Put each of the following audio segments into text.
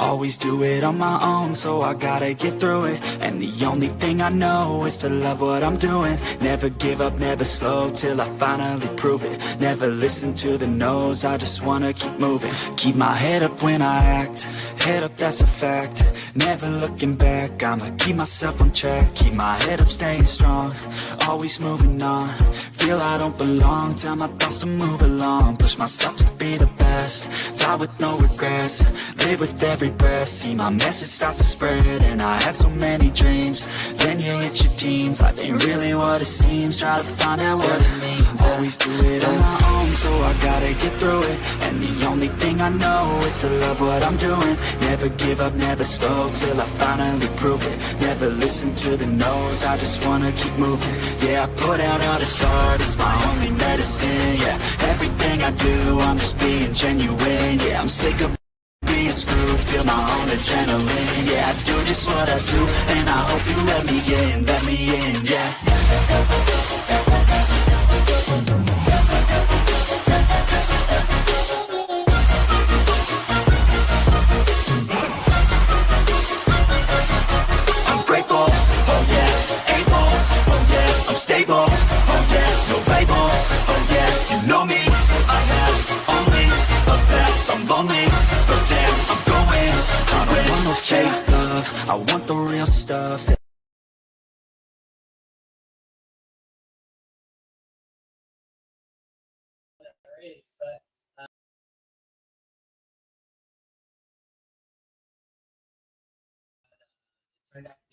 Always do it on my own, so I gotta get through it. And the only thing I know is to love what I'm doing. Never give up, never slow, till I finally prove it. Never listen to the no's, I just wanna keep moving. Keep my head up when I act, head up, that's a fact. Never looking back, I'ma keep myself on track. Keep my head up, staying strong, always moving on. Feel I don't belong, tell my thoughts to move along. Push myself to be the best, die with no regrets. Live with every breath, see my message start to spread. And I had so many dreams, then you hit your teens. Life ain't really what it seems, try to find out what it means. Always do it on my own, so I gotta get through it. And the only thing I know is to love what I'm doing. Never give up, never slow, till I finally prove it. Never listen to the no's, I just wanna keep moving. Yeah, I put out all this art, it's my only medicine. Yeah, everything I do, I'm just being genuine. Yeah, I'm sick of being screwed, feel my own adrenaline. Yeah, I do just what I do, and I hope you let me in, yeah. I'm grateful, oh yeah, able, oh yeah, I'm stable, oh yeah, no label, oh yeah, you know me, I have only a path, I'm lonely, but damn, I'm going, I don't want no fake love, I want the real stuff.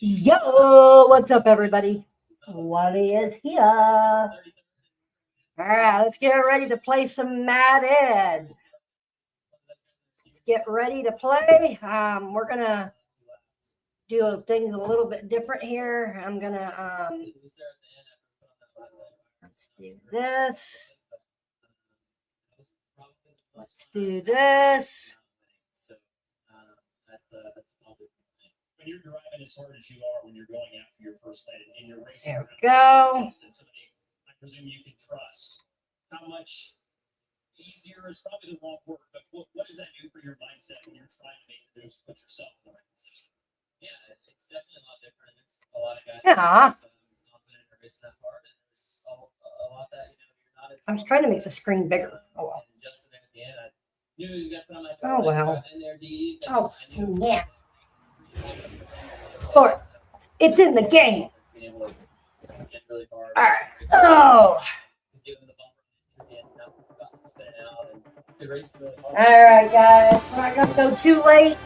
Yo, what's up, everybody? What is here? All right, let's get ready to play some Madden. Let's get ready to play. We're gonna do things a little bit different here. I'm gonna let's do this. Let's do this. When you're driving as hard as you are when you're going after your first fight and you're racing, there we go. Somebody, I presume you can trust. How much easier is probably the wrong word, but what does that do for your mindset when you're trying to make the moves, put yourself in the right position? Yeah, it's definitely a lot different. There's a lot of guys Yeah. that are confident or racing that hard, and there's a lot that you're not. I was trying to make the screen bigger. Oh well. And just there at the end, I knew he was gonna put on my. Oh well. And there's the. Oh yeah. Of course, it's in the game. All right. Oh. All right, guys. We're not gonna go too late,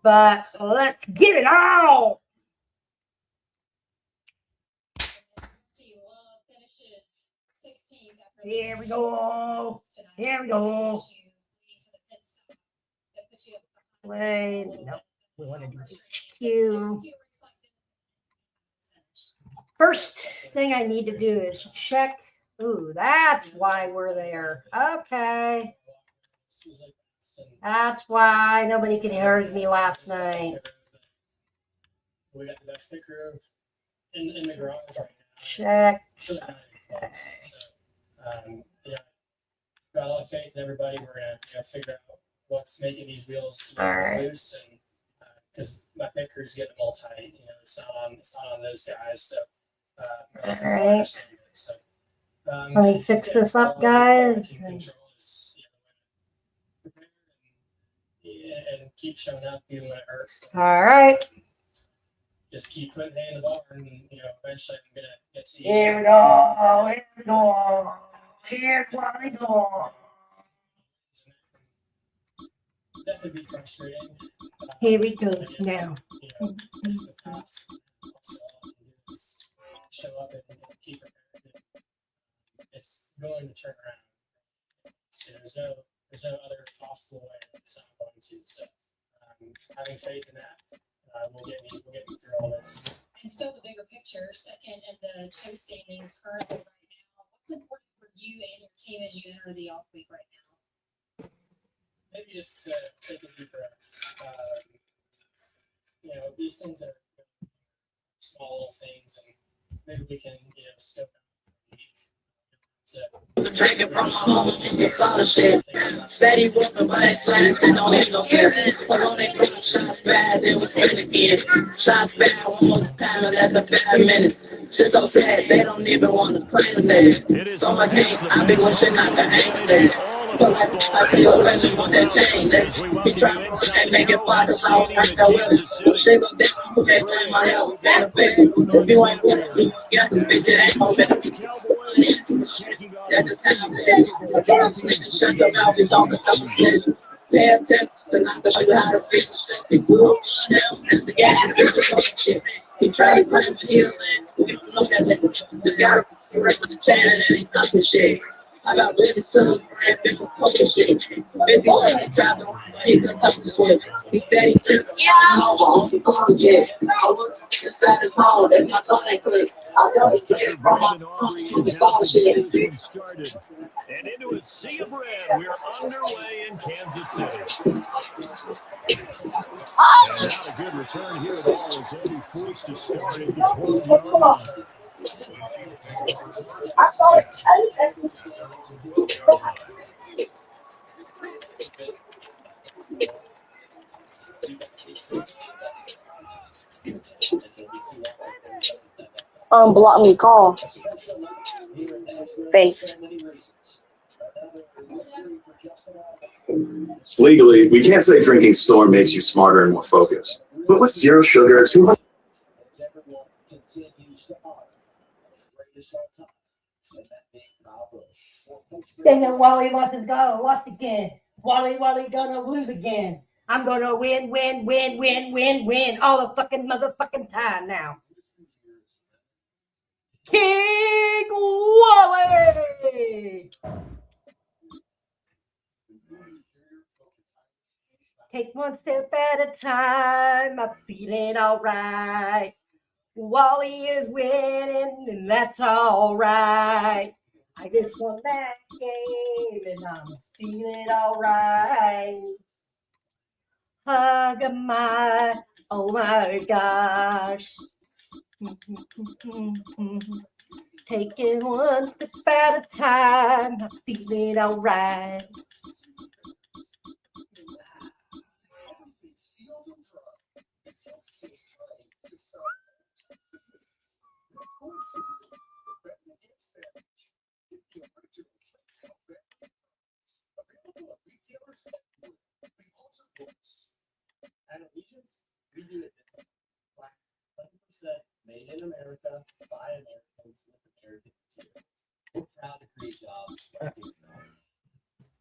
but let's get it on. Here we go. Here we go. Wait, no, we want to do Q. First thing I need to do is check. Ooh, that's why we're there. Okay. That's why nobody could hear me last night. We got the best picture in the garage right now. Check. Okay. So, yeah, got a lot of faith in everybody. We're gonna figure out what's making these wheels loose, and because my picker's getting them all tight, it's not on those guys. So, that's all right. So, let me fix this up, guys. And keep showing up even when it hurts. All right. Just keep putting hand in the bar, and eventually I'm gonna get to you. Here we go. Here we go. Here we go. Definitely be frustrating. Here we go now. It's the past. Show up and keep prepared. It's going to turn around. So there's no other possible way that it's not going to. So having faith in that will get me through all this. And still the bigger picture, second in the chase standings currently right now. What's important for you and your team as you enter the off week right now? Maybe just to take a deep breath. These things are small little things, and maybe we can scope out the week. Drinking from my home, it's all the shit. Steady walking by that slash and don't hit no fear. But on they put shots bad, then we spin again. Shots bad one more time, and that's a 5 minutes. Shit so sad, they don't even want to play with that. So much hate, I be wishing I could hang with that. Feel like I see your legend want that change. He trying to make it fly, cause I don't think that will. Shit go down, who can't blame my health, benefit. If you ain't with me, guess this bitch, it ain't gon' benefit. At the time, shut your mouth and don't stop shit. Pay attention, I can show you how to fix shit. That's the guy. He tried to play for healing. We don't know that nigga. Just gotta correct with the chain and ain't touching shit. I got business to the brand, people fucking shit. 50 trying to drive the right way, he could touch the shit. He steady tripping. I was inside his home, that's my thought ain't clear. I know it's clear from my phone, you saw shit. And into a sea of red, we're underway in Kansas City. And not a good return here at all as he'll be forced to start at the 12-yard line. Block me, call. Face. Legally, we can't say drinking Storm makes you smarter and more focused. But with zero sugar, 200. Damn, Wally lost his goal. Lost again. Wally gonna lose again. I'm gonna win all the fucking motherfucking time now. King Wally! Take one step at a time. I'm feeling alright. Wally is winning, and that's alright. I just won that game, and I'm feeling alright. Oh my gosh. Taking one step at a time, I'm feeling alright. At Allegiance, we do it different. 100% made in America by Americans with American materials. We're proud to create jobs.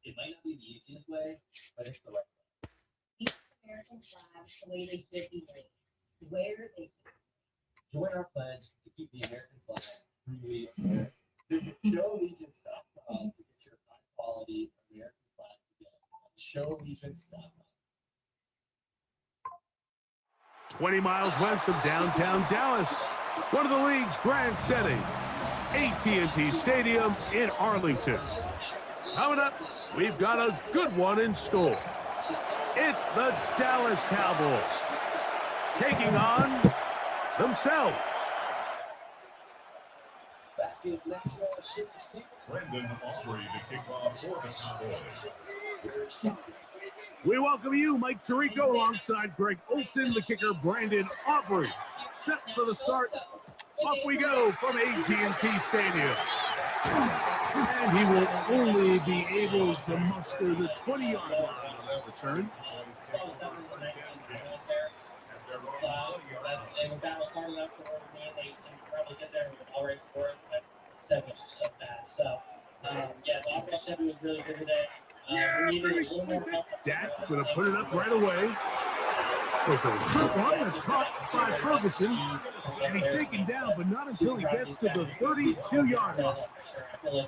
It might not be the easiest way, but it's the right way. Each American flag the way they should be made. Where they Join our pledge to keep the American flag truly Visit ShowAllegiance.com to get your high quality American flag together. ShowAllegiance.com. 20 miles west of downtown Dallas, one of the league's grand settings, AT&T Stadium in Arlington. Coming up, we've got a good one in store. It's the Dallas Cowboys taking on themselves. Back in Metro City, Brendan Aubrey to kick off for the Cowboys. We welcome you, Mike Tirico, alongside Greg Olson, the kicker, Brandon Aubrey. Set for the start. Off we go from AT&T Stadium. And he will only be able to muster the 20-yard line on that return. They were battle hard enough to where me and the 18 probably get there and we would already score it, but 7 was just so fast. So, yeah, the offense was really good today. We needed a little more help. Dak going to put it up right away. Goes for a short run that's caught by Ferguson. And he's taken down, but not until he gets to the 32-yard line.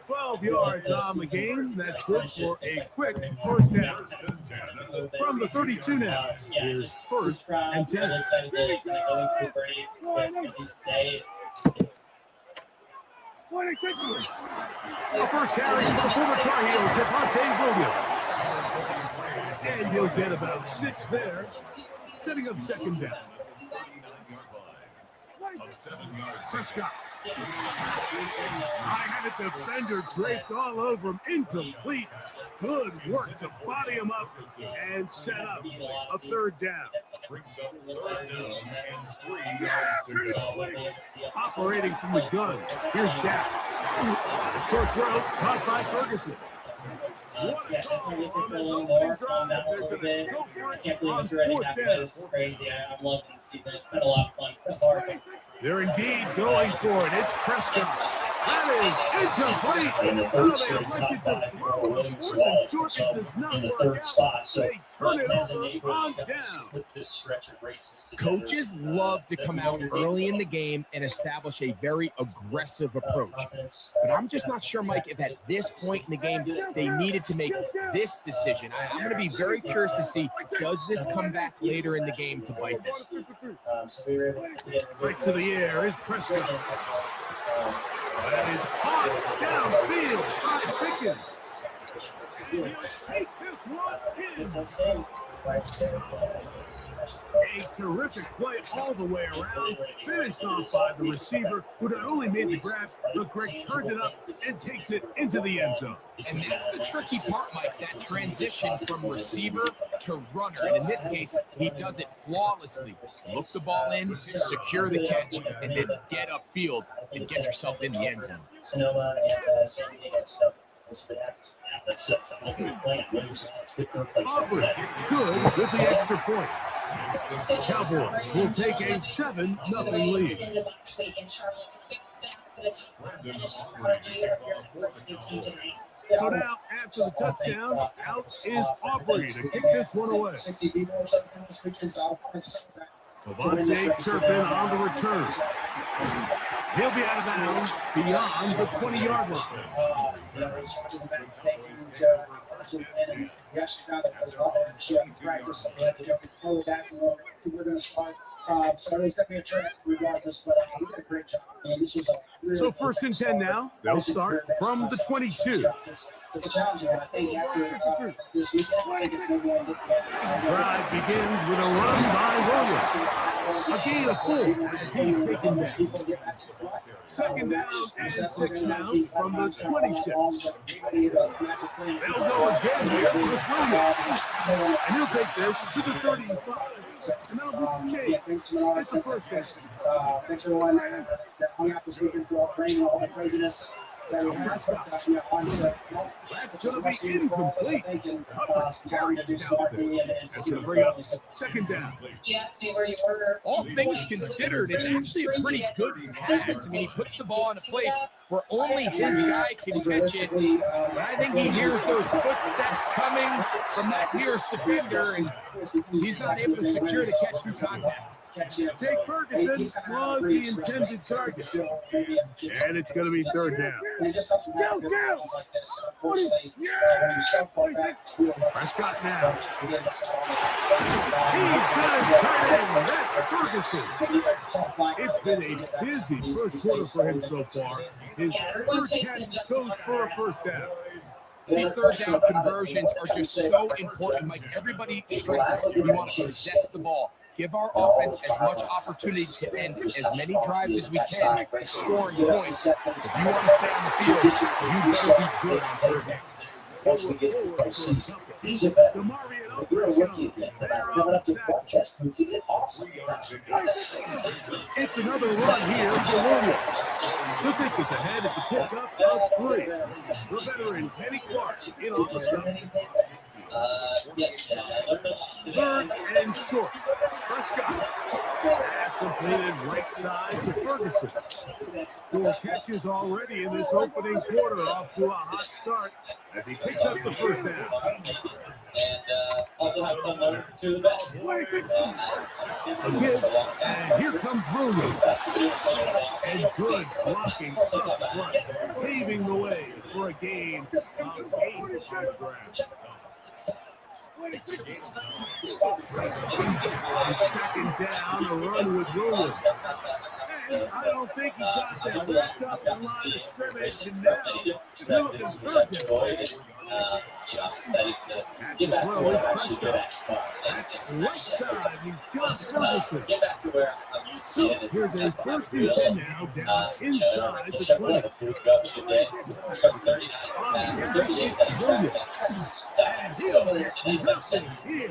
12 yards on the game. That's good for a quick first down. From the 32 now, here's first and 10. Really excited to kind of go into the break with this day. A first carry for the former Tar Heels, Devontae Williams. And he'll get about 6 there, setting up second down. Prescott. I had a defender draped all over him, incomplete. Good work to body him up and set up a third down. Operating from the gun, here's Dak. Short throw, caught by Ferguson. What a call on his opening drive. They're going to go for it Can't believe on it's already fourth happened. down. This is crazy. I'm loving to see this. It's been a lot of fun. It's hard. They're indeed going for it. It's Prescott. That is incomplete. In the Oh, third they straight elected top to five throw for it. Williams Fourth and Walls short, it does not in the work third out. spot. So They turn it As a over neighbor, on you guys down. put this stretch of races together. Coaches love to come out early in the game and establish a very aggressive approach. But I'm just not sure, Mike, if at this point in the game they needed to make this decision. I'm going to be very curious to see, does this come back later in the game to bite them? So we were able to get Right to the air is Prescott. That is hot downfield by Pickens. He'll take this one in. A terrific play all the way around, finished off by the receiver, who not only made the grab, but Greg turned it up and takes it into the end zone. And that's the tricky part, Mike, that transition from receiver to runner. And in this case, he does it flawlessly. Look the ball in, secure the catch, and then get upfield and get yourself in the end zone. Sonoma and San Diego. So Aubrey, good with the extra point. Cowboys will take a 7-0 lead. So now, after the touchdown, out is Aubrey to kick this one away. Devontae Turpin on the return. He'll be out of bounds beyond the 20-yard line. So it's definitely a track regardless, but we did a great job. And this was a really So first and 10 now. They'll start from the 22. It's a challenging one. I think after this weekend, I think it's going to get better. Drive begins with a run by Williams. A gain of 4 as he's taken down. Second down and 6 now from the 26. They'll go again here with Williams. And he'll take this to the 35. And that'll be the change. It's the first down. Thanks everyone that hung out this weekend throughout bringing all the craziness that we had. But, on to That's going to be incomplete. That's going to bring up second down. You asked me where you were. All things considered, it's actually a pretty good pass. I mean, he puts the ball in a place where only his guy can catch it. But I think he hears those footsteps coming from that nearest defender, and he's not able to secure the catch through contact. Jake Ferguson was the intended target. And it's going to be third down. Prescott now. He's going to turn in that Ferguson. It's been a busy first quarter for him so far. His first catch goes for a first down. These third down conversions are just so important. Like everybody stresses, we want to possess the ball. Give our offense as much opportunity to end as many drives as we can, scoring points. If you want to stay on the field, you better be good on third down. Once we get through our season, he's a veteran. You're a rookie again, but I'm coming up to the broadcast. You did awesome. It's another run here for Williams. He'll take this ahead. It's a pickup of 3. The veteran, Kenny Clark, in on the stop. Yes, I learned a lot. Third and short. Prescott. Pass completed right side to Ferguson. 4 catches already in this opening quarter, off to a hot start as he picks up the first down. And also have fun learning to the best. Again, and here comes Williams. And good blocking up front, paving the way for a gain of 8 on the ground. Second down, a run with Williams. And I don't think he got that wrapped up in line of scrimmage. And now, they're looking third down. I'm excited to get back to what I'm actually good at. Right side, he's got Ferguson. Get back to where I'm used to being. Here's a first and 10 now, down inside the 20. I started 39, 38.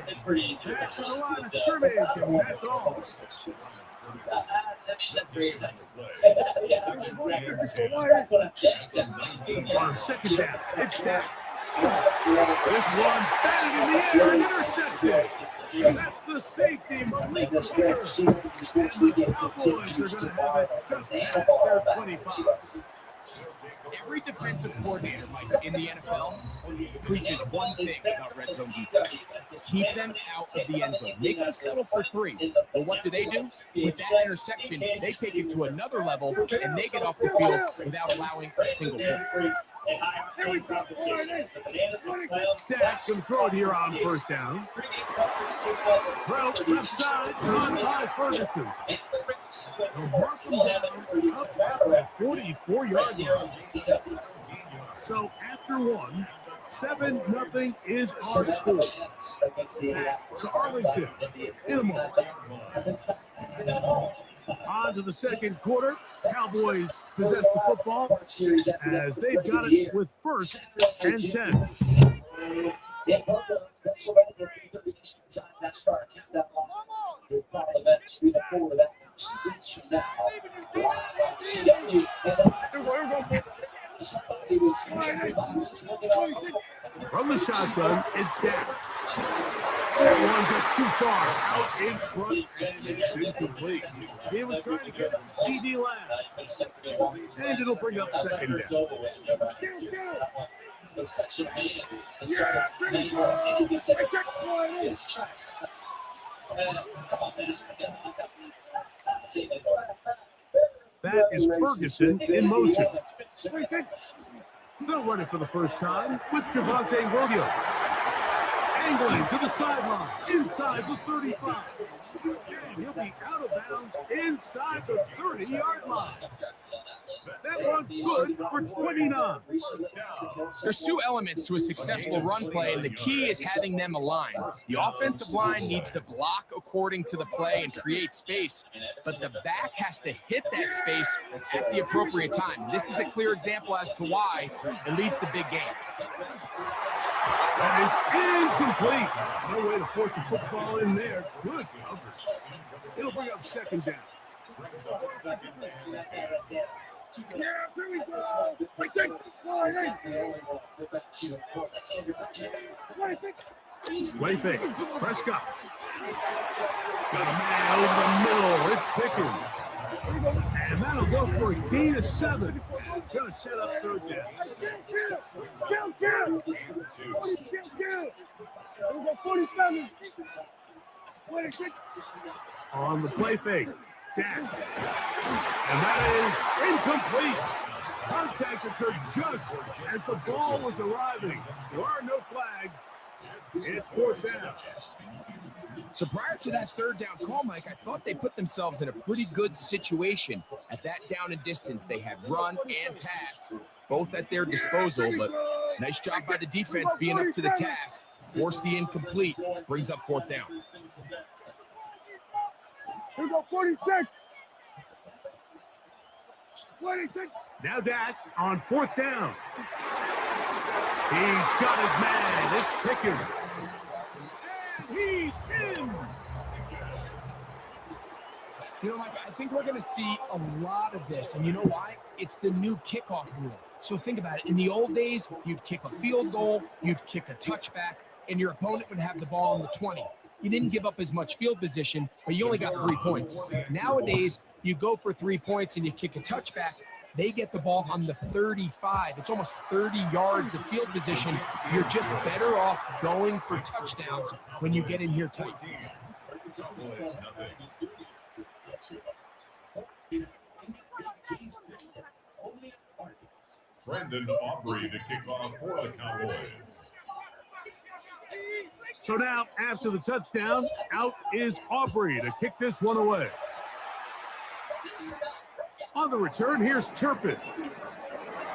It's pretty easy. That's the line of scrimmage, and that's all. 3 seconds. On second down, it's down. This one batted in the air and intercepted. That's the safety, Malik Hooker. And the Cowboys are going to have it just past their 25. Every defensive coordinator, Mike, in the NFL preaches one thing about red zone defense. Keep them out of the end zone. Make them settle for 3. But what do? With that interception, they take it to another level, and they get off the field without allowing a single point. Dak can throw it here on first down. Well, left side, run by Ferguson. They'll mark them down up at the 44-yard line. So after one, 7-0 is our score. To Arlington in a moment. On to the second quarter. Cowboys possess the football as they've got it with first and 10. From the shotgun, it's Dak. That one just too far out in front, and it's incomplete. He was trying to get it to CD Lamb, and it'll bring up second down. That is Ferguson in motion. They'll run it for the first time with Javonte Williams. Angling to the sideline, inside the 35. And he'll be out of bounds inside the 30-yard line. That one's good for 29. There's 2 elements to a successful run play, and the key is having them aligned. The offensive line needs to block according to the play and create space, but the back has to hit that space at the appropriate time. This is a clear example as to why it leads to big gains. That is incomplete. No way to force the football in there. Good coverage. It'll bring up second down. Yeah, here we go. Play fake. Prescott. Got a man over the middle. It's Pickens. And that'll go for a gain of 7. Gonna set up third down. On the play fake. Dak. And that is incomplete. Contact occurred just as the ball was arriving. There are no flags. It's fourth down. So prior to that third down call, Mike, I thought they put themselves in a pretty good situation. At that down and distance, they had run and pass, both at their disposal, but nice job by the defense being up to the task. Force the incomplete, brings up fourth down. Here we go, 46. 26. Now Dak on fourth down. He's got his man. It's Pickens. And he's in. You know, Mike, I think we're going to see a lot of this. And you know why? It's the new kickoff rule. So think about it. In the old days, you'd kick a field goal, you'd kick a touchback, and your opponent would have the ball on the 20. You didn't give up as much field position, but you only got 3 points. Nowadays, you go for 3 points and you kick a touchback. They get the ball on the 35. It's almost 30 yards of field position. You're just better off going for touchdowns when you get in here tight. Brendan Aubrey to kick off for the Cowboys. So now, after the touchdown, out is Aubrey to kick this one away. On the return, here's Turpin.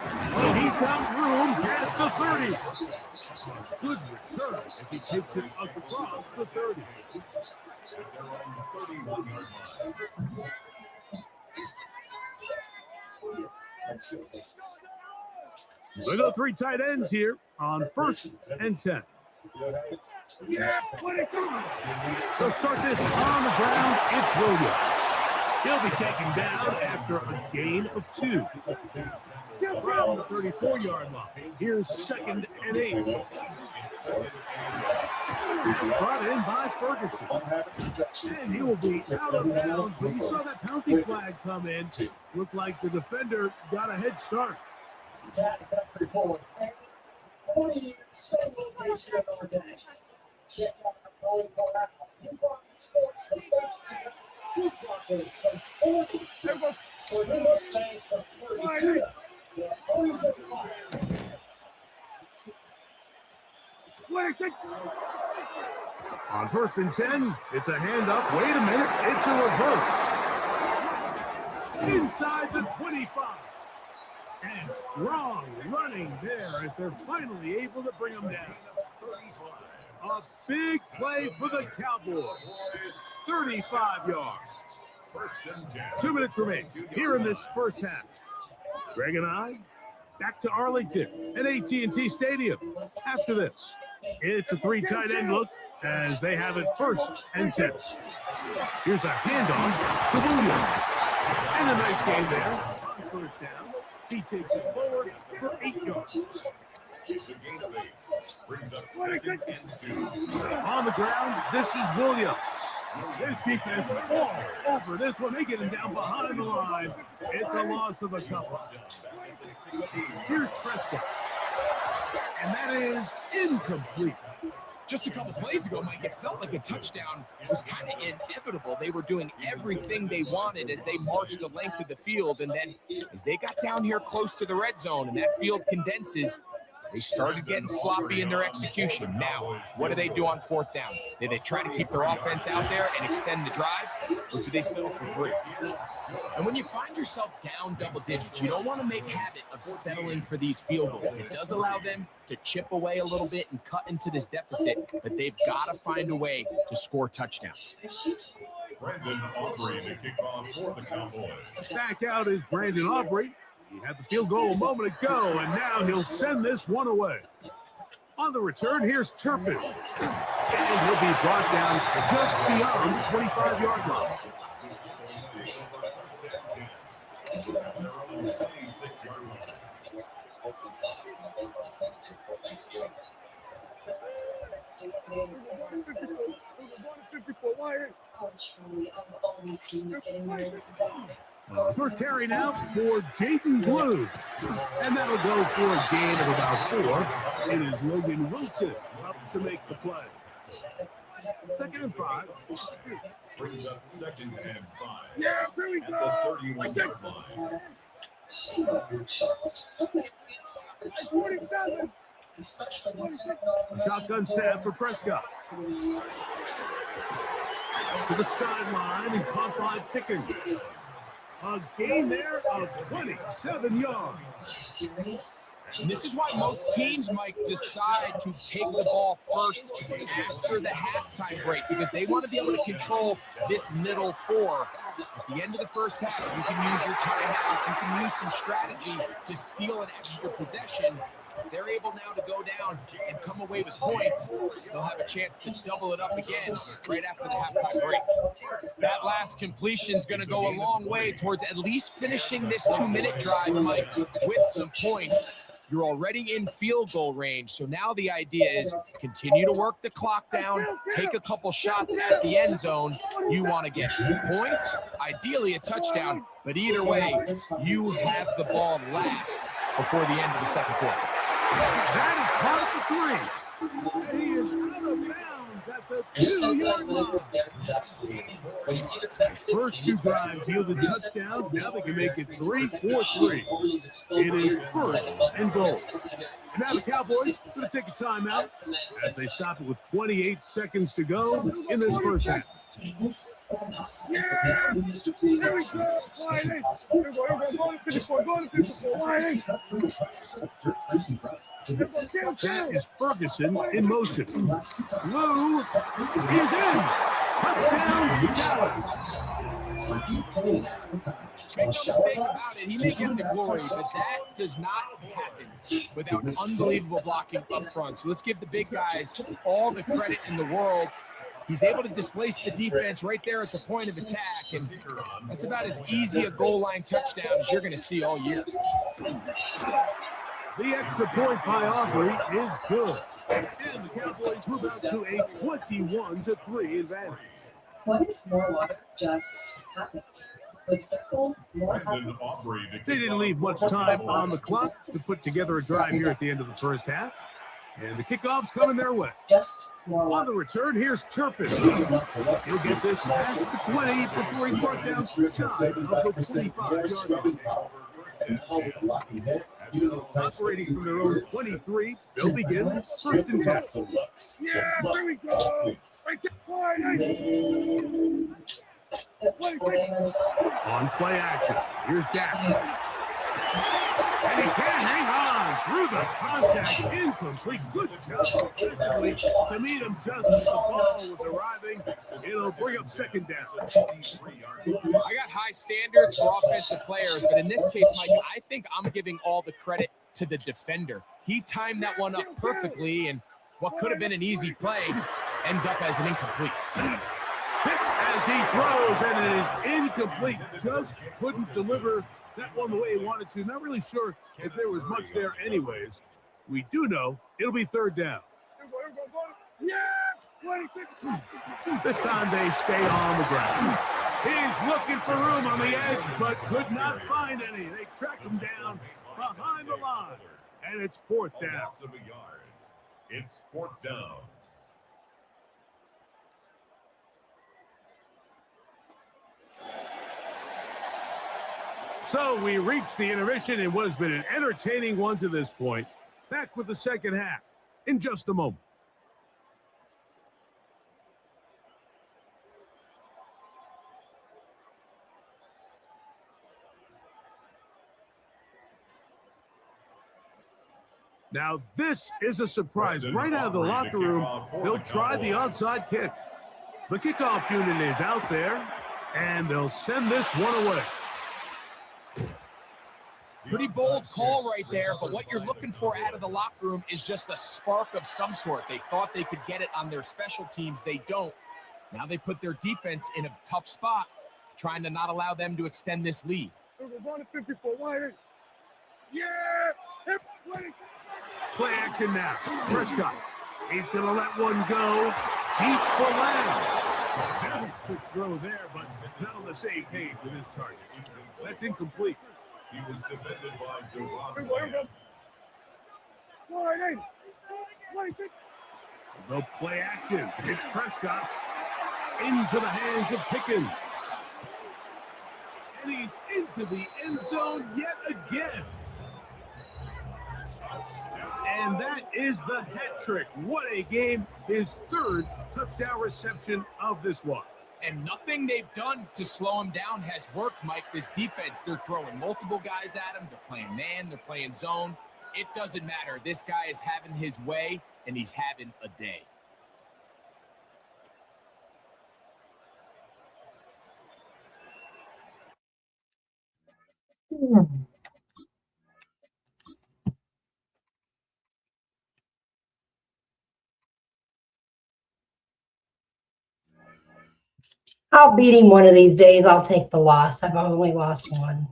Oh, he's got room past the 30. Good return if he takes it across the 30. We got 3 tight ends here on 1st and 10. So start this on the ground. It's Williams. He'll be taken down after a gain of 2. From the 34-yard line. Here's 2nd and 8. Brought in by Ferguson. And he will be out of bounds, but he saw that penalty flag come in. Looked like the defender got a head start. Check out the bowling ball out. Sports from 40 for the Mustangs from 32. The boys are On 1st and 10, it's a handoff. Wait a minute, it's a reverse. Inside the 25. And strong running there as they're finally able to bring them down. A big play for the Cowboys. 35 yards. 2 minutes remain here in this first half. Greg and I back to Arlington at AT&T Stadium. After this, it's a 3 tight end look as they have it 1st and 10. Here's a handoff to Williams. And a nice game there on 1st down. He takes it forward for 8 yards. On the ground, this is Williams. This defense all over this one. They get him down behind the line. It's a loss of a couple. Here's Prescott. And that is incomplete. Just a couple plays ago, Mike, it felt like a touchdown was kind of inevitable. They were doing everything they wanted as they marched the length of the field. And then as they got down here close to the red zone and that field condenses, they started getting sloppy in their execution. Now, what do they do on 4th down? Do they try to keep their offense out there and extend the drive, or do they settle for 3? And when you find yourself down double digits, you don't want to make habit of settling for these field goals. It does allow them to chip away a little bit and cut into this deficit, but they've got to find a way to score touchdowns. Brandon Aubrey to kick off for the Cowboys. Back out is Brandon Aubrey. He had the field goal a moment ago, and now he'll send this one away. On the return, here's Turpin. And he'll be brought down just beyond the 25-yard line. First carry now for Jaden Blue. And that'll go for a gain of about 4. It is Logan Wilson up to make the play. 2nd and 5. Brings up 2nd and 5. Yeah, here we go. At the 31-yard line. Shotgun snap for Prescott. To the sideline and caught by Pickens. A gain there of 27 yards. And this is why most teams might decide to take the ball first after the halftime break, because they want to be able to control this middle 4. At the end of the first half, you can use your timeouts, you can use some strategy to steal an extra possession. They're able now to go down and come away with points. They'll have a chance to double it up again right after the halftime break. That last completion is going to go a long way towards at least finishing this 2-minute drive, Mike, with some points. You're already in field goal range, so now the idea is continue to work the clock down, take a couple shots at the end zone. You want to get points, ideally a touchdown, but either way, you have the ball last before the end of the second quarter. That is caught at the 3. He is out of bounds at the 2-yard line. First 2 drives yielded touchdowns. Now they can make it 3-4-3. It is 1st and goal. And now the Cowboys going to take a timeout as they stop it with 28 seconds to go in this first half. This is impossible. Yeah. We used to see There we go. Sliding. Go to 54. Go to 54. Sliding. That is Ferguson in motion. Lou is in. Touchdown, Dallas. Make no mistake about it, he may get the glory, but that does not happen without unbelievable blocking up front. So let's give the big guys all the credit in the world. He's able to displace the defense right there at the point of attack, and that's about as easy a goal line touchdown as you're going to see all year. The extra point by Aubrey is good. And the Cowboys move out to a 21-3 advantage. What if more water just happened? Would circle more happen? They didn't leave much time on the clock to put together a drive here at the end of the first half. And the kickoff's coming their way. Just more On water. the return, here's Turpin. He'll get this past the 20 before he's brought down shy of the 25-yard line. Operating from their own 23, they'll begin first and 10. Yeah, there we go. Right there. On play action, here's Dak. And he can hang on through the contact. Incomplete. Good job defensively to meet him just as the ball was arriving. It'll bring up second down. I got high standards for offensive players, but in this case, Mike, I think I'm giving all the credit to the defender. He timed that one up perfectly, and what could have been an easy play ends up as an incomplete. Hit as he throws, and it is incomplete. Just couldn't deliver that one the way he wanted to. Not really sure if there was much there anyways. We do know it'll be third down. This time they stay on the ground. He's looking for room on the edge, but could not find any. They track him down behind the line, and it's fourth down. It's fourth down. So we reach the intermission in what has been an entertaining one to this point. Back with the second half in just a moment. Now this is a surprise. Right out of the locker room, they'll try the onside kick. The kickoff unit is out there, and they'll send this one away. Pretty bold call right there, but what you're looking for out of the locker room is just a spark of some sort. They thought they could get it on their special teams. They don't. Now they put their defense in a tough spot, trying to not allow them to extend this lead. Play action now. Prescott. He's going to let one go. Deep for Lamb. Good throw there, but not on the same page with his target. That's incomplete. He was defended by Jerome. No play action. It's Prescott into the hands of Pickens. And he's into the end zone yet again. And that is the hat trick. What a game. His third touchdown reception of this one. And nothing they've done to slow him down has worked, Mike. This defense, they're throwing multiple guys at him. They're playing man. They're playing zone. It doesn't matter. This guy is having his way, and he's having a day. I'll beat him one of these days. I'll take the loss. I've only lost one.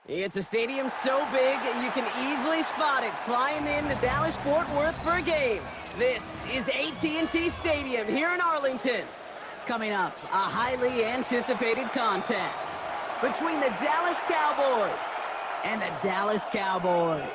It's a stadium so big you can easily spot it flying in to Dallas-Fort Worth for a game. This is AT&T Stadium here in Arlington. Coming up, a highly anticipated contest between the Dallas Cowboys and the Dallas Cowboys.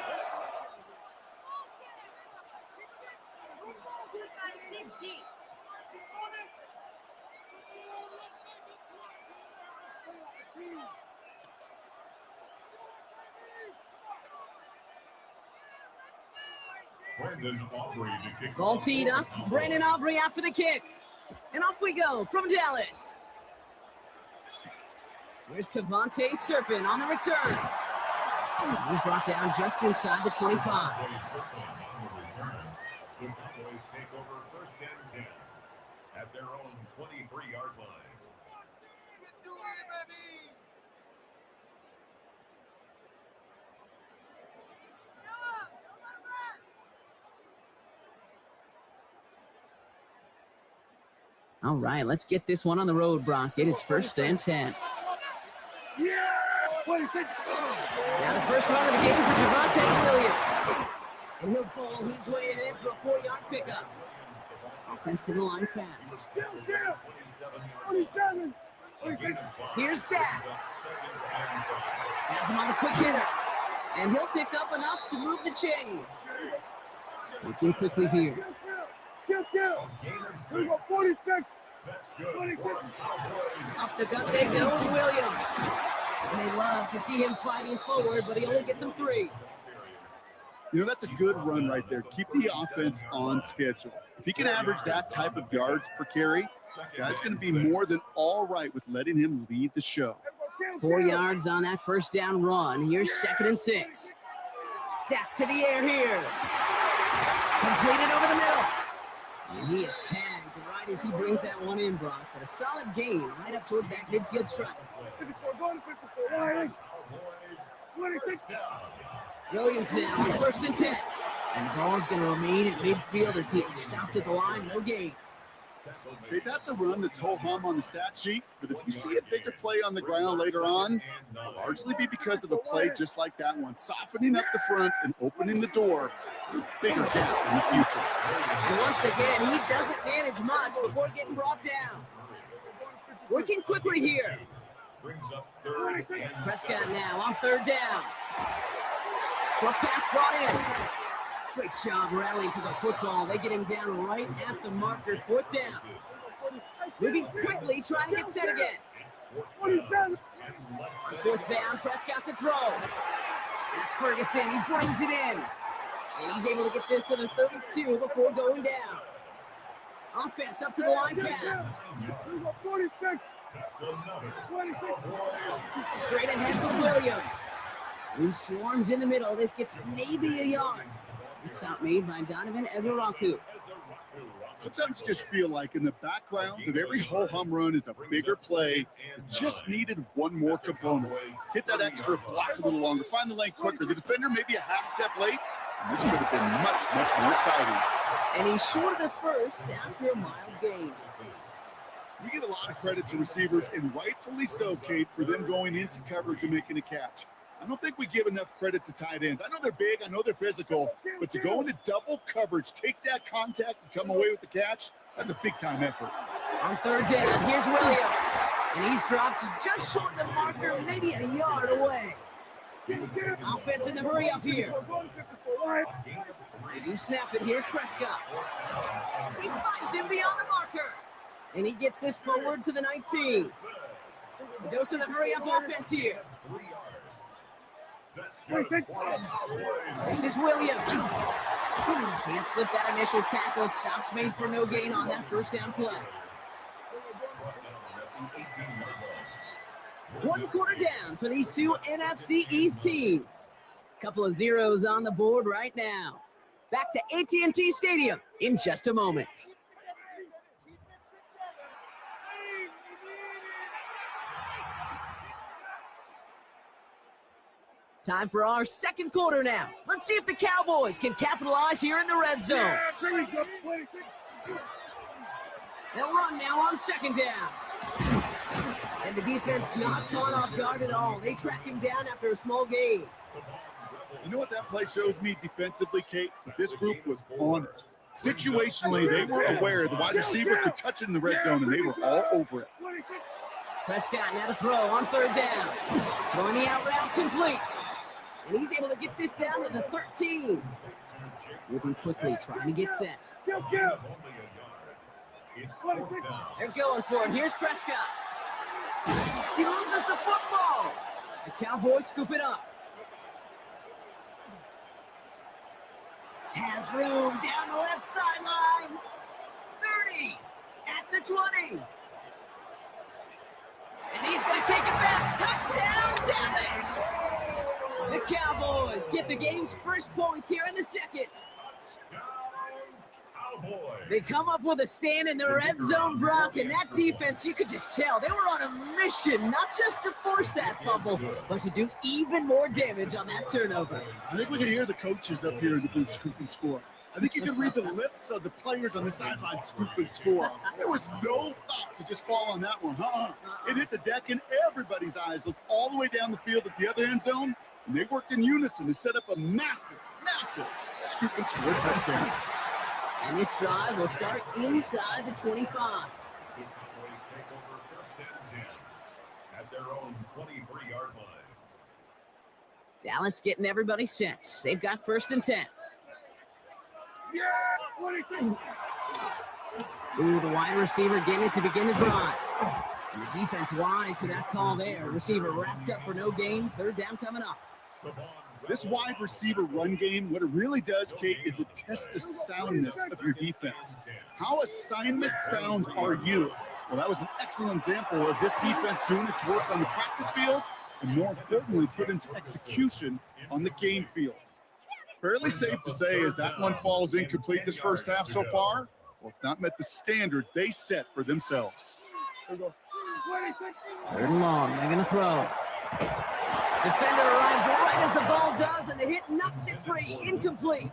Ball teed up. Brandon Aubrey out for the kick. And off we go from Dallas. Here's Kavontae Turpin on the return. He's brought down just inside the 25. The Cowboys take over first and 10 at their own 23-yard line. All right, let's get this one on the road, Brock. It is first and 10. Now the first run of the game for Javonte Williams. And he'll pull his way ahead for a 4-yard pickup. Offensive line fast. Here's Dak. Has him on the quick hitter. And he'll pick up enough to move the chains. Looking quickly here. Up the gut they go with Williams. And they love to see him fighting forward, but he only gets him 3. You know, that's a good run right there. Keep the offense on schedule. If he can average that type of yards per carry, this guy's going to be more than all right with letting him lead the show. 4 yards on that first down run. Here's 2nd and 6. Dak to the air here. Completed over the middle. And he is tagged right as he brings that one in, Brock. But a solid gain right up towards that midfield stripe. Williams now on 1st and 10. And the ball is going to remain at midfield as he is stopped at the line. No gain. Okay, that's a run that's ho-hum on the stat sheet, but if you see a bigger play on the ground later on, it'll largely be because of a play just like that one, softening up the front and opening the door for a bigger gap in the future. And once again, he doesn't manage much before getting brought down. Working quickly here. Prescott now on 3rd down. Short pass brought in. Great job rallying to the football. They get him down right at the marker. 4th down. Moving quickly, trying to get set again. On 4th down, Prescott's a throw. That's Ferguson. He brings it in. And he's able to get this to the 32 before going down. Offense up to the line fast. Straight ahead with Williams. He swarms in the middle. This gets maybe a yard. It's not made by Donovan Ezeraku. Sometimes you just feel like in the background of every ho-hum run is a bigger play that just needed one more component. Hit that extra block a little longer, find the lane quicker. The defender maybe a half step late, and this could have been much, much more exciting. And he's short of the first after a mild gain. We give a lot of credit to receivers, and rightfully so, Kate, for them going into coverage and making a catch. I don't think we give enough credit to tight ends. I know they're big, I know they're physical, but to go into double coverage, take that contact, and come away with the catch, that's a big-time effort. On 3rd down, here's Williams. And he's dropped just short of the marker, maybe a yard away. Offense in the hurry up here. They do snap it. Here's Prescott. He finds him beyond the marker. And he gets this forward to the 19. A dose of the hurry up offense here. This is Williams. Can't slip that initial tackle. Stops made for no gain on that first down play. 1 quarter down for these two NFC East teams. Couple of zeros on the board right now. Back to AT&T Stadium in just a moment. Time for our second quarter now. Let's see if the Cowboys can capitalize here in the red zone. They'll run now on 2nd down. And the defense not caught off guard at all. They track him down after a small gain. You know what that play shows me defensively, Kate? That this group was on it. Situationally, they were aware the wide receiver could touch it in the red zone, and they were all over it. Prescott now to throw on third down. Throwing the out route complete. And he's able to get this down to the 13. Moving quickly, trying to get set. They're going for it. Here's Prescott. He loses the football. The Cowboys scoop it up. Has room down the left sideline. 30 at the 20. And he's going to take it back. Touchdown, Dallas. The Cowboys get the game's first points here in the second. They come up with a stand in the red zone, Brock, and that defense, you could just tell, they were on a mission, not just to force that fumble, but to do even more damage on that turnover. I think we can hear the coaches up here in the booth scoop and score. I think you can read the lips of the players on the sideline scoop and score. There was no thought to just fall on that one. It hit the deck, and everybody's eyes looked all the way down the field at the other end zone, and they worked in unison to set up a massive scoop and score touchdown. And this drive will start inside the 25. At their own 23-yard line. Dallas getting everybody set. They've got 1st and 10. Ooh, the wide receiver getting it to begin the drive. And the defense wise to that call there. Receiver wrapped up for no gain. 3rd down coming up. This wide receiver run game, what it really does, Kate, is it tests the soundness of your defense. How assignment sound are you? Well, that was an excellent example of this defense doing its work on the practice field and, more importantly, put into execution on the game field. Fairly safe to say as that one falls incomplete this first half so far, well, it's not met the standard they set for themselves. 3rd and long, they're going to throw. Defender arrives right as the ball does, and the hit knocks it free. Incomplete.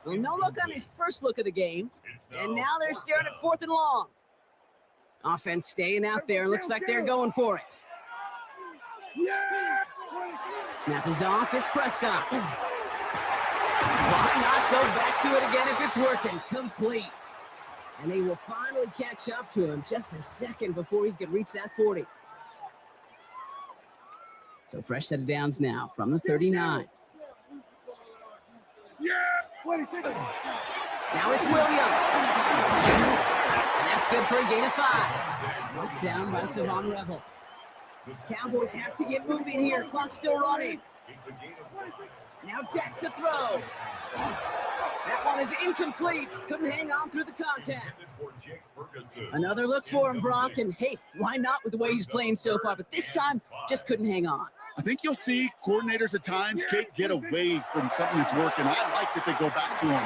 Well, no look on his first look of the game, and now they're staring at 4th and long. Offense staying out there. Looks like they're going for it. Snap is off. It's Prescott. Why not go back to it again if it's working? Complete. And they will finally catch up to him just a second before he could reach that 40. So fresh set of downs now from the 39. Now it's Williams. And that's good for a gain of 5. Knocked down by Savon Rebel. Cowboys have to get moving here. Clock still running. Now Dak to throw. That one is incomplete. Couldn't hang on through the contact. Another look for him, Brock. And hey, why not with the way he's playing so far? But this time, just couldn't hang on. I think you'll see coordinators at times, Kate, get away from something that's working. I like that they go back to him.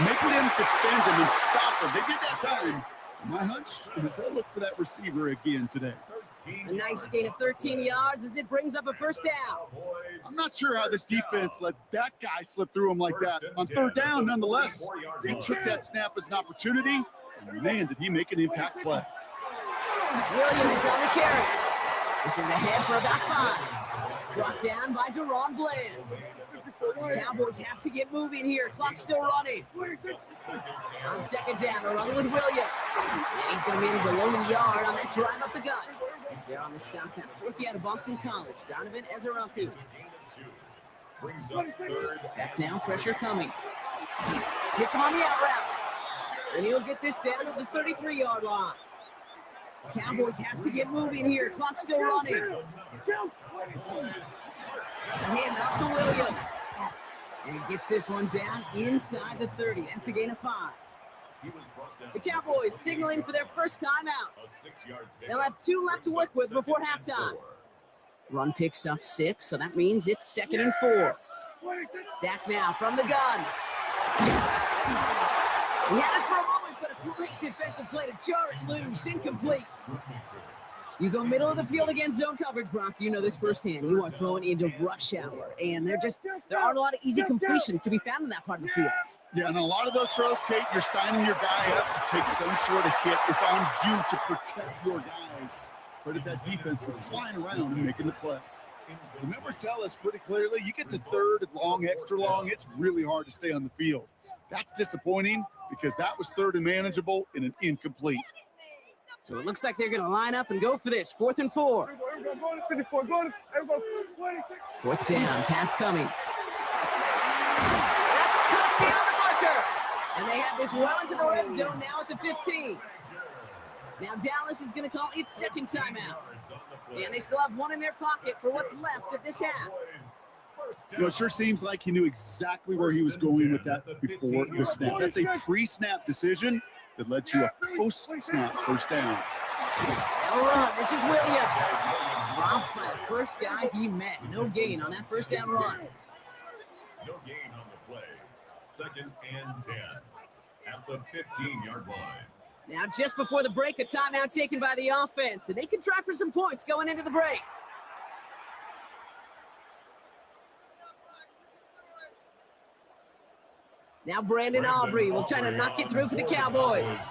Make them defend him and stop him. They did that time. My hunch is they'll look for that receiver again today. A nice gain of 13 yards as it brings up a 1st down. I'm not sure how this defense let that guy slip through him like that. On 3rd down, nonetheless, they took that snap as an opportunity, and man, did he make an impact play. Williams on the carry. This is ahead for about 5. Brought down by Deron Bland. Cowboys have to get moving here. Clock still running. On 2nd down, they're running with Williams. And he's going to manage a low yard on that drive up the gut. They're on the stop. That's rookie out of Boston College, Donovan Ezeraku. Back now, pressure coming. Hits him on the out route. And he'll get this down to the 33-yard line. Cowboys have to get moving here. Clock still running. Hand off to Williams. And he gets this one down inside the 30. That's a gain of 5. The Cowboys signaling for their first time out. They'll have 2 left to work with before halftime. Run picks up 6, so that means it's 2nd and 4. Dak now from the gun. He had it for a moment, but a great defensive play to jar it loose. Incomplete. You go middle of the field against zone coverage, Brock. You know this firsthand. You are throwing into rush hour, and there aren't a lot of easy completions to be found in that part of the field. Yeah, and a lot of those throws, Kate, you're signing your guy up to take some sort of hit. It's on you to protect your guys. Credit that defense for flying around and making the play. The numbers tell us pretty clearly, you get to third and long, extra long, it's really hard to stay on the field. That's disappointing because that was third and manageable and an incomplete. So it looks like they're going to line up and go for this. 4th and 4. 4th down, pass coming. That's cut beyond the marker. And they have this well into the red zone now at the 15. Now Dallas is going to call its second timeout. And they still have one in their pocket for what's left of this half. It sure seems like he knew exactly where he was going with that before the snap. That's a pre-snap decision that led to a post-snap first down. They'll run. This is Williams. Dropped by the first guy he met. No gain on that first down run. No gain on the play. 2nd and 10 at the 15-yard line. Now, just before the break, a timeout taken by the offense, and they can try for some points going into the break. Now Brandon Aubrey will try to knock it through for the Cowboys.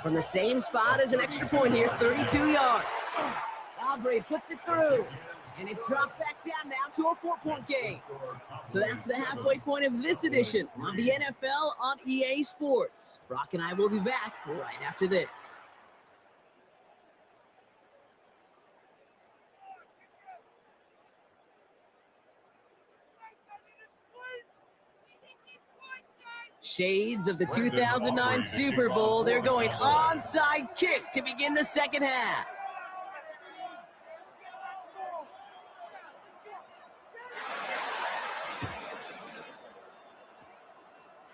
From the same spot as an extra point here, 32 yards. Aubrey puts it through, and it's dropped back down now to a 4-point game. So that's the halfway point of this edition of the NFL on EA Sports. Brock and I will be back right after this. Shades of the 2009 Super Bowl. They're going onside kick to begin the second half.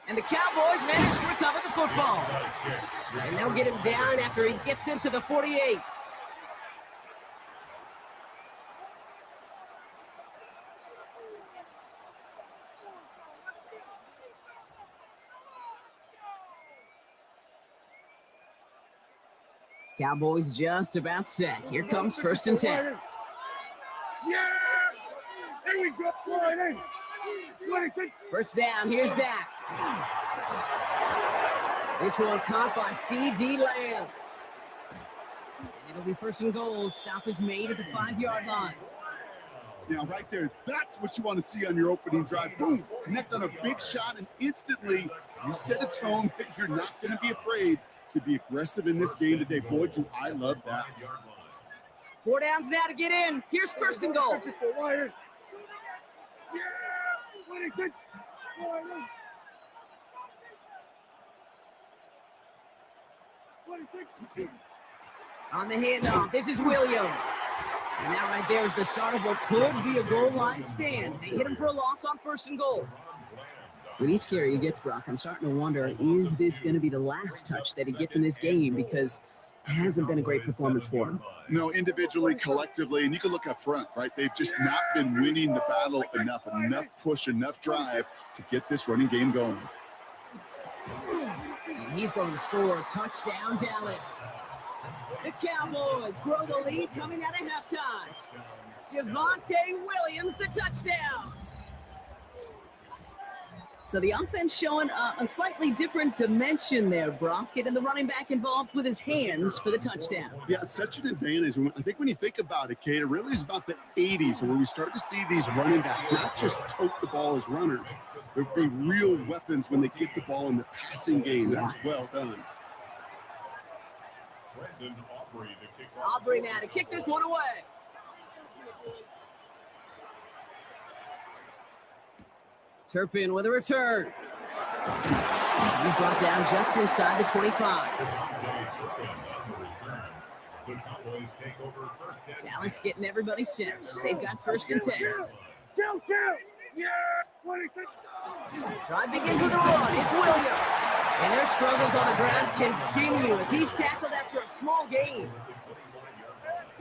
And the Cowboys manage to recover the football. And they'll get him down after he gets into the 48. Cowboys just about set. Here comes 1st and 10. Yeah! There we go. First down, here's Dak. This one caught by C.D. Lamb. And it'll be 1st and goal. Stop is made at the 5-yard line. Now, right there, that's what you want to see on your opening drive. Boom, connect on a big shot, and instantly you set a tone that you're not going to be afraid to be aggressive in this game today. Boy, do I love that. 4 downs now to get in. Here's 1st and goal. On the handoff, this is Williams. And that right there is the start of what could be a goal line stand. They hit him for a loss on 1st and goal. With each carry he gets, Brock, I'm starting to wonder, is this going to be the last touch that he gets in this game? Because it hasn't been a great performance for him. No, individually, collectively, and you can look up front, right? They've just not been winning the battle enough push, enough drive to get this running game going. And he's going to score a touchdown, Dallas. The Cowboys grow the lead coming out of halftime. Javonte Williams, the touchdown. So the offense showing a slightly different dimension there, Brock, getting the running back involved with his hands for the touchdown. Yeah, such an advantage. I think when you think about it, Kate, it really is about the 80s where we start to see these running backs not just tote the ball as runners. They'll be real weapons when they get the ball in the passing game. That's well done. Aubrey now to kick this one away. Turpin with a return. He's brought down just inside the 25. Dallas getting everybody set. They've got 1st and 10. Drive begins with a run. It's Williams. And their struggles on the ground continue as he's tackled after a small gain.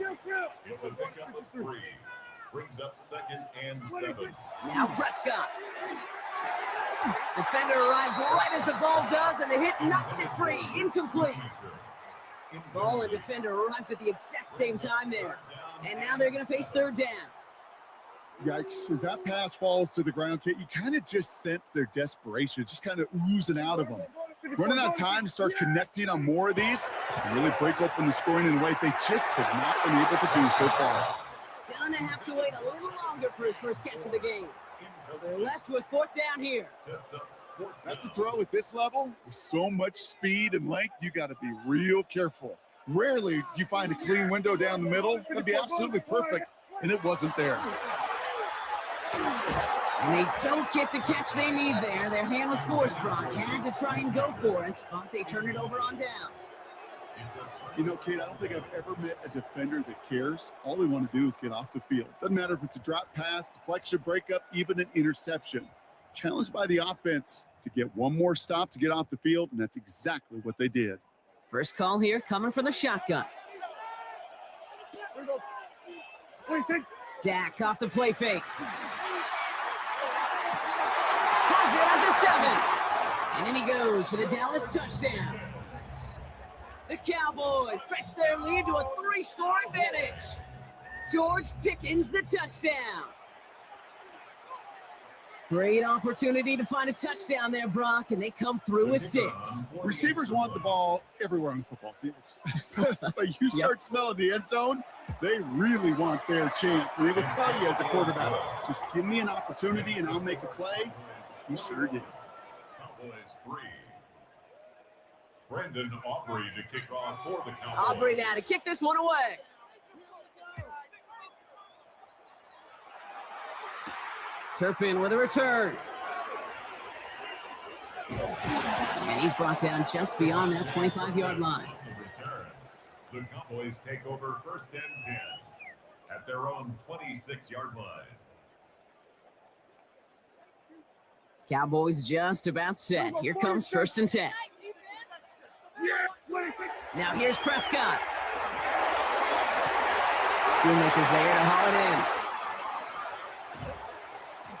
It's a pickup of 3. Brings up 2nd and 7. Now Prescott. Defender arrives right as the ball does, and the hit knocks it free. Incomplete. Ball and defender arrived at the exact same time there. And now they're going to face 3rd down. Yikes. As that pass falls to the ground, Kate, you kind of just sense their desperation, just kind of oozing out of them. Running out of time to start connecting on more of these and really break open the scoring in a way they just have not been able to do so far. Gonna have to wait a little longer for his first catch of the game. So they're left with 4th down here. That's a throw at this level. With so much speed and length, you got to be real careful. Rarely do you find a clean window down the middle. It'd be absolutely perfect, and it wasn't there. And they don't get the catch they need there. Their hand was forced, Brock. Had to try and go for it, but they turn it over on downs. You know, Kate, I don't think I've ever met a defender that cares. All they want to do is get off the field. Doesn't matter if it's a drop pass, deflection, breakup, even an interception. Challenged by the offense to get one more stop to get off the field, and that's exactly what they did. First call here coming from the shotgun. Dak off the play fake. Has it at the 7. And in he goes for the Dallas touchdown. The Cowboys stretch their lead to a 3-score advantage. George Pickens the touchdown. Great opportunity to find a touchdown there, Brock, and they come through with 6. Receivers want the ball everywhere on the football field. But you start smelling the end zone, they really want their chance. And they will tell you as a quarterback, just give me an opportunity and I'll make a play. He sure did. Cowboys 3. Brendan Aubrey to kick off for the Cowboys. Aubrey now to kick this one away. Turpin with a return. And he's brought down just beyond that 25-yard line. The Cowboys take over 1st and 10 at their own 26-yard line. Cowboys just about set. Here comes 1st and 10. Now here's Prescott. Schoonmaker's there to haul it in.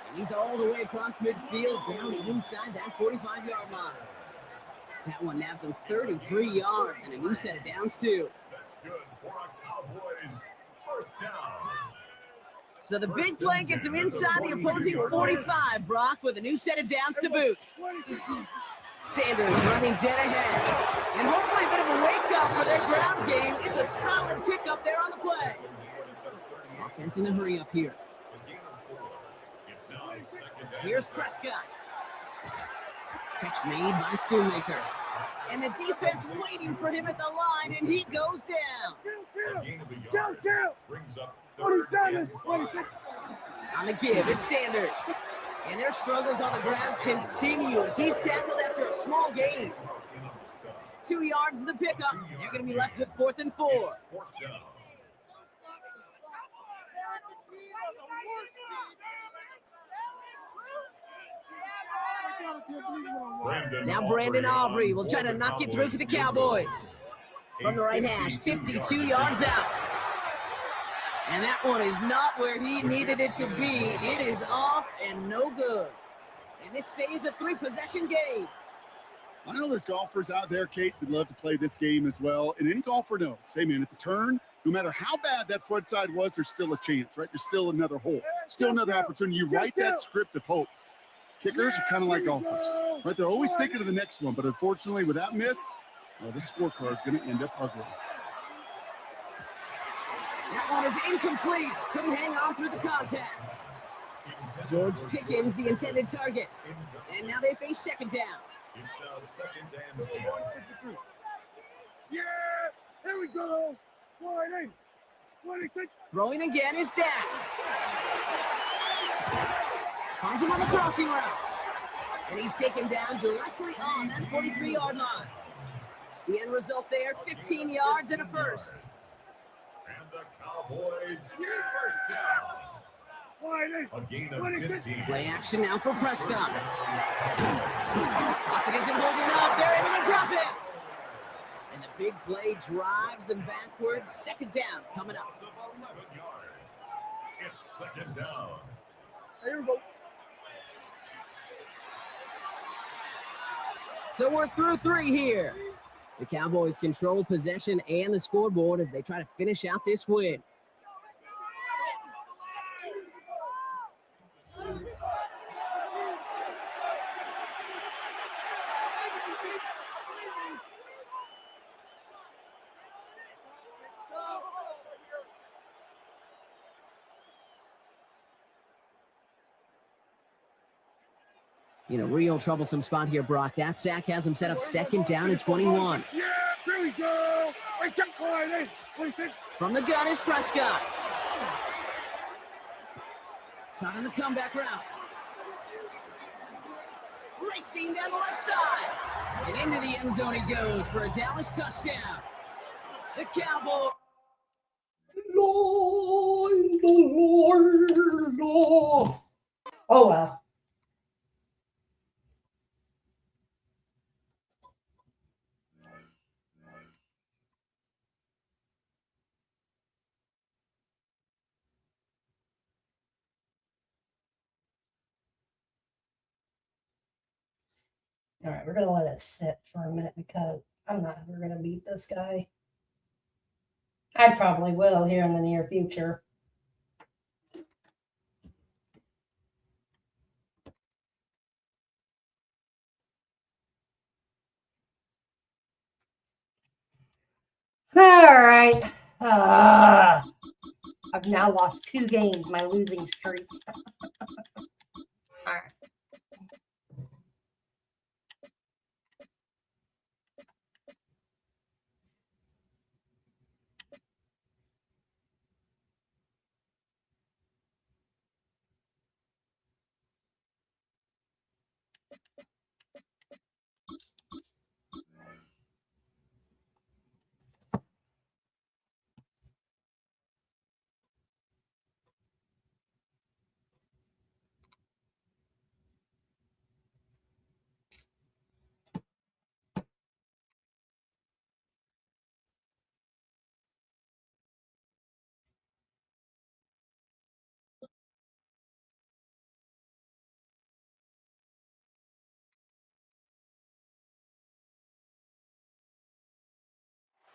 And he's all the way across midfield down inside that 45-yard line. That one naps him 33 yards and a new set of downs too. That's good for a Cowboys 1st down. So the big play gets him inside the opposing 45, Brock, with a new set of downs to boot. Sanders running dead ahead. And hopefully a bit of a wake-up for their ground game. It's a solid pickup there on the play. Offense in a hurry up here. Here's Prescott. Catch made by Schoonmaker. And the defense waiting for him at the line, and he goes down. Brings up on the give, it's Sanders. And their struggles on the ground continue as he's tackled after a small gain. 2 yards to the pickup. They're going to be left with 4th and 4. Now Brandon Aubrey will try to knock it through for the Cowboys. From the right hash, 52 yards out. And that one is not where he needed it to be. It is off and no good. And this stays a 3-possession game. I know there's golfers out there, Kate, that love to play this game as well. And any golfer knows, hey, man, at the turn, no matter how bad that front side was, there's still a chance, right? There's still another hole, still another opportunity. You write that script of hope. Kickers are kind of like golfers, right? They're always thinking of the next one. But unfortunately, with that miss, well, this scorecard's going to end up ugly. That one is incomplete. Couldn't hang on through the contact. George Pickens, the intended target. And now they face 2nd down. It's now 2nd and 10. Yeah, here we go. 20. Throwing again is Dak. Finds him on the crossing route. And he's taken down directly on that 43-yard line. The end result there, 15 yards and a first. And the Cowboys 1st down. A gain of 15. Play action now for Prescott. Pocket isn't holding up. They're able to drop it. And the big play drives them backwards. 2nd down coming up. 11 yards. It's 2nd down. Here we go. So we're through 3 here. The Cowboys control possession and the scoreboard as they try to finish out this win. In a real troublesome spot here, Brock. That sack has him set up 2nd down and 21. Yeah, there we go. From the gun is Prescott. Caught on the comeback route. Racing down the left side. And into the end zone he goes for a Dallas touchdown. The Cowboys. Oh, well. All right, we're going to let it sit for a minute because I'm not ever going to beat this guy. I probably will here in the near future. All right. I've now lost 2 games, my losing streak. All right.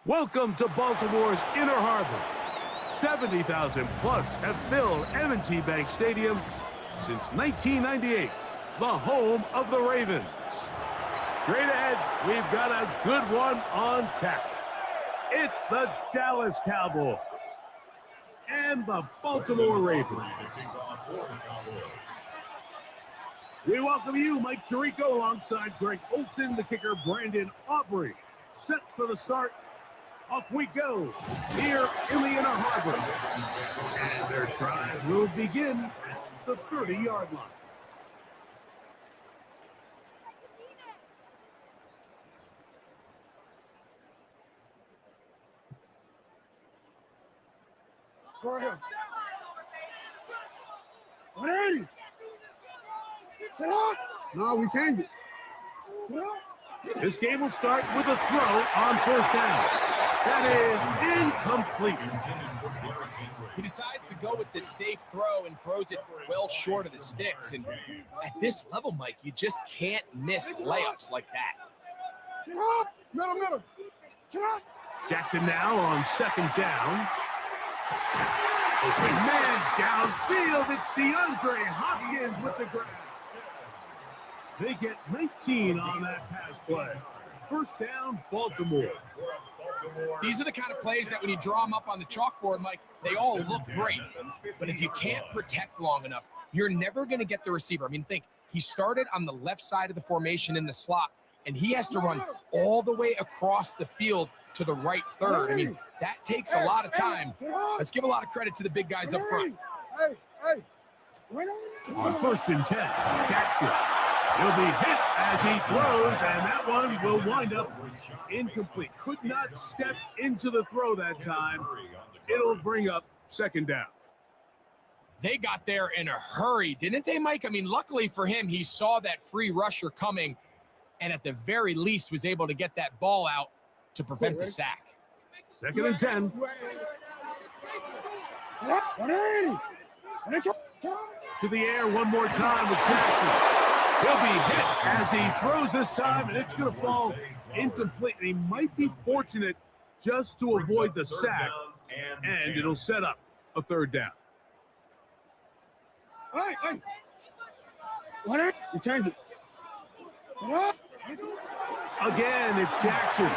Welcome to Baltimore's Inner Harbor. 70,000 plus have filled M&T Bank Stadium since 1998, the home of the Ravens. Straight ahead, we've got a good one on tap. It's the Dallas Cowboys and the Baltimore Ravens. We welcome you, Mike Tirico, alongside Greg Olson, the kicker, Brandon Aubrey. Set for the start. Off we go, here in the Inner Harbor. And their drive will begin at the 30-yard line. Go ahead. 180. No, we changed it. This game will start with a throw on 1st down. That is incomplete. He decides to go with the safe throw and throws it well short of the sticks. And at this level, Mike, you just can't miss layups like that. Middle. Jackson now on 2nd down. Open man downfield. It's DeAndre Hopkins with the grab. They get 19 on that pass play. 1st down, Baltimore. These are the kind of plays that when you draw them up on the chalkboard, Mike, they all look great. But if you can't protect long enough, you're never going to get the receiver. I mean, think, he started on the left side of the formation in the slot, and he has to run all the way across the field to the right third. I mean, that takes a lot of time. Let's give a lot of credit to the big guys up front. On 1st and 10, Jackson. He'll be hit as he throws, and that one will wind up incomplete. Could not step into the throw that time. It'll bring up 2nd down. They got there in a hurry, didn't they, Mike? I mean, luckily for him, he saw that free rusher coming, and at the very least was able to get that ball out to prevent the sack. 2nd and 10. To the air one more time with Jackson. He'll be hit as he throws this time, and it's going to fall incomplete. And he might be fortunate just to avoid the sack, and it'll set up a 3rd down. You changed it. Again, it's Jackson.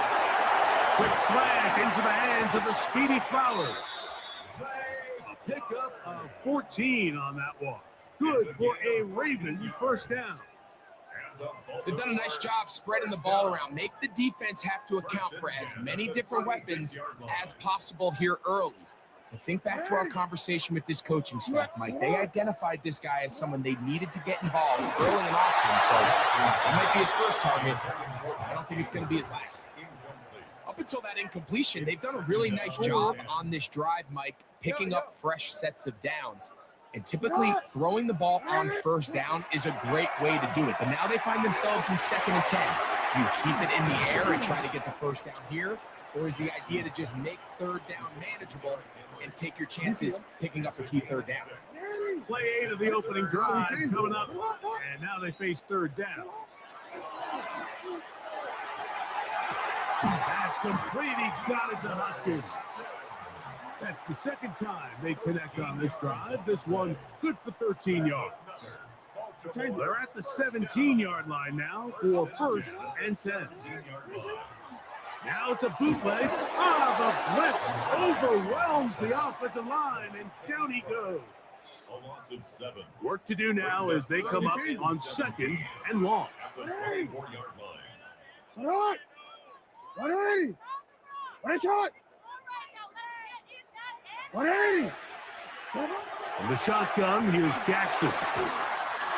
Quick slant into the hands of the speedy Flowers. A pickup of 14 on that one. Good for a Raven 1st down. They've done a nice job spreading the ball around. Make the defense have to account for as many different weapons as possible here early. And think back to our conversation with this coaching staff, Mike. They identified this guy as someone they needed to get involved early and often. So that might be his first target. I don't think it's going to be his last. Up until that incompletion, they've done a really nice job on this drive, Mike, picking up fresh sets of downs. And typically, throwing the ball on first down is a great way to do it. But now they find themselves in 2nd and 10. Do you keep it in the air and try to get the first down here? Or is the idea to just make 3rd down manageable and take your chances picking up a key 3rd down? Play 8 of the opening drive coming up, and now they face 3rd down. That's complete. He got it to Hopkins. That's the 2nd time they connect on this drive. This one good for 13 yards. They're at the 17-yard line now for 1st and 10. Now it's a bootleg. The blitz overwhelms the offensive line, and down he goes. A loss of 7. Work to do now as they come up on 2nd and long. At the 24-yard line. From the shotgun, here's Jackson.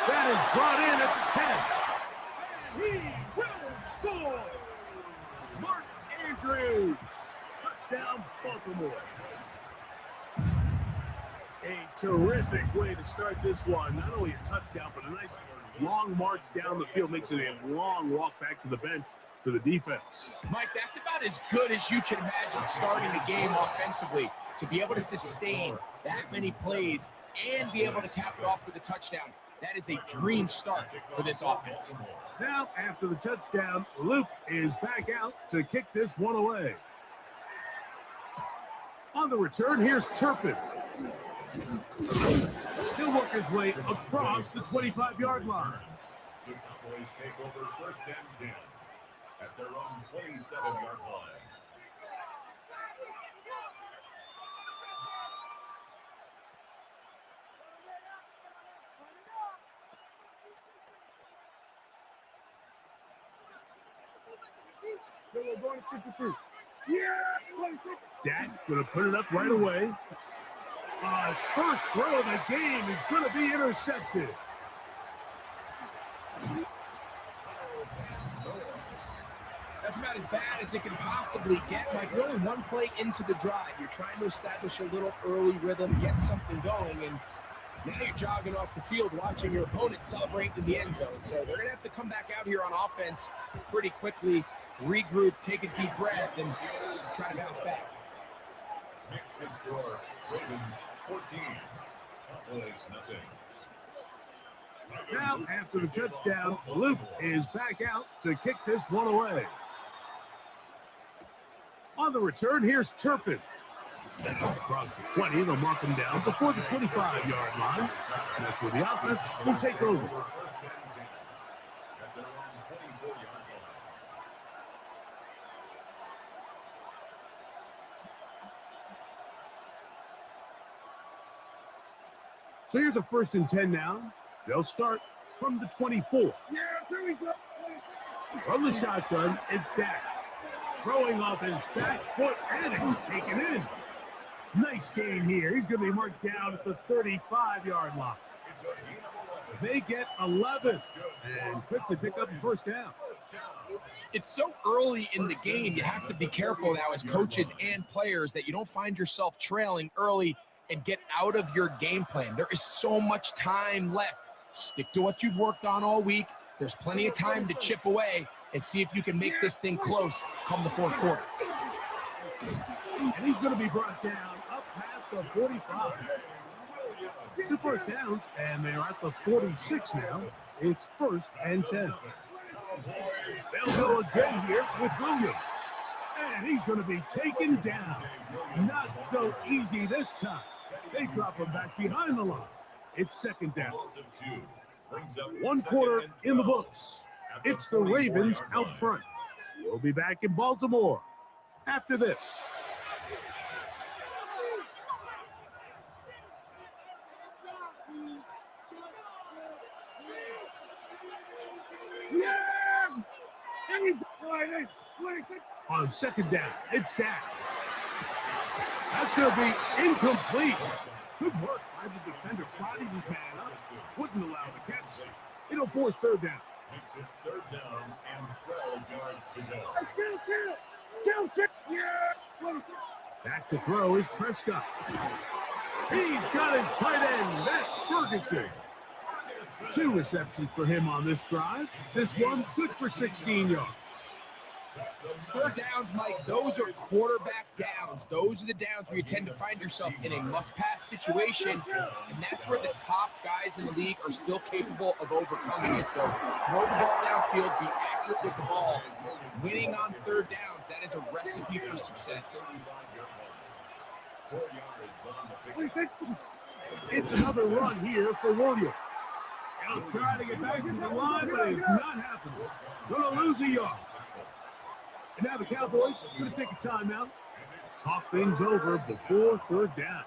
That is brought in at the 10. He will score. Mark Andrews. Touchdown, Baltimore. A terrific way to start this one. Not only a touchdown, but a nice long march down the field. Makes it a long walk back to the bench for the defense. Mike, that's about as good as you can imagine starting the game offensively. To be able to sustain that many plays and be able to cap it off with a touchdown, that is a dream start for this offense. Now, after the touchdown, Luke is back out to kick this one away. On the return, here's Turpin. He'll work his way across the 25-yard line. The Cowboys take over 1st and 10 at their own 27-yard line. Dak gonna put it up right away. His first throw of the game is gonna be intercepted. That's about as bad as it can possibly get. Like, really, one play into the drive, you're trying to establish a little early rhythm, get something going, and now you're jogging off the field watching your opponent celebrate in the end zone. So they're going to have to come back out here on offense pretty quickly, regroup, take a deep breath, and try to bounce back. Next to score, Ravens 14. Cowboys nothing. Now, after the touchdown, Luke is back out to kick this one away. On the return, here's Turpin. Across the 20, they'll mark him down before the 25-yard line. And that's where the offense will take over. 1st and 10 at their own 24-yard line. So here's a 1st and 10 now. They'll start from the 24. From the shotgun, it's Dak. Throwing off his back foot, and it's taken in. Nice gain here. He's going to be marked down at the 35-yard line. They get 11 and quickly pick up the 1st down. It's so early in the game, you have to be careful now as coaches and players that you don't find yourself trailing early and get out of your game plan. There is so much time left. Stick to what you've worked on all week. There's plenty of time to chip away and see if you can make this thing close come the 4th quarter. And he's going to be brought down up past the 45. 2 first downs, and they're at the 46 now. It's 1st and 10. They'll go again here with Williams. And he's going to be taken down. Not so easy this time. They drop him back behind the line. It's 2nd down. 1 quarter in the books. It's the Ravens out front. We'll be back in Baltimore after this. On second down, it's down. That's going to be incomplete. Good work by the defender. Bodied his man up. Wouldn't allow the catch. It'll force third down. Makes it third down and 12 yards to go. Back to throw is Prescott. He's got his tight end. That's Ferguson. 2 receptions for him on this drive. This one good for 16 yards. Third downs, Mike, those are quarterback downs. Those are the downs where you tend to find yourself in a must-pass situation, and that's where the top guys in the league are still capable of overcoming it. So throw the ball downfield, be accurate with the ball. Winning on third downs, that is a recipe for success. It's another run here for Williams. He'll try to get back to the line, but it's not happening. Going to lose a yard. And now the Cowboys are going to take a timeout. Talk things over before third down.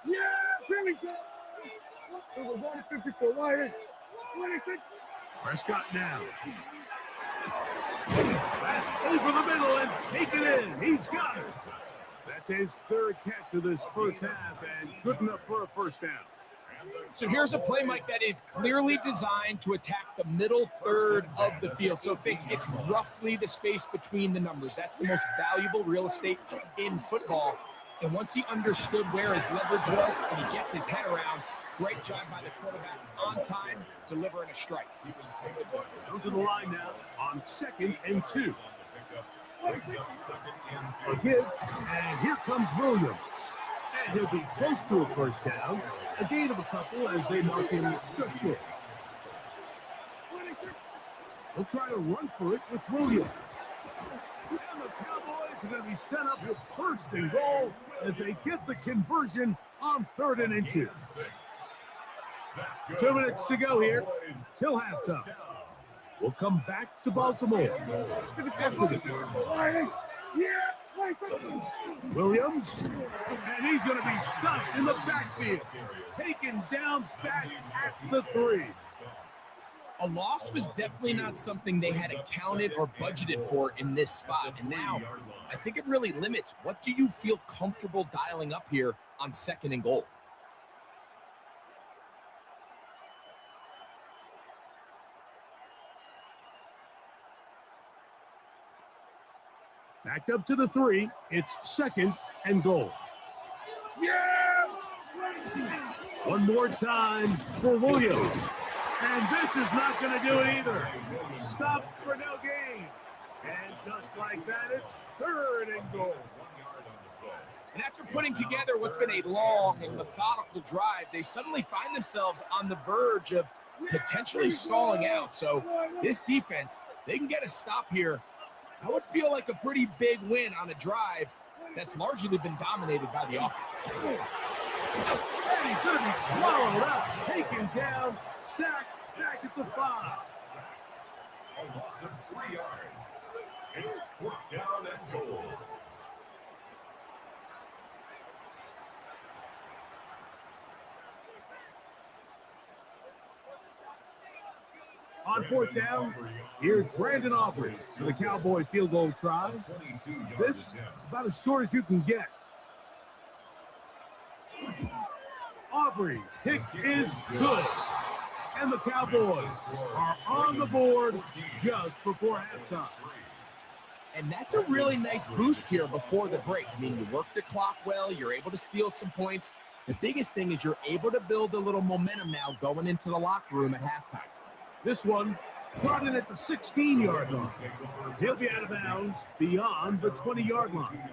Yeah, here we go. It was 154 Lions. 26. Prescott now. That's over the middle and taken in. He's got it. That's his third catch of this first half and good enough for a first down. So here's a play, Mike, that is clearly designed to attack the middle third of the field. So think it's roughly the space between the numbers. That's the most valuable real estate in football. And once he understood where his leverage was and he gets his head around, great job by the quarterback on time, delivering a strike. Down to the line now on 2nd and 2. A give, and here comes Williams. And he'll be close to a first down. A gain of a couple as they mark him just short. He'll try to run for it with Williams. And the Cowboys are going to be set up with first and goal as they get the conversion on 3rd and 2. 2 minutes to go here till halftime. We'll come back to Baltimore after this. Williams, and he's going to be stopped in the backfield, taken down back at the 3. A loss was definitely not something they had accounted or budgeted for in this spot. And now I think it really limits what do you feel comfortable dialing up here on 2nd and goal. Backed up to the 3. It's 2nd and goal. One more time for Williams. And this is not going to do it either. Stop for no gain. And just like that, it's 3rd and goal. And after putting together what's been a long and methodical drive, they suddenly find themselves on the verge of potentially stalling out. So this defense, they can get a stop here. I would feel like a pretty big win on a drive that's largely been dominated by the offense. And he's going to be swallowed up, taken down, sacked back at the 5. A loss of 3 yards. It's 4th down and goal. On 4th down, here's Brandon Aubrey for the Cowboy field goal try. This is about as short as you can get. Aubrey's kick is good. And the Cowboys are on the board just before halftime. And that's a really nice boost here before the break. I mean, you work the clock well, you're able to steal some points. The biggest thing is you're able to build a little momentum now going into the locker room at halftime. This one brought in at the 16-yard line. He'll be out of bounds beyond the 20-yard line.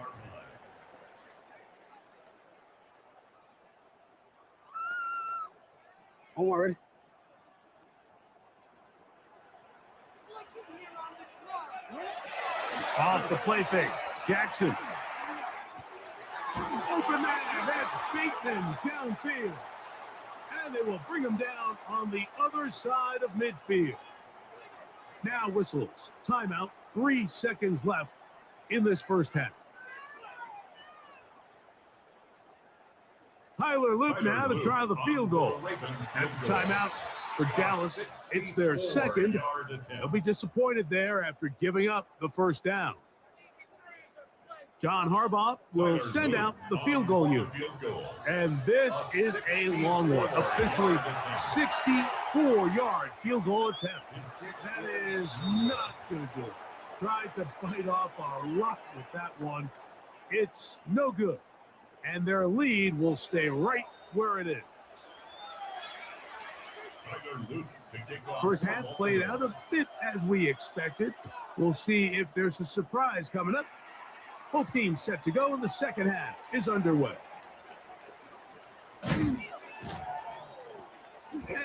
I'm already. Off the play fake. Jackson. Open man. That's Bateman downfield. And they will bring him down on the other side of midfield. Now whistles. Timeout. 3 seconds left in this first half. Tyler Luke now to try the field goal. That's a timeout for Dallas. It's their second. They'll be disappointed there after giving up the first down. John Harbaugh will send out the field goal unit. And this is a long one. Officially 64-yard field goal attempt. That is not going to do it. Tried to bite off a lot with that one. It's no good. And their lead will stay right where it is. First half played out a bit as we expected. We'll see if there's a surprise coming up. Both teams set to go, and the second half is underway. And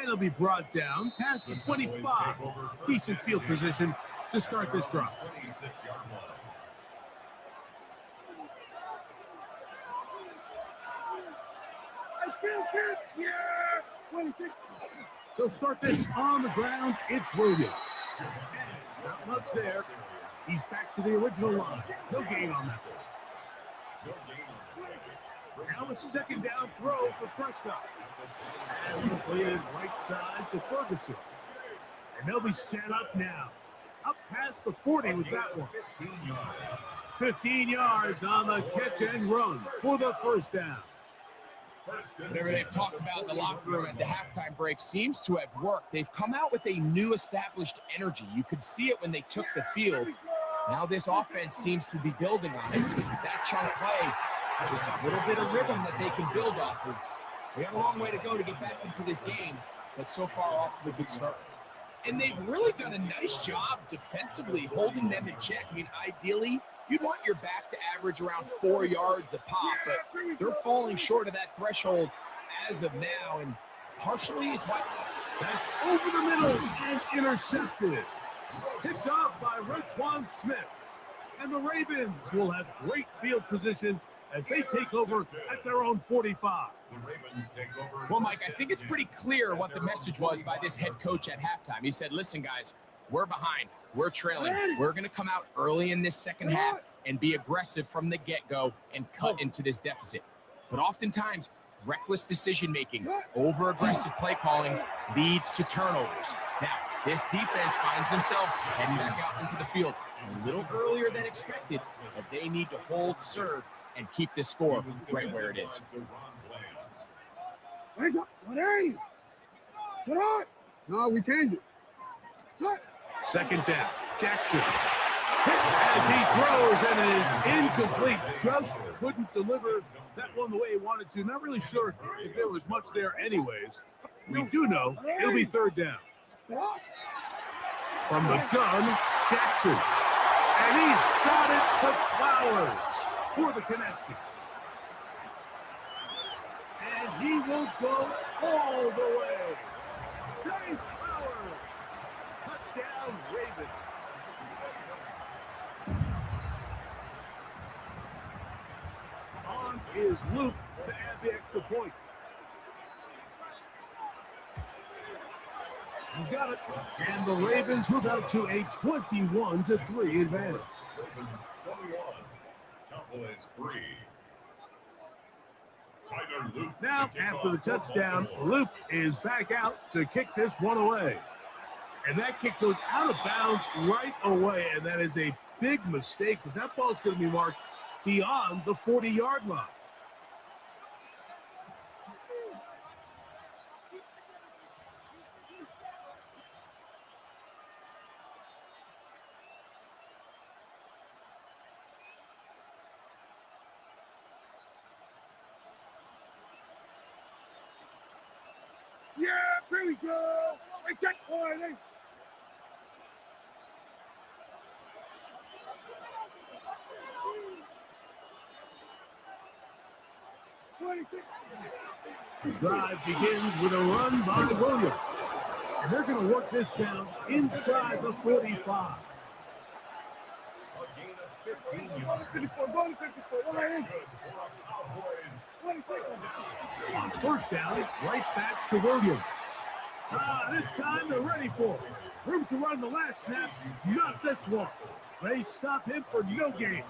it'll be brought down past the 25. Decent field position to start this drive. They'll start this on the ground. It's Williams. And not much there. He's back to the original line. No gain on that one. Now a second down throw for Prescott. Pass completed right side to Ferguson. And they'll be set up now. Up past the 40 with that one. 15 yards on the catch and run for the first down. Whatever they've talked about in the locker room at the halftime break seems to have worked. They've come out with a new established energy. You could see it when they took the field. Now this offense seems to be building on it. With that chunk play, just a little bit of rhythm that they can build off of. We have a long way to go to get back into this game, but so far off to a good start. And they've really done a nice job defensively holding them in check. I mean, ideally, you'd want your back to average around 4 yards a pop, but they're falling short of that threshold as of now, and partially it's why. That's over the middle and intercepted. Picked off by Raekwon Smith. And the Ravens will have great field position as they take over at their own 45. Well, Mike, I think it's pretty clear what the message was by this head coach at halftime. He said, listen, guys, we're behind. We're trailing. We're going to come out early in this second half and be aggressive from the get-go and cut into this deficit. But oftentimes, reckless decision-making, over-aggressive play calling leads to turnovers. Now, this defense finds themselves heading back out into the field a little earlier than expected, but they need to hold serve and keep this score right where it is. No, we changed it. Second down. Jackson. Hit as he throws, and it is incomplete. Just couldn't deliver that one the way he wanted to. Not really sure if there was much there anyways. We do know it'll be third down. From the gun, Jackson. And he's got it to Flowers for the connection. And he will go all the way. Jay Flowers. Touchdown, Ravens. On is Luke to add the extra point. He's got it. And the Ravens move out to a 21-3 advantage. Ravens 21, Cowboys 3. Now, after the touchdown, Luke is back out to kick this one away. And that kick goes out of bounds right away, and that is a big mistake because that ball is going to be marked beyond the 40-yard line. Yeah, here we go. Right, check point. The drive begins with a run by Williams. And they're going to work this down inside the 45. A gain of 15 yards. On first down, right back to Williams. This time they're ready for it. Room to run the last snap, not this one. They stop him for no gain.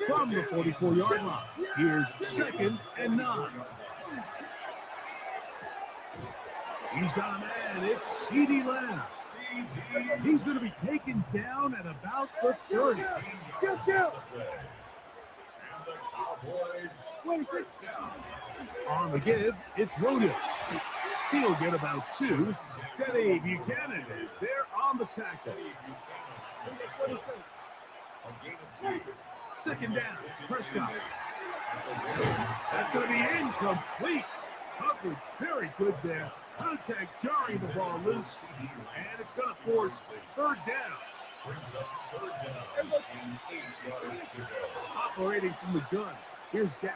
From the 44-yard line, here's 2nd and 9. He's got a man. It's CeeDee Lamb. He's going to be taken down at about the 30. Get down. On the give, it's Williams. He'll get about 2. Teddy Buchanan is there on the tackle. 2nd down, Prescott. That's going to be incomplete. Hubbard very good there. Contact jarring the ball loose, and it's going to force 3rd down. Operating from the gun, here's Dak.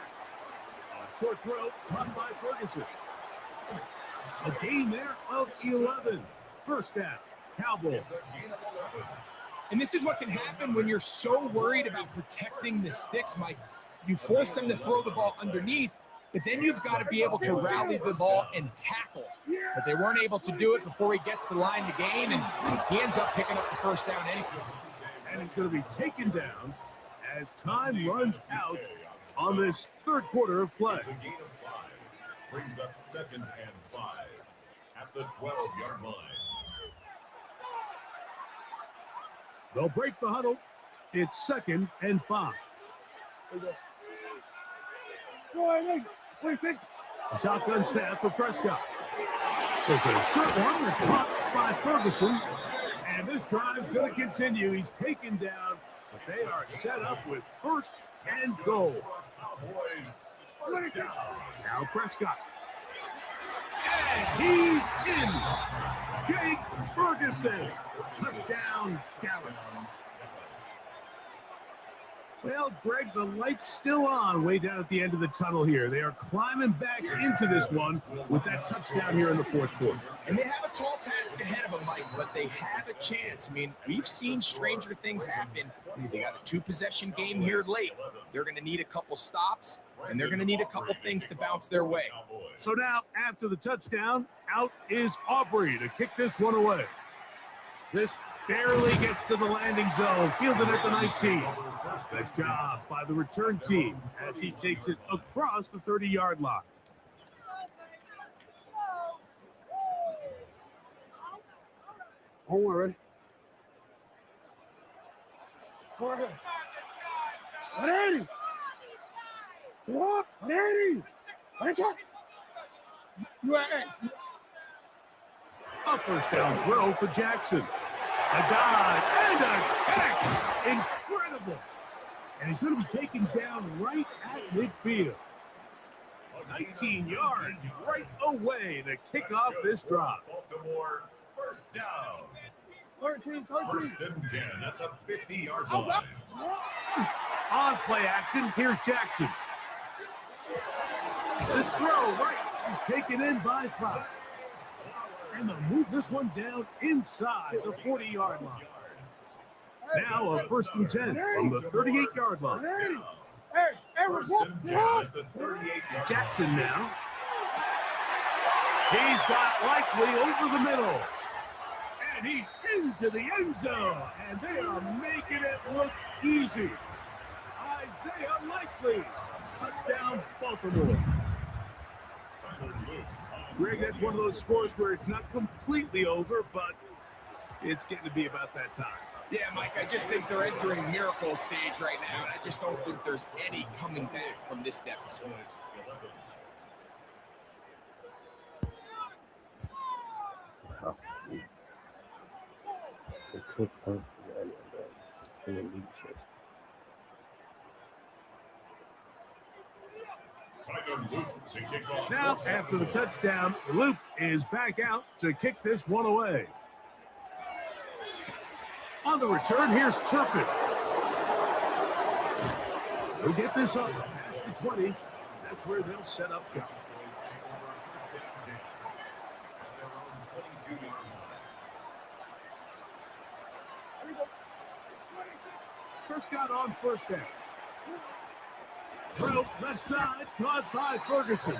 A short throw, caught by Ferguson. A gain there of 11. 1st down, Cowboys. And this is what can happen when you're so worried about protecting the sticks, Mike. You force them to throw the ball underneath, but then you've got to be able to rally the ball and tackle. But they weren't able to do it before he gets the line to gain, and he ends up picking up the 1st down anyway. And he's going to be taken down as time runs out on this 3rd quarter of play. Brings up 2nd and 5 at the 12-yard line. They'll break the huddle. It's 2nd and 5. A shotgun snap for Prescott. There's a short one that's caught by Ferguson. And this drive's going to continue. He's taken down, but they are set up with 1st and goal. Now Prescott. And he's in. Jake Ferguson. Touchdown, Dallas. Well, Greg, the light's still on way down at the end of the tunnel here. They are climbing back into this one with that touchdown here in the 4th quarter. And they have a tall task ahead of them, Mike, but they have a chance. I mean, we've seen stranger things happen. They got a 2-possession game here late. They're going to need a couple stops, and they're going to need a couple things to bounce their way. So now, after the touchdown, out is Aubrey to kick this one away. This barely gets to the landing zone, fielded at the 19. Nice job by the return team as he takes it across the 30-yard line. Don't worry. Go ahead. 180. What? 180. What's up? You are X. A 1st down throw for Jackson. A dive and a catch. Incredible. And he's going to be taken down right at midfield. 19 yards right away to kick off this drive. Baltimore, 1st down. 13. 1st and 10 at the 50-yard line. On play action, here's Jackson. This throw right is taken in by 5. And they'll move this one down inside the 40-yard line. Now a 1st and 10 from the 38-yard line. Jackson now. He's got Likely over the middle. And he's into the end zone. And they are making it look easy. Isaiah Likely. Touchdown, Baltimore. Greg, that's one of those scores where it's not completely over, but it's getting to be about that time. Yeah, Mike, I just think they're entering miracle stage right now, and I just don't think there's any coming back from this deficit. The quick stuff for any of that. Just in the leadership. Now, after the touchdown, Luke is back out to kick this one away. On the return, here's Turpin. They'll get this up past the 20. That's where they'll set up shop. Prescott on 1st down. Throw left side, caught by Ferguson.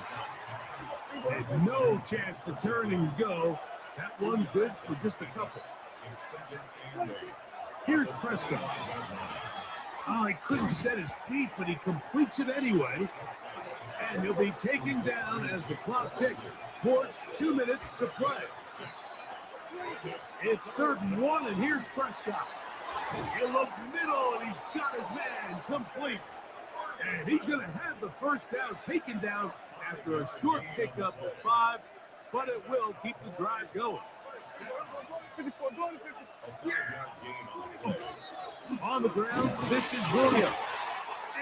And no chance to turn and go. That one good for just a couple. Here's Prescott. Oh, he couldn't set his feet, but he completes it anyway. And he'll be taken down as the clock ticks towards 2 minutes to play. It's 3rd and 1, and here's Prescott. He'll look middle, and he's got his man complete. And he's going to have the first down taken down after a short pickup of 5, but it will keep the drive going. On the ground, this is Williams.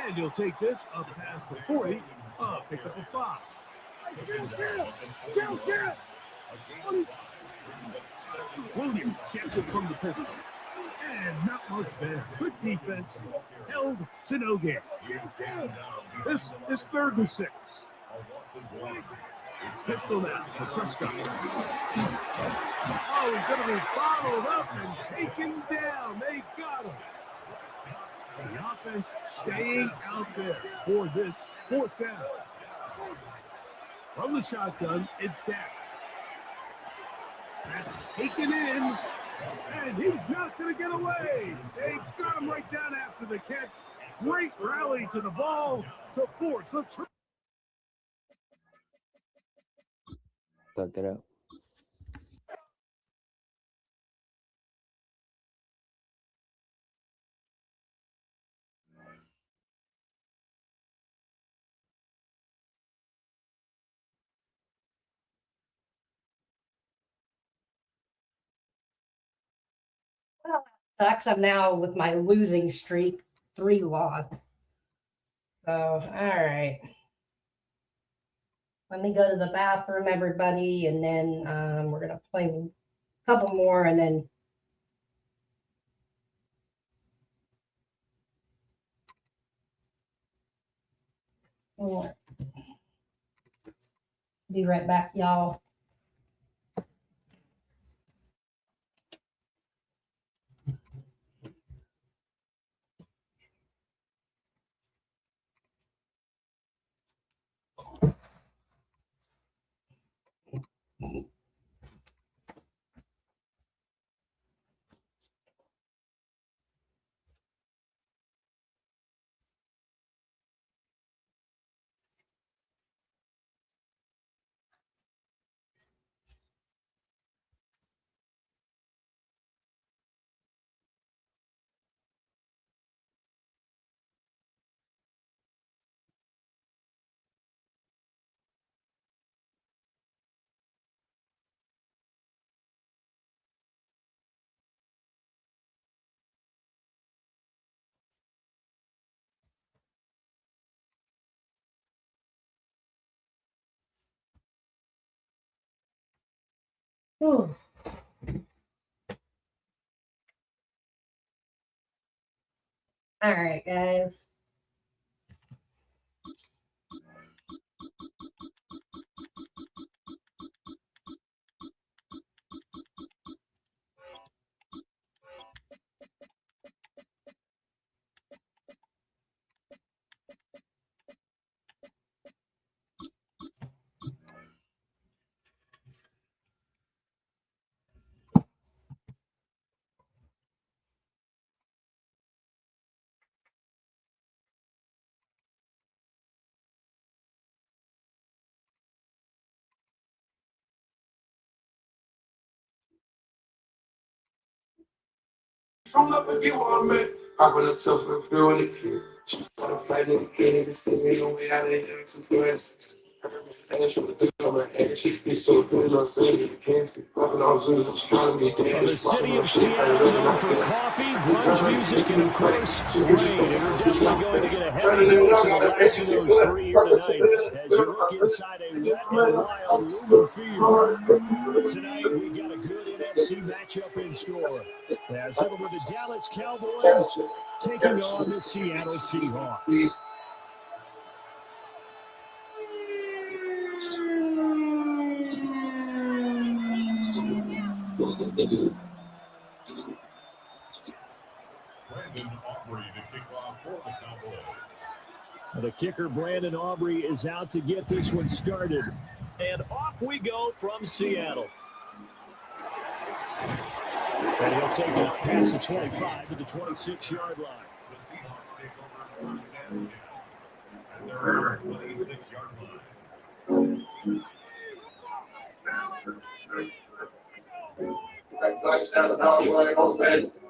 And he'll take this up past the 40, pickup of 5. Williams gets it from the pistol. And not much there. Good defense. Held to no gain. This is 3rd and 6. Pistol now for Prescott. Oh, he's going to be followed up and taken down. They got him. The offense staying out there for this 4th down. From the shotgun, it's down. That's taken in, and he's not going to get away. They got him right down after the catch. Great rally to the ball to force a turn. Fuck it up. Well, that sucks. I'm now with my losing streak, 3 loss. So, all right. Let me go to the bathroom, everybody, and then we're going to play a couple more, and then we'll be right back, y'all. Whew. All right, guys. From up if you want me, I want to tell her feel the kid. She's gonna fight it again and see me the way I did it to friends. I remember saying she would do on my head. She be so good, I'm saying you can't see. Fucking all good, she's trying to be dead. The city of Seattle known for coffee, grunge music, and of course, rain. And we're definitely going to get a heavy dose of the last of those 3 here tonight as you look inside a wet and wild Lumen Field. Tonight, we got a good NFC matchup in store. As it'll be the Dallas Cowboys taking on the Seattle Seahawks. The kicker, Brandon Aubrey, is out to get this one started. And off we go from Seattle. And he'll take it past the 25 to the 26-yard line. The Seahawks take over first and 10 at their 26-yard line.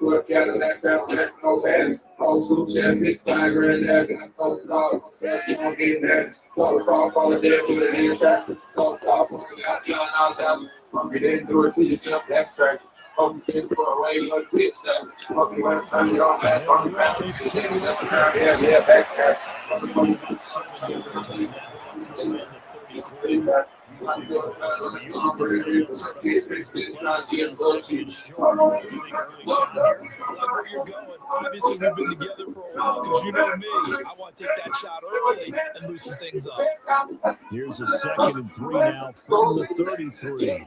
Look at it, that no hands. Old school champion, tiger and that. Don't talk, don't get that. Don't talk, all the day, put it in your track. Don't talk, out. You didn't do it to yourself, that's tragic. Hope you didn't throw away one bitch that. Hope you want to turn your own back on the ground. Yeah, back there. Obviously, we've been together for a while because you know me. I want to take that shot early and loosen things up. Here's a 2nd and 3 now from the 33.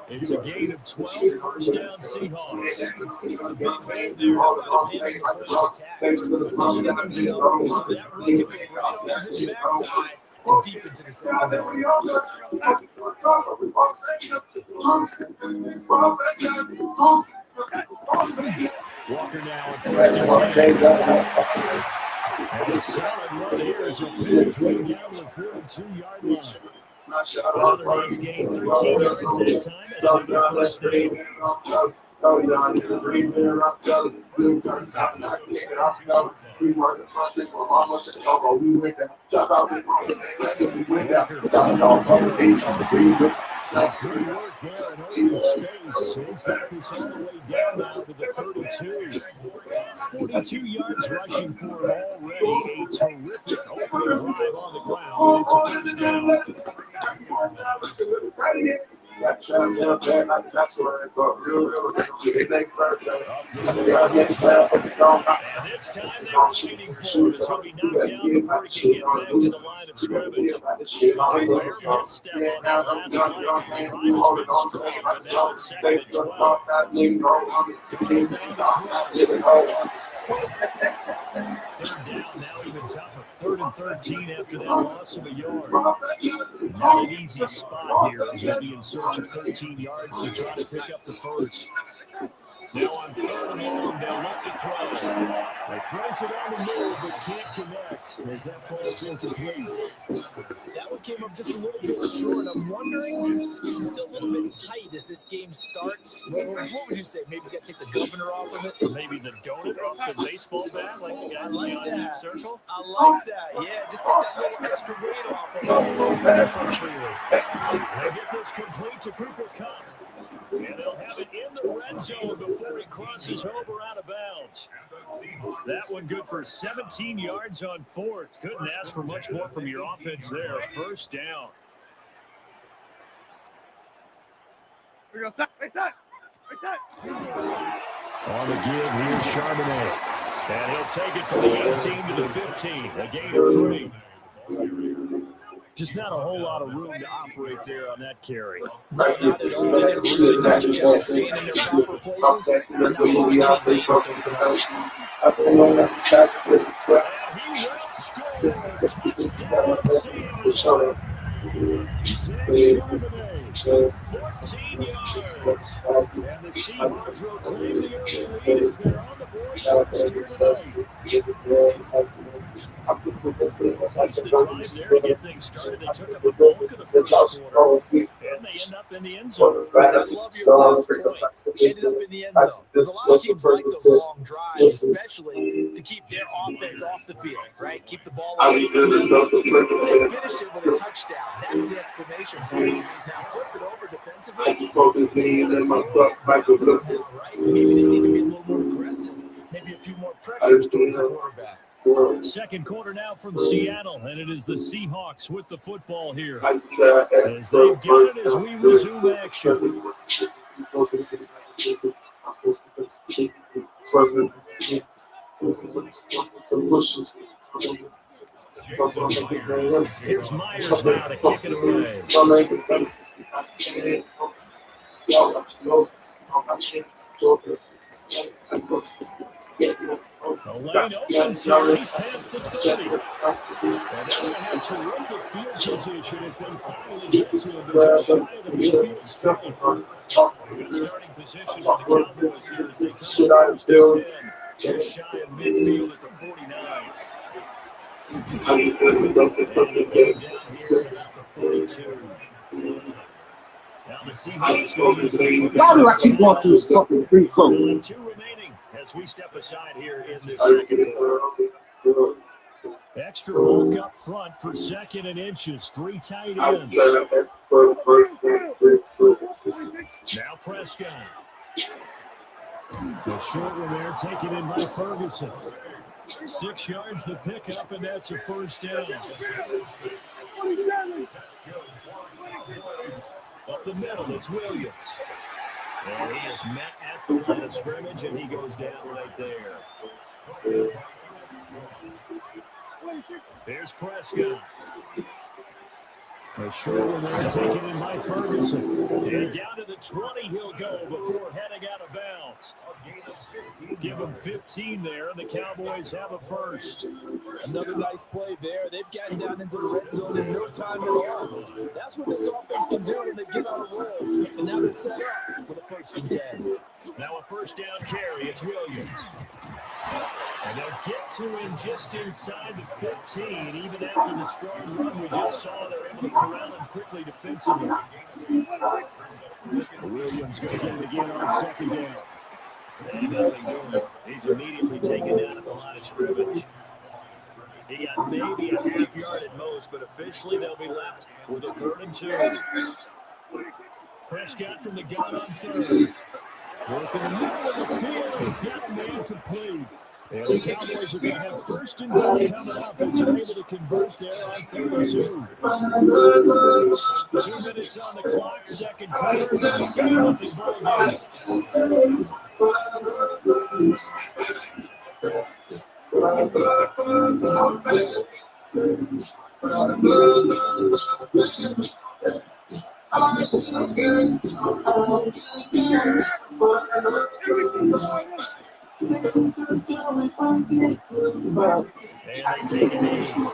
It's a gain of 12, first down Seahawks. The big thing there about him being able to attack, just positioning himself so that run could go right off his backside and deep into the secondary. Walker now at first and 10. And a solid run here as he'll pick his way down to the 42-yard line. Another nice gain, 13 yards at a time, and another first down. Good work there in open space. He's got this all the way down now to the 32. 42 yards rushing for him already. A terrific opening drive on the ground. It's a first down. And this time they were waiting for us. He'll be knocked down before he can get back to the line of scrimmage. Rare misstep on that last play. The drive has been strong, but now it's 2nd and 12. Third down now even tougher. 3rd and 13 after that loss of a yard. Not an easy spot here. He'll be in search of 13 yards to try to pick up the first. Now on 3rd and long, they'll look to throw. They throws it on the move, but can't connect as that falls incomplete. That one came up just a little bit short. I'm wondering, is it still a little bit tight as this game starts? What would you say? Maybe he's got to take the governor off of it? Maybe the donut off the baseball bat, like the guys beyond that circle? I like that. Yeah, just take that little extra weight off of it. He's going to come freely. They get this complete to Cooper Kupp. And they'll have it in the red zone before he crosses over out of bounds. That one good for 17 yards on 4th. Couldn't ask for much more from your offense there. First down. Here we go. Set. On the give, here's Charbonnet. And he'll take it from the 18 to the 15. A gain of 3. Just not a whole lot of room to operate there on that carry. Started, they took up the bulk of the first quarter, and they end up in the end zone. I love your last point. Ended up in the end zone. There's a lot of teams like those long drives, especially to keep their offense off the field, right? Keep the ball away from them. They finished it with a touchdown. That's the exclamation point. Now flip it over defensively. Right? Maybe they need to be a little more aggressive. Maybe a few more pressures towards the quarterback. Second quarter now from Seattle, and it is the Seahawks with the football here. As they've got it as we resume action. Here's Myers now to kick it away. lane opens here. He's past the 30. And they're going to have terrific field position as they finally get to him. They're just shy of the midfield stripe. Good starting position for the Cowboys here as they come up first and 10. Just shy of midfield at the 49. And they'll get down here at about the 42. Now the Seahawks going to use the first. Why do I keep walking this fucking free phone? We'll have 2 remaining as we step aside here in this second quarter. Extra bulk up front for 2nd and inches. 3 tight ends. Now Prescott. The short one there taken in by Ferguson. 6 yards the pickup, and that's a first down. Up the middle, it's Williams. And he is met at the line of scrimmage, and he goes down right there. Here's Prescott. A short one there taken in by Ferguson. And down to the 20 he'll go before heading out of bounds. Give him 15 there, and the Cowboys have a first. Another nice play there. They've gotten down into the red zone in no time at all. That's what this offense can do when they get on a roll. And now they're set up with a first and 10. Now a first down carry. It's Williams. And they'll get to him just inside the 15, even after the strong run we just saw. They're able to corral him quickly defensively. Williams goes in again on 2nd down. And nothing doing. He's immediately taken down at the line of scrimmage. He got maybe a half yard at most, but officially they'll be left with a 3rd and 2. Prescott from the gun on 3rd. Working the middle of the field. He's got a man complete. And the Cowboys are going to have 1st and goal coming up as they're able to convert there on 3rd and 2. 2 minutes on the clock, second quarter. 7-0 ball game. And they take a knee. So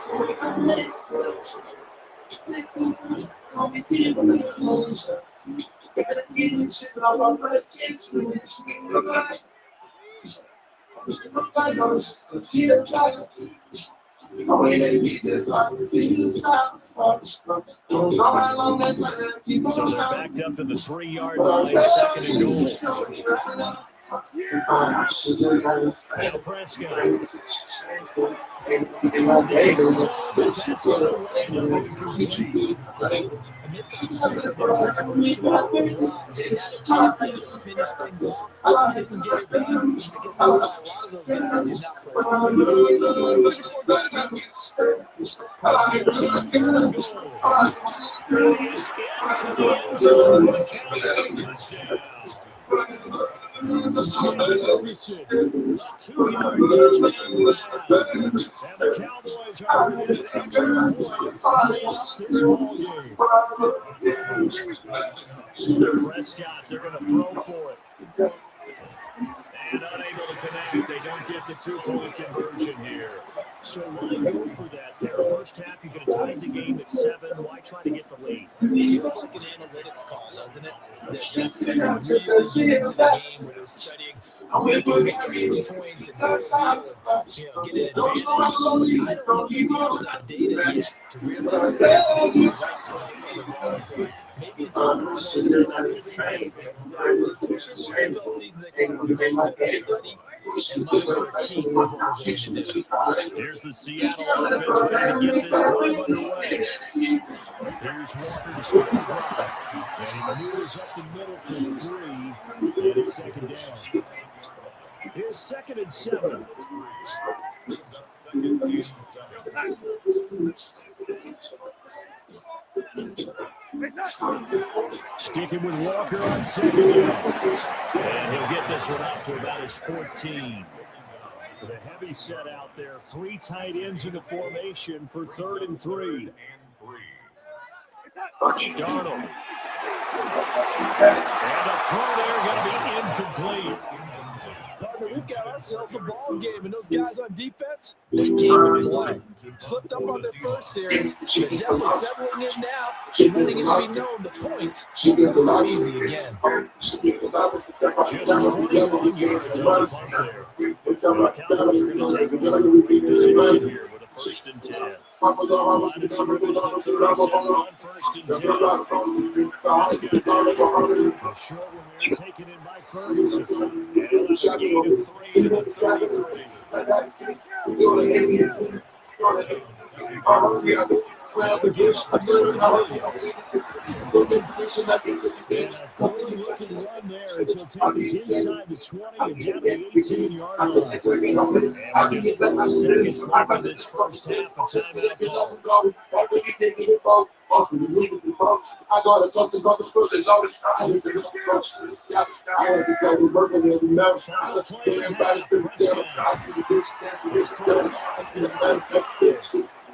they're backed up to the 3-yard line, 2nd and goal. Now Prescott. Ferguson, 2-yard touchdown. And the Cowboys are winning an extra point to tie up this ballgame. Prescott, they're going to throw for it. And unable to connect. They don't get the 2-point conversion here. So why go for that there? First half, you're going to tie the game at 7. Why try to get the lead? It feels like an analytics call, doesn't it? That's going to really get into the game where they're studying how we can make extra points and get an advantage. But I don't think we have enough data yet to really say this is the right play or the wrong play. Maybe until the exactly. NFL season, they can do much better study and much better case of what we're going to do. Here's the Seattle offense ready to get this drive underway. Here's Walker to start the drive. And he maneuvers up the middle for 3. And it's 2nd down. Here's 2nd and 7. Sticking with Walker on 2nd down. And he'll get this one up to about his 14. With a heavy set out there. 3 tight ends in the formation for 3rd and 3. Darnold. And a throw there going to be incomplete. Partner, we've got ourselves a ball game, and those guys on defense, they came to play. Slipped up on their first series. They're definitely settling in now, and letting it be known the points won't come so easy again. Just 21 yards on the punt there. The Cowboys are going to take over position here with a 1st and 10. Line of scrimmage, the 37 on 1st and 10. A short one there taken in by Ferguson. And a gain of 3 to the 33. And a good-looking run there as he'll take us inside the 20 and down to the 18-yard line. And with just 4 seconds left in this first half, a timeout call.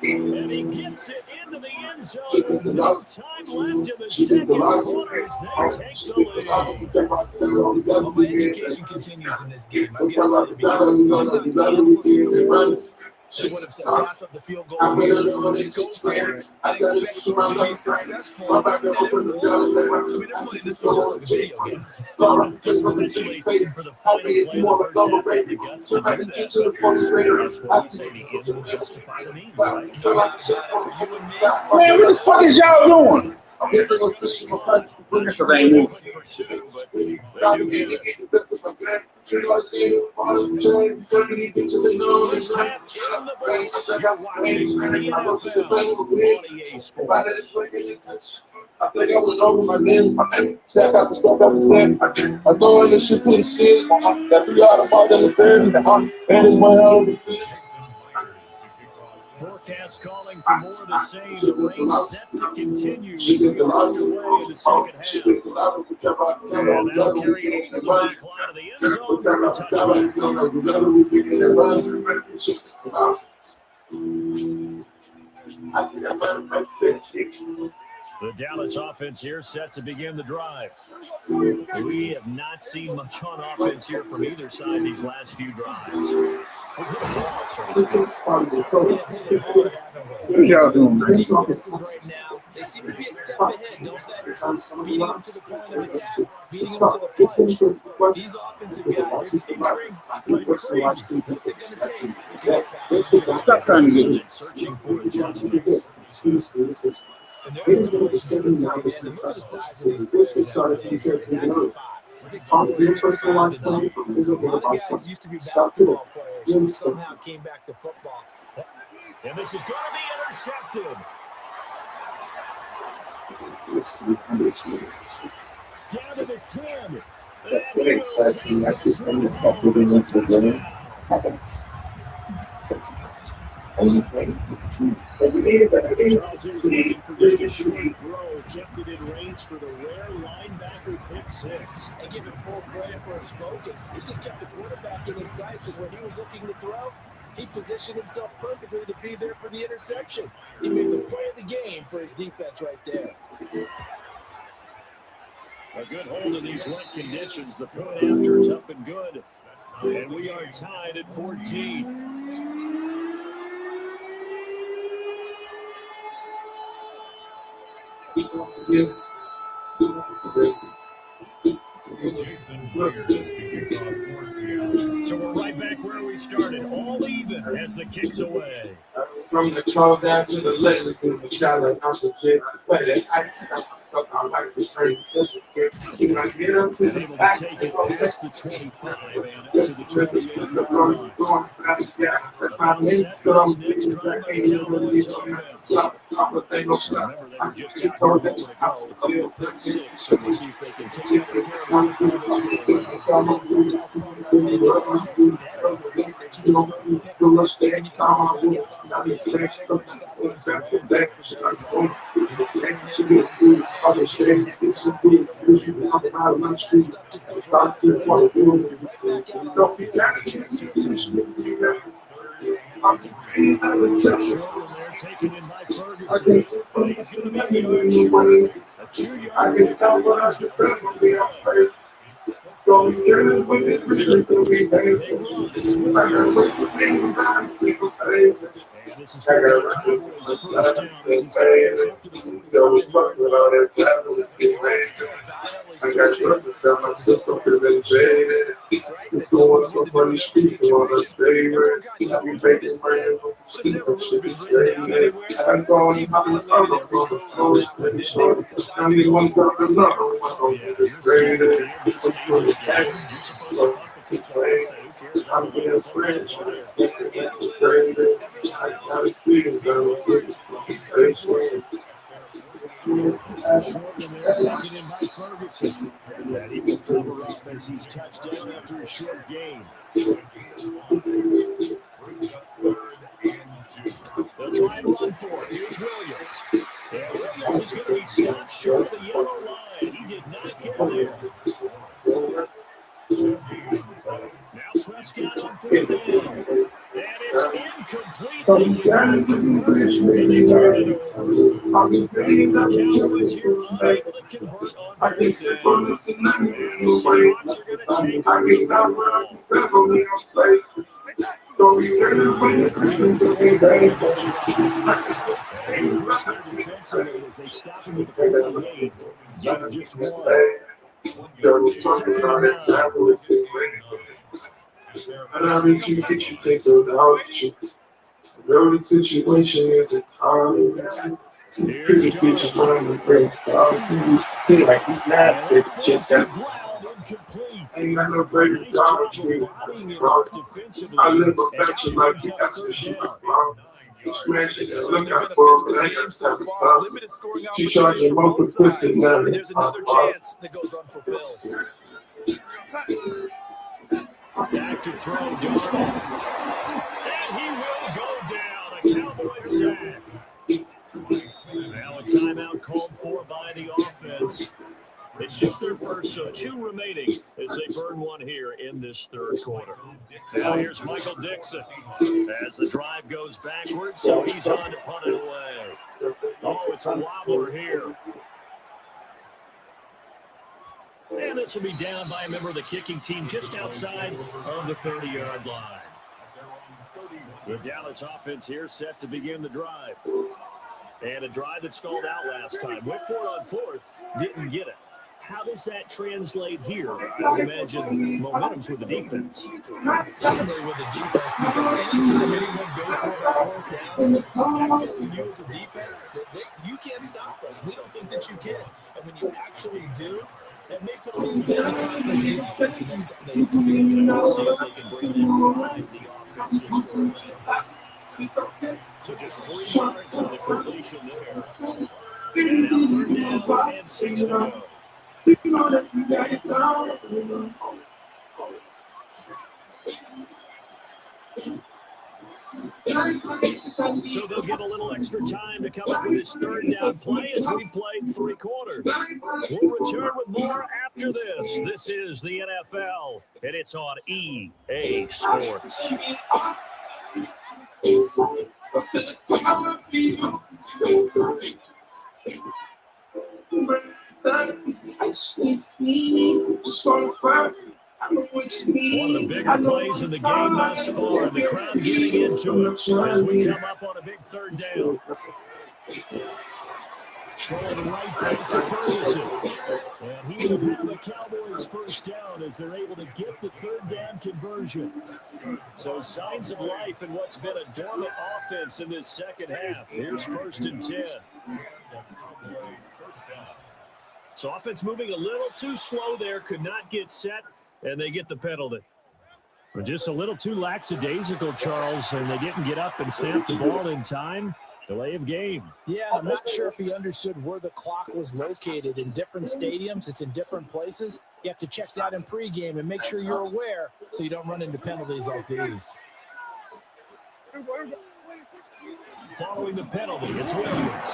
And he gets it into the end zone. No time left in the second quarter as they take the lead. Well, my education continues in this game. I've got to tell you, because there's not an analyst in the world that would have said pass up the field goal here, go for it, and expect you to be successful. And it was. I mean, they're playing this one just like a video game. Especially for the final play of the first half, they had the guts to do that. That's what we say, the end will justify the means, right? Man, what the fuck is y'all doing? I think I went over my name. Step after step after step. I go in the shit to the city. Got 3 out of my damn third. And it's my hell of the feet. Forecast calling for more of the same. The rain set to continue as we get underway in the second half. And now carrying over the back line of the end zone for a touchdown. The Dallas offense here set to begin the drive. We have not seen much on offense here from either side these last few drives. What are y'all doing, man? Right now, they seem to be a step ahead, don't they? Beating them to the point of attack, beating them to the punch. These offensive guys are tinkering like crazy. What's it going to take to get back? Stop trying to get searching for adjustments. And there's the position to the tight end. And look at the size of these players nowadays. That spot, 6'4", 6'5". A lot of guys used to be basketball players who somehow came back to football. And this is going to be intercepted. Down to the 10. That's very exciting. I just want to stop moving into the game. Charles here was looking for just a short throw, kept it in range for the rare linebacker pick 6. And give him full credit for his focus. He just kept the quarterback in his sights, and when he was looking to throw, he positioned himself perfectly to be there for the interception. He made the play of the game for his defense right there. A good hold in these wet conditions. The point after is up and good. And we are tied at 14. So we're right back where we started, all even as the kick's away. From the troll down to the left, the child out the jet. I like the straight session. You know, get up to the back. Take it past the 25 and up to the 28 line. That's my name. So I'm Next drive by the Cowboys offense. Remember, they were just out of the goal off the pick 6, so we'll see if they can take care of the football this Taken in by Ferguson. He's going to be the I can tell what I can tell from the face. Don't care what it really will be made. I got wait for things I people pay. I got records for the and pay. Yo, fuck with all that travel is getting made. I got drugs to sell my system because they jaded. It's going up on funny street and on the stage. I be making friends on the street and shit is straight. I'm going to the other from the story pretty short. I need one from another one on the graded. I'm for the tech. So, I'm being friends. It's graded. I got a feeling that I'm getting from the station. Taken in by Ferguson. And he will cover up as he's touched down after a short game. They'll try and run for it. Here's Williams. And Williams is going to be stopped short of the yellow line. He did not get there. Now Prescott on fourth down. And it's incomplete. I can sit on the scenario way. I can stop what I can grab on me on place. Don't be nervous when you're creeping to me, baby. As they stop him with the 48, just one. And I mean, you get you take those out. The situation is it's hard. Pretty bitch running the great stuff. Feel like he's not it's just that. Ain't got no greater Dollar Tree. I live affection like the extra shit. Smashing and look out for her. She charging one for twisted now. There's another chance that goes unfulfilled. Back to throw, Darnold. And he will go down. A Cowboys sack. Now a timeout called for by the offense. It's just their first, so 2 remaining as they burn one here in this third quarter. Now here's Michael Dixon as the drive goes backwards, so he's on to punt it away. Oh, it's a wobbler here. And this will be down by a member of the kicking team just outside of the 30-yard line. The Dallas offense here set to begin the drive. And a drive that stalled out last time. Went for it on fourth, didn't get it. How does that translate here? I would imagine momentum's with the defense. Definitely with the defense, because anytime anyone goes for a fourth down, that's telling you as a defense that you can't stop us. We don't think that you can. And when you actually do, that may put a little bit of confidence in the offense the next time they hit the field. We'll see if they can bring that the offense this quarter. So just 3 yards on the completion there. And now 3rd down and 6 to go. So they'll get a little extra time to come up with this 3rd down play as we played 3 quarters. We'll return with more after this. This is the NFL, and it's on EA Sports. One of the bigger plays in the game thus far, and the crowd getting into it as we come up on a big 3rd down. Going right back to Ferguson. And he will have the Cowboys 1st down as they're able to get the 3rd down conversion. So signs of life in what's been a dormant offense in this second half. Here's 1st and 10. So offense moving a little too slow there, could not get set, and they get the penalty. But just a little too lackadaisical, Charles, and they didn't get up and snap the ball in time. Delay of game. Yeah, I'm not sure if he understood where the clock was located. In different stadiums, it's in different places. You have to check that in pregame and make sure you're aware so you don't run into penalties like these. Following the penalty, it's Williams.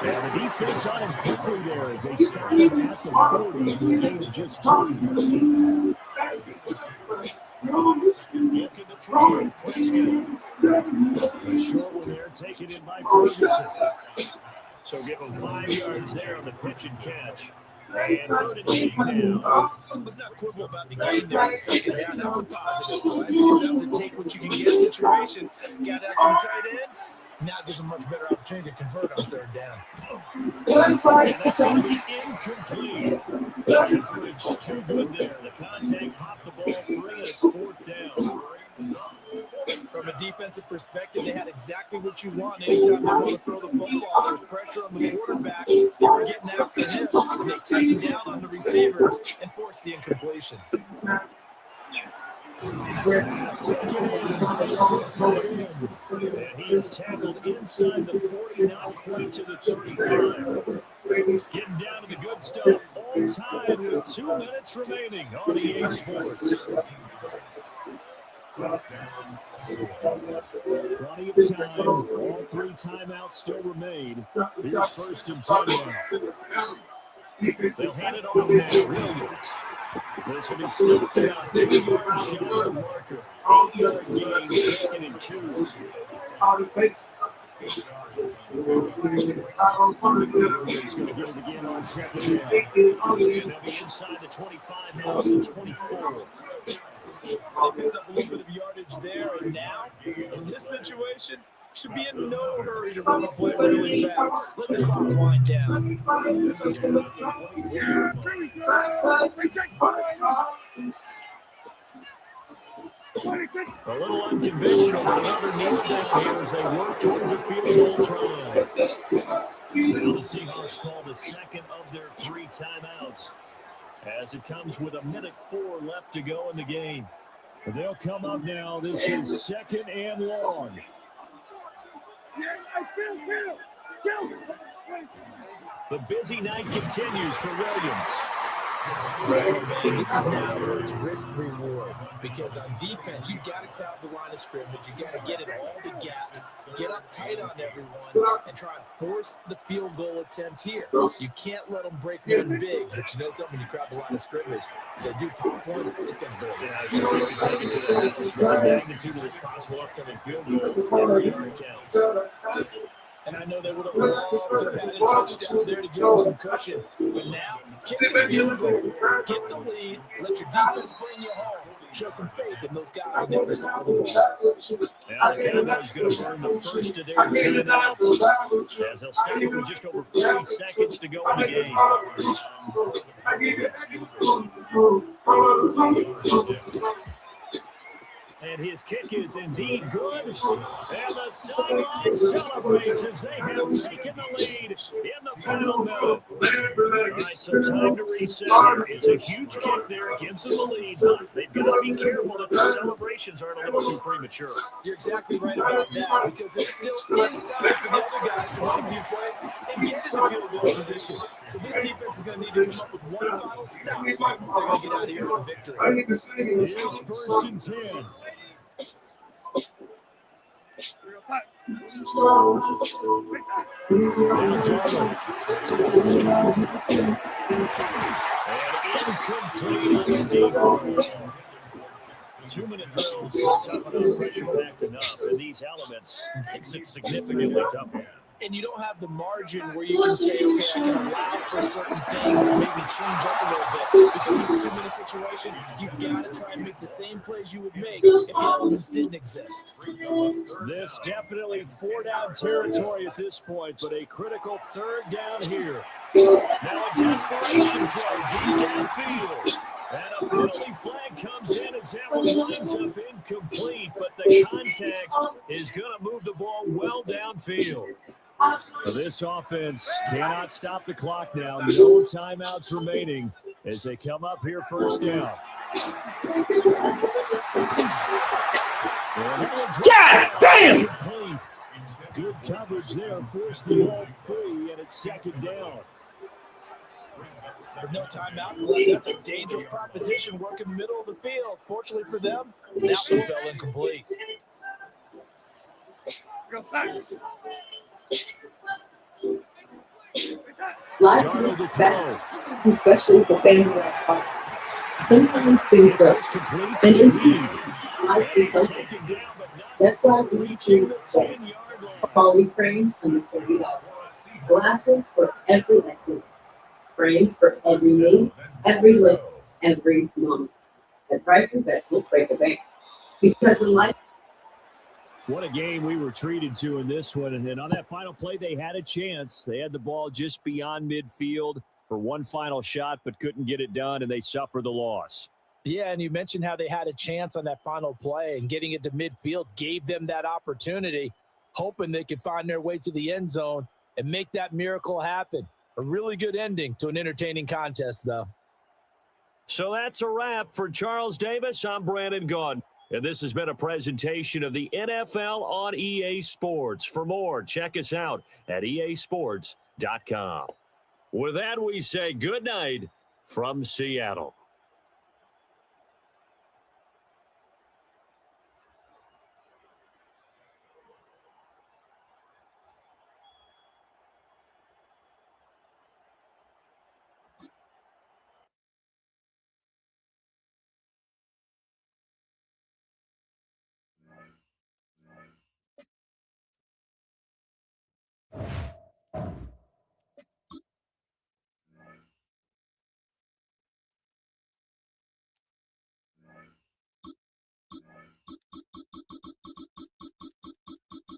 And the defense on him quickly there as they started at the 40 with a gain of just 2. Looking to throw it. Prescott. A short one there, taken in by Ferguson. So give him 5 yards there on the pitch and catch. And 3rd and 8 now. Let's not quibble about the game there on the 2nd down. That's a positive play because that was a take what you can get situation. Got out to the tight end. Now gives a much better opportunity to convert on 3rd down. And that's going to be incomplete. The coverage too good there. The contact popped the ball free, and it's 4th down. From a defensive perspective, they had exactly what you want. Anytime they want to throw the football, there's pressure on the quarterback. They were getting after him, and they tightened down on the receivers and forced the incompletion. And he is tackled inside the 40, not quite to the 35. Getting down to the good stuff, all tied with 2 minutes remaining on EA Sports. Plenty of time. All 3 timeouts still remain. Here's 1st and 10 now. They'll hand it off now. Williams. This will be stopped about 2 yards shy of the marker. 8-yard gain, 2nd and 2. He's going to get it again on 2nd down. And they'll be inside the 25 now, the 24. They picked up a little bit of yardage there, and now, in this situation, should be in no hurry to run a play really fast. Let the clock wind down. A little unconventional, but another kneel down here as they work towards a field goal try. Now the Seahawks call the 2nd of their 3 timeouts as it comes with 1:04 left to go in the game. They'll come up now. This is 2nd and long. The busy night continues for Williams. Man, this is now where it's risk-reward because on defense, you've got to crowd the line of scrimmage. You've got to get in all the gaps, get up tight on everyone, and try and force the field goal attempt here. You can't let them break one big, but you know something, when you crowd the line of scrimmage, if they do pop one, it's going to go. Yeah, I just have to take it to the house with the magnitude of this possible upcoming field goal. Every yard counts. And I know they would have loved to have had a touchdown there to give them some cushion. But now, get the field goal, get the lead, let your defense bring you home. Show some faith in those guys that never saw the ball. Now the Cowboys going to burn the first of their timeouts as they'll stop with just over 40 seconds to go in the game. And his kick is indeed good. And the sideline celebrates as they have taken the lead in the final minute. All right, so time to reset. It's a huge kick there. It gives them the lead, but they've got to be careful that the celebrations aren't a little too premature. You're exactly right about that because there still is time for the other guys to run a few plays and get in the field goal position. So this defense is going to need to come up with one final stop if they're going to get out of here with a victory. Here's 1st and 10. And incomplete. 2-minute drills are tough enough, pressure-packed enough, and these elements makes it significantly tougher. And you don't have the margin where you can say, okay, I can allow for certain things and maybe change up a little bit. Because it's a 2-minute situation, you've got to try and make the same plays you would make if the elements didn't exist. This definitely 4-down territory at this point, but a critical 3rd down here. Now a desperation throw deep downfield. And a penalty flag comes in as that one lines up incomplete, but the contact is going to move the ball well downfield. This offense cannot stop the clock now. No timeouts remaining as they come up here 1st down. God damn! Complete. Good coverage there. Forced the ball free, and it's 2nd down. With no timeouts left, that's a dangerous proposition. Work in the middle of the field. Fortunately for them, that one fell incomplete. Life is best, especially for family like ours. Sometimes things grow, and it's life is perfect. That's why we choose to call we pray until we have. Glasses for every activity. Frames for every need, every look, every moment. At prices that won't break a bank. Because in life, what a game we were treated to in this one. And then on that final play, they had a chance. They had the ball just beyond midfield for one final shot, but couldn't get it done, and they suffered the loss. Yeah, and you mentioned how they had a chance on that final play, and getting it to midfield gave them that opportunity, hoping they could find their way to the end zone and make that miracle happen. A really good ending to an entertaining contest, though. So that's a wrap for Charles Davis. I'm Brandon Gunn. And this has been a presentation of the NFL on EA Sports. For more, check us out at easports.com. With that, we say good night from Seattle.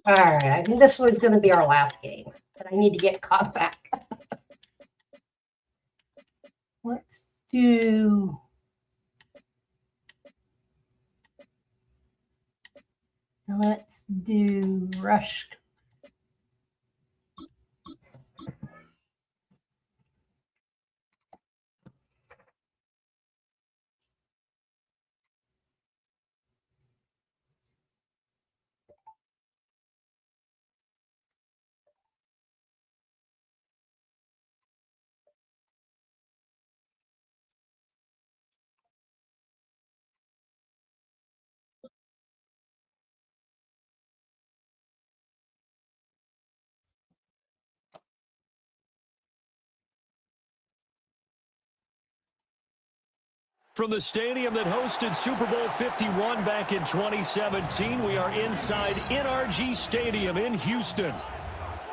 All right, I think this was going to be our last game, but I need to get caught back. Let's do... Rush. From the stadium that hosted Super Bowl 51 back in 2017, we are inside NRG Stadium in Houston.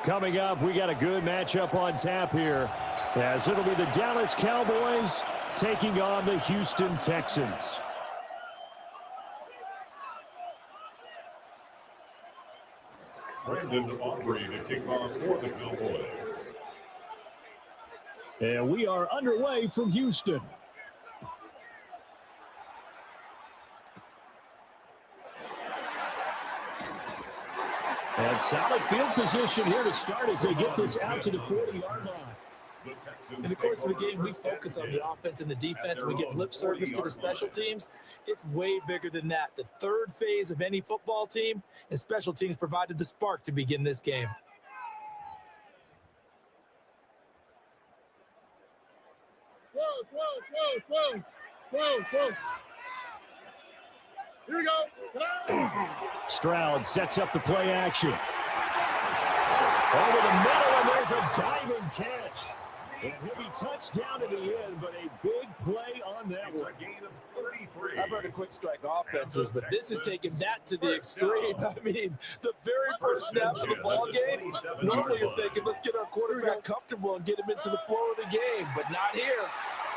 Coming up, we got a good matchup on tap here, as it'll be the Dallas Cowboys taking on the Houston Texans. Brandon Aubrey to kick off for the Cowboys. And we are underway from Houston. And solid field position here to start as they get this out to the 40-yard line. In the course of the game, we focus on the offense and the defense. We give lip service to the special teams. It's way bigger than that. The third phase of any football team, and special teams provided the spark to begin this game. Whoa. Here we go. Stroud sets up the play action. Over the middle, and there's a diving catch. And he'll be touched down in the end, but a big play on that one. I've heard of quick strike offenses, but this is taking that to the extreme. I mean, the very first snap of the ball game, normally you're thinking, let's get our quarterback comfortable and get him into the flow of the game, but not here.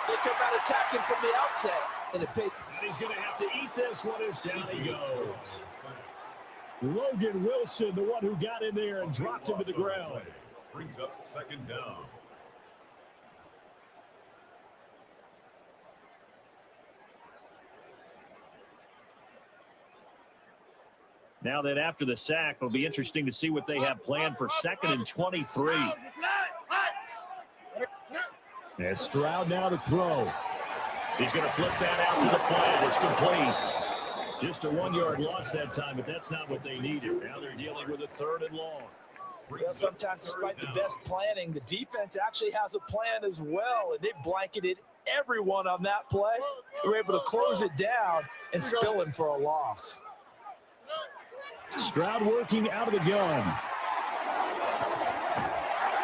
They come out attacking from the outset, and he's going to have to eat this one as down he goes. Logan Wilson, the one who got in there and dropped him to the ground. Brings up second down. Now that after the sack, it'll be interesting to see what they have planned for 2nd and 23. As Stroud now to throw. He's going to flip that out to the flat. It's complete. Just a 1-yard loss that time, but that's not what they needed. Now they're dealing with a 3rd and long. Well, sometimes despite the best planning, the defense actually has a plan as well, and they blanketed everyone on that play. They were able to close it down and spill him for a loss. Stroud working out of the gun.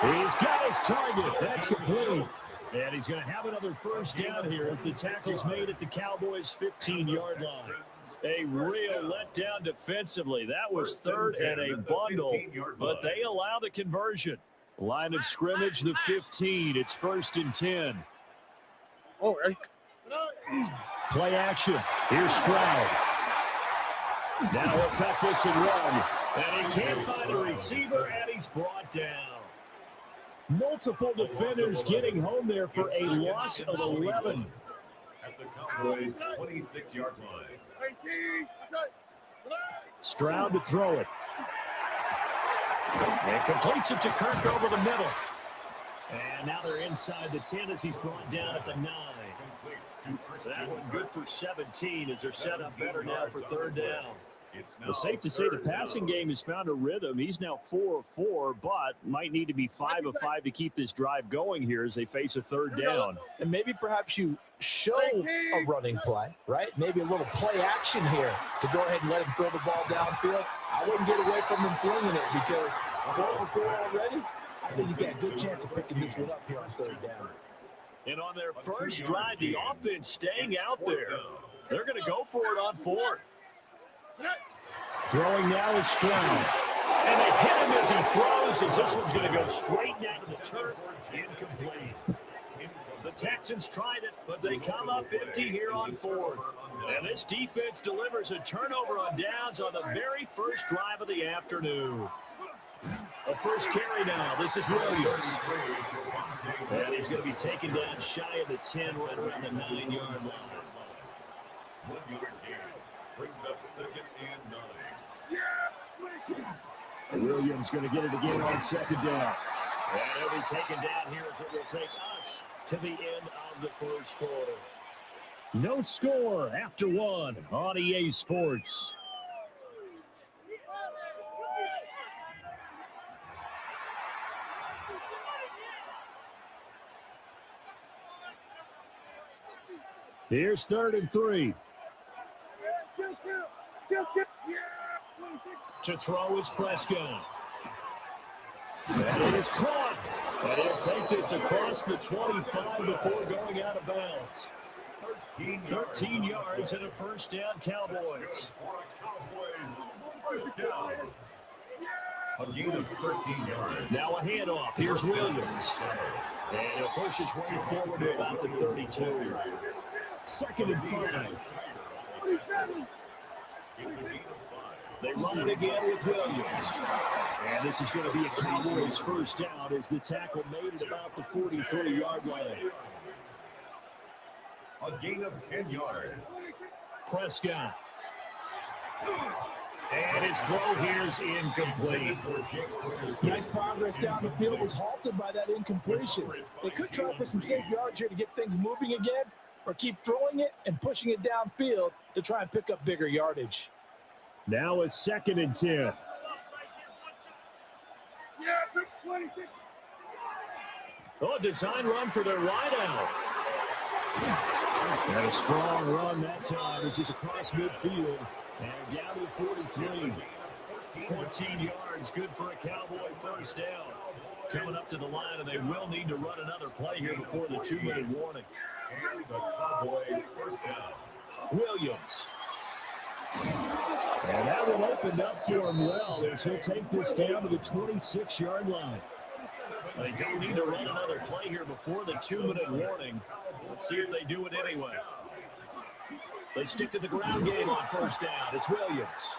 He's got his target. That's complete. And he's going to have another first down here as the tackle's made at the Cowboys' 15-yard line. A real letdown defensively. That was 3rd and a bundle, but they allow the conversion. Line of scrimmage, the 15. It's 1st and 10. Oh, right. Play action. Here's Stroud. Now he'll tuck this and run. And he can't find a receiver, and he's brought down. Multiple defenders getting home there for a loss of 11. At the Cowboys' 26-yard line. Stroud to throw it. And completes it to Kirk over the middle. And now they're inside the 10 as he's brought down at the 9. That one good for 17 as they're set up better now for 3rd down. It's safe to say the passing game has found a rhythm. He's now 4 of 4, but might need to be 5 of 5 to keep this drive going here as they face a 3rd down. And maybe perhaps you show a running play, right? Maybe a little play action here to go ahead and let him throw the ball downfield. I wouldn't get away from him flinging it because 4 of 4 already. I think he's got a good chance of picking this one up here on 3rd down. And on their first drive, the offense staying out there. They're going to go for it on 4th. Throwing now is Stroud. And they hit him as he throws, as this one's going to go straight down to the turf. Incomplete. The Texans tried it, but they come up empty here on 4th. And this defense delivers a turnover on downs on the very first drive of the afternoon. A first carry now. This is Williams. And he's going to be taken down shy of the 10, right around the 9-yard line. 1 yard gain. Brings up 2nd and 9. And Williams going to get it again on 2nd down. And he'll be taken down here as it will take us to the end of the first quarter. No score after 1 on EA Sports. Here's 3rd and 3. To throw is Prescott. And it is caught. And he'll take this across the 25 before going out of bounds. 13 yards and a first down, Cowboys. First down. A gain of 13 yards. Now a handoff. Here's Williams. And he'll push his way forward to about the 32. 2nd and 5. It's a gain of 5. They run it again with Williams. And this is going to be a Cowboys first down as the tackle made at about the 43-yard line. A gain of 10 yards. Prescott. And his throw here is incomplete. Nice progress down the field was halted by that incompletion. They could try for some safe yards here to get things moving again, or keep throwing it and pushing it downfield to try and pick up bigger yardage. Now a 2nd and 10. Oh, a design run for their wideout. And a strong run that time as he's across midfield and down to the 43. 14 yards, good for a Cowboy first down. Coming up to the line, and they will need to run another play here before the 2-minute warning. And the Cowboy first down. Williams. And that one opened up for him well as he'll take this down to the 26-yard line. They don't need to run another play here before the 2-minute warning. Let's see if they do it anyway. They stick to the ground game on first down. It's Williams.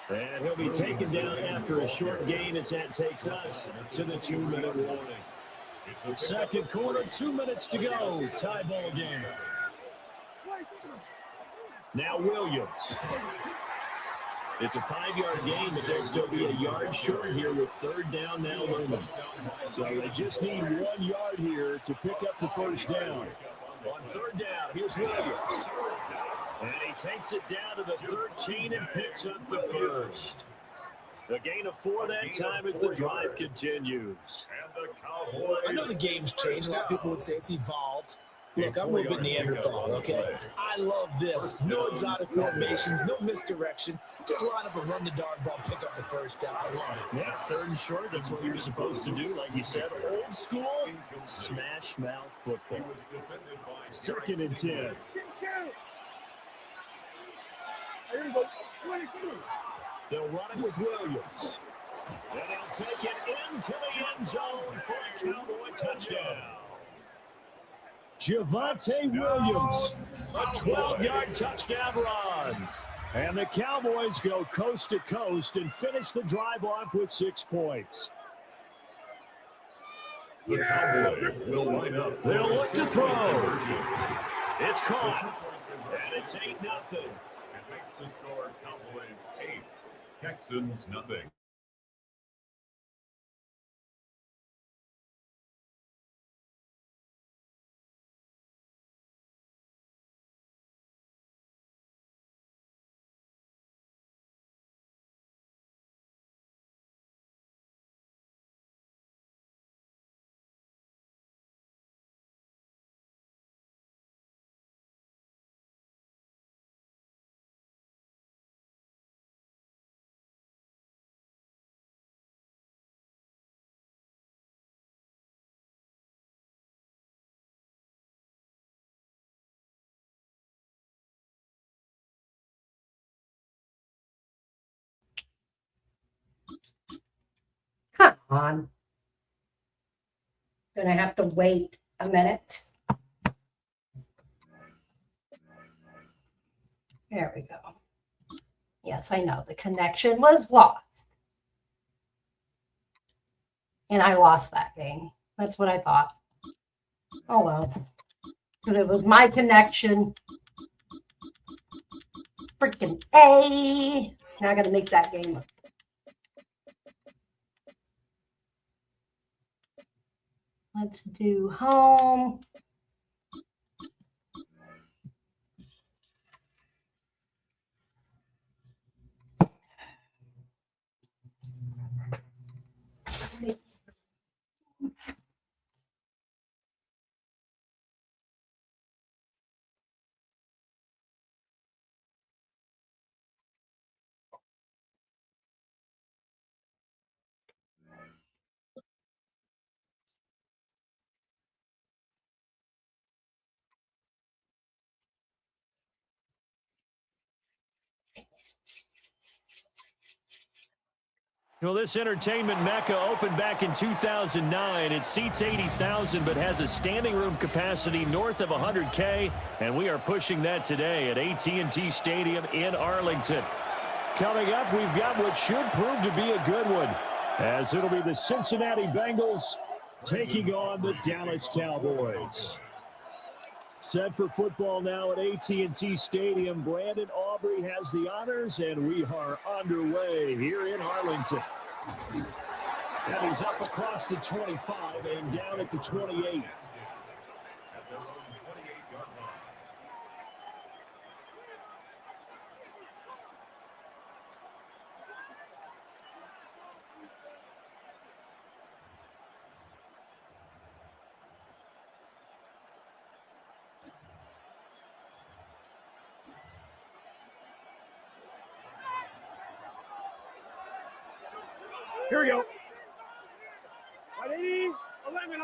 And he'll be taken down after a short gain as that takes us to the 2-minute warning. Second quarter, 2 minutes to go. Tie ball game. Now Williams. It's a 5-yard gain, but they'll still be a yard short here with 3rd down now looming. So they just need 1 yard here to pick up the first down. On 3rd down, here's Williams. And he takes it down to the 13 and picks up the first. A gain of 4 that time as the drive continues. I know the game's changed. A lot of people would say it's evolved. Look, I'm a little bit Neanderthal, okay? I love this. No exotic formations, no misdirection. Just line up and run the darn ball, pick up the first down. I love it. Yeah, 3rd and short, that's what you're supposed to do. Like you said, old school, smash mouth football. 2nd and 10. They'll run it with Williams. And he'll take it into the end zone for a Cowboy touchdown. Javonte Williams, a 12-yard touchdown run. And the Cowboys go coast to coast and finish the drive off with 6 points. The Cowboys will line up. They'll look to throw. It's caught. And it's 8-0. It makes the score Cowboys 8, Texans nothing. Come on. Gonna have to wait a minute. There we go. Yes, I know the connection was lost. And I lost that game. That's what I thought. Oh well. Because it was my connection. Freaking A. Now I gotta make that game up. Let's do home. Well, this entertainment mecca opened back in 2009. It seats 80,000 but has a standing room capacity north of 100K, and we are pushing that today at AT&T Stadium in Arlington. Coming up, we've got what should prove to be a good one, as it'll be the Cincinnati Bengals taking on the Dallas Cowboys. Set for football now at AT&T Stadium. Brandon Aubrey has the honors, and we are underway here in Arlington. And he's up across the 25 and down at the 28. Here we go. Ready? 11.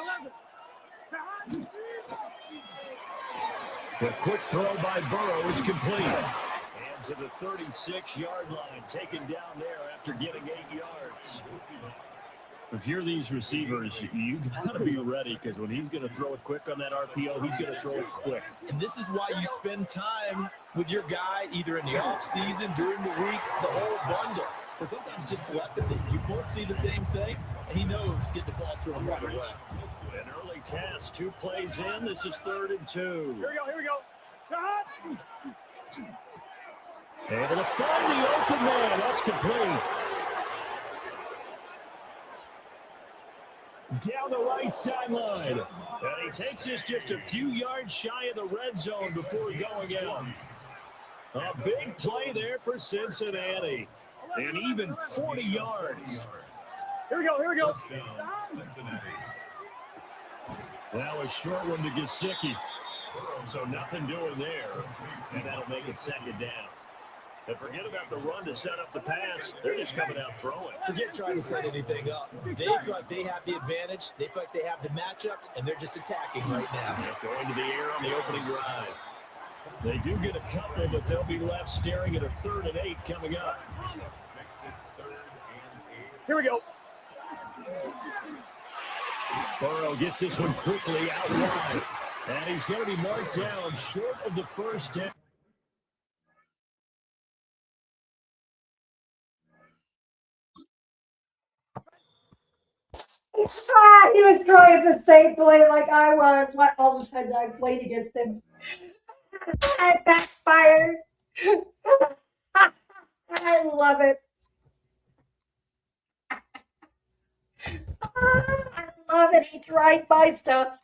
The quick throw by Burrow is complete. And to the 36-yard line, taken down there after getting 8 yards. If you're these receivers, you got to be ready, because when he's going to throw it quick on that RPO, he's going to throw it quick. And this is why you spend time with your guy either in the offseason, during the week, the whole bundle. Because sometimes just telepathy. You both see the same thing, and he knows get the ball to him right away. An early task, 2 plays in. This is 3rd and 2. Here we go. Able to find the open man. That's complete. Down the right sideline. And he takes this just a few yards shy of the red zone before going out. A big play there for Cincinnati. And even 40 yards. Here we go. Cincinnati. Now a short one to Gesicki. So nothing doing there. And that'll make it 2nd down. And forget about the run to set up the pass. They're just coming out throwing. Forget trying to set anything up. They feel like they have the advantage. They feel like they have the matchups, and they're just attacking right now. Going to the air on the opening drive. They do get a couple, but they'll be left staring at a 3rd and 8 coming up. Makes it 3rd and 8. Here we go. Burrow gets this one quickly out wide. And he's going to be marked down short of the first down. He was trying the same play like I was. What all the times I played against him. I backfired. I love it. I love it. He tried my stuff.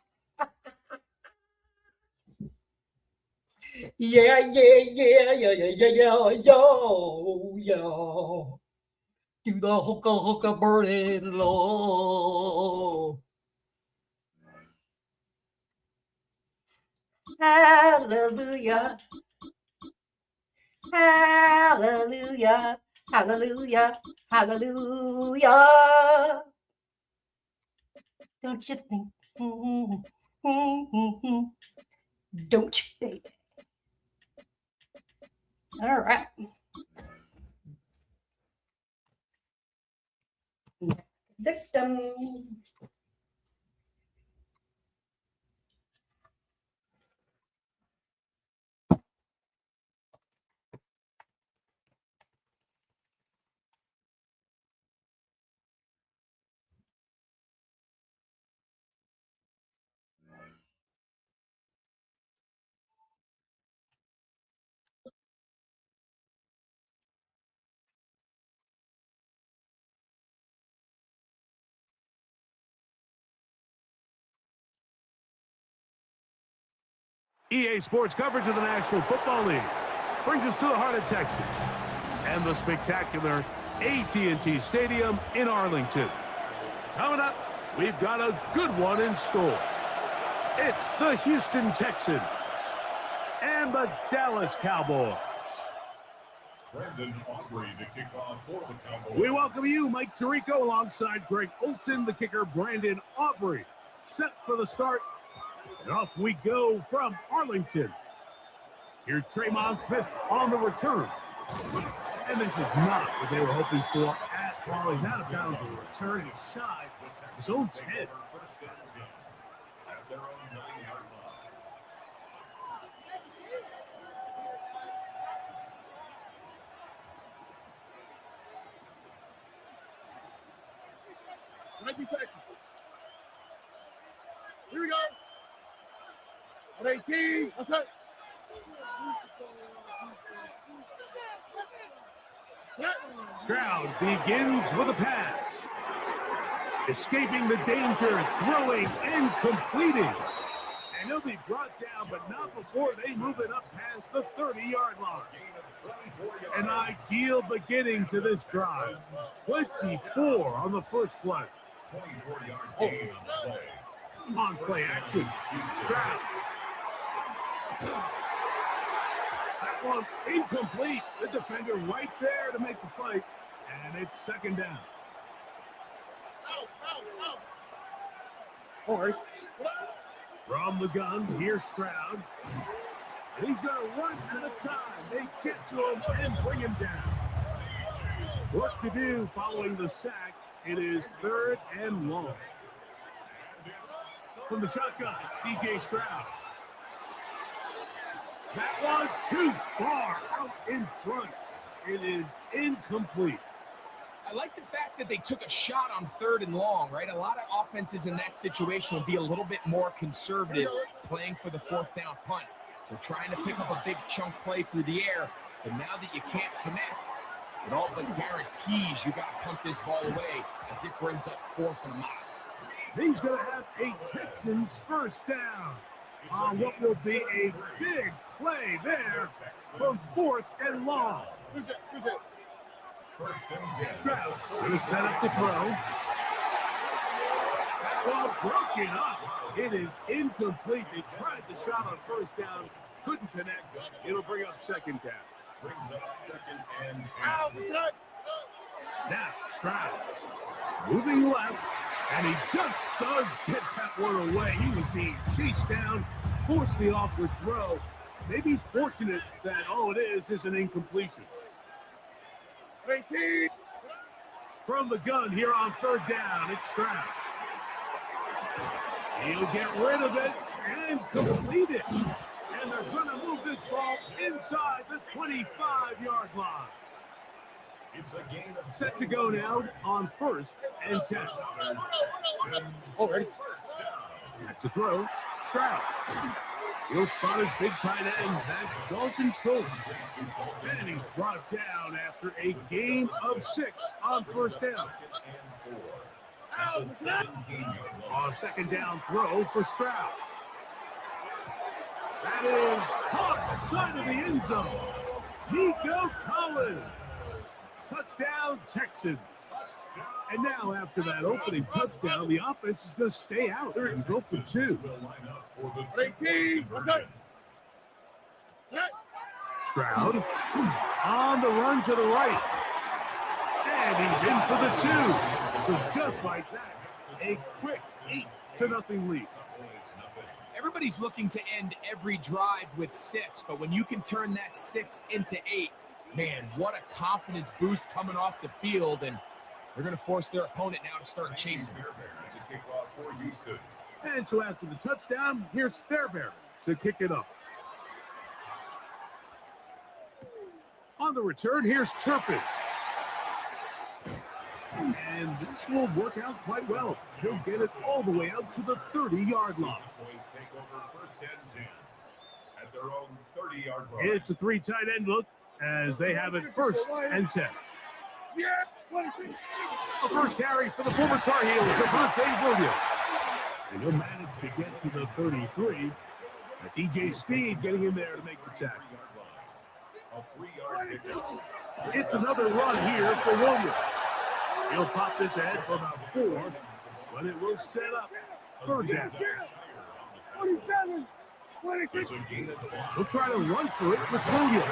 Yeah, yo. Do the hooka burning low. Hallelujah. Hallelujah. Hallelujah. Hallelujah. Don't you think? Don't you think? All right. Next victim. EA Sports coverage of the National Football League brings us to the heart of Texas and the spectacular AT&T Stadium in Arlington. Coming up, we've got a good one in store. It's the Houston Texans and the Dallas Cowboys. Brandon Aubrey to kick off for the Cowboys. We welcome you, Mike Tirico, alongside Greg Olson, the kicker, Brandon Aubrey. Set for the start. And off we go from Arlington. Here's Tremont Smith on the return. And this is not what they were hoping for while he's out of bounds on the return. He's shy his own 10. At their own 9-yard line. Mikey Texas. Here we go. At 18. What's up? Stroud begins with a pass. Escaping the danger, throwing and completing. And he'll be brought down, but not before they move it up past the 30-yard line. An ideal beginning to this drive. 24 on the first play. 24-yard gain on the play. On play action. Stroud. That one incomplete. The defender right there to make the play. And it's second down. All right. From the gun, here's Stroud. And he's going to run at a time. They get to him and bring him down. Work to do following the sack. It is 3rd and long. From the shotgun, C.J. Stroud. That one too far out in front. It is incomplete. I like the fact that they took a shot on 3rd and long, right? A lot of offenses in that situation would be a little bit more conservative playing for the 4th down punt. They're trying to pick up a big chunk play through the air, but now that you can't connect, it all but guarantees you got to punt this ball away as it brings up 4th and a mile. He's going to have a Texans first down on what will be a big play there from 4th and long. Stroud going to set up the throw. That ball broken up. It is incomplete. They tried the shot on first down, couldn't connect. It'll bring up second down. Brings up 2nd and 10. Now Stroud moving left, and he just does get that one away. He was being chased down, forced the awkward throw. Maybe he's fortunate that all it is an incompletion. 18. From the gun here on third down, it's Stroud. He'll get rid of it and complete it. And they're going to move this ball inside the 25-yard line. It's a game of Set to go now on 1st and 10. Already. Back to throw, Stroud. He'll spot his big tight end. That's Dalton Schultz. And he's brought down after a gain of 6 on first down. On second down throw for Stroud. That is caught side of the end zone. Nico Collins. Touchdown, Texans. And now, after that opening touchdown, the offense is going to stay out and go for 2. Stroud on the run to the right. And he's in for the 2. So just like that, a quick 8-0 lead. Everybody's looking to end every drive with 6, but when you can turn that 6 into 8, man, what a confidence boost coming off the field, and they're going to force their opponent now to start chasing. And so after the touchdown, here's Fairbairn to kick it up. On the return, here's Turpin. And this will work out quite well. He'll get it all the way out to the 30-yard line. It's a 3 tight end look as they have it 1st and 10. A first carry for the former Tar Heel, Devontae Williams. And he'll manage to get to the 33. That's EJ Speed getting in there to make the tackle. It's another run here for Williams. He'll pop this ahead for about 4, but it will set up 3rd down. 27, 26. He'll try to run for it with Williams.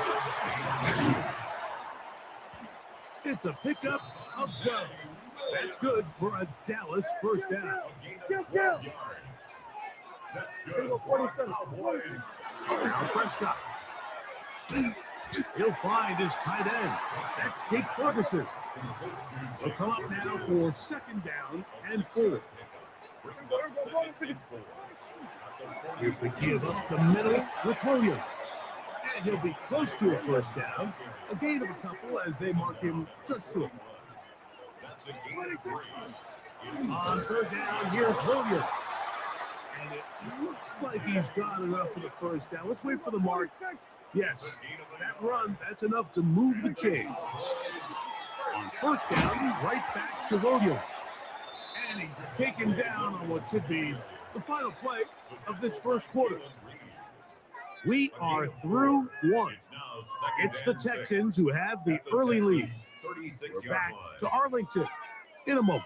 It's a pickup of 12. That's good for a Dallas first down. That's good. 47. Now Prescott. He'll find his tight end. That's Jake Ferguson. He'll come up now for 2nd down and 4. Here's the give up the middle with Williams. And he'll be close to a first down. A gain of a couple as they mark him just short. On 3rd down, here's Williams. And it looks like he's got enough for the first down. Let's wait for the mark. Yes, that run, that's enough to move the chains. On 1st down, right back to Williams. And he's taken down on what should be the final play of this first quarter. We are through 1. It's the Texans who have the early lead. We're back to Arlington in a moment.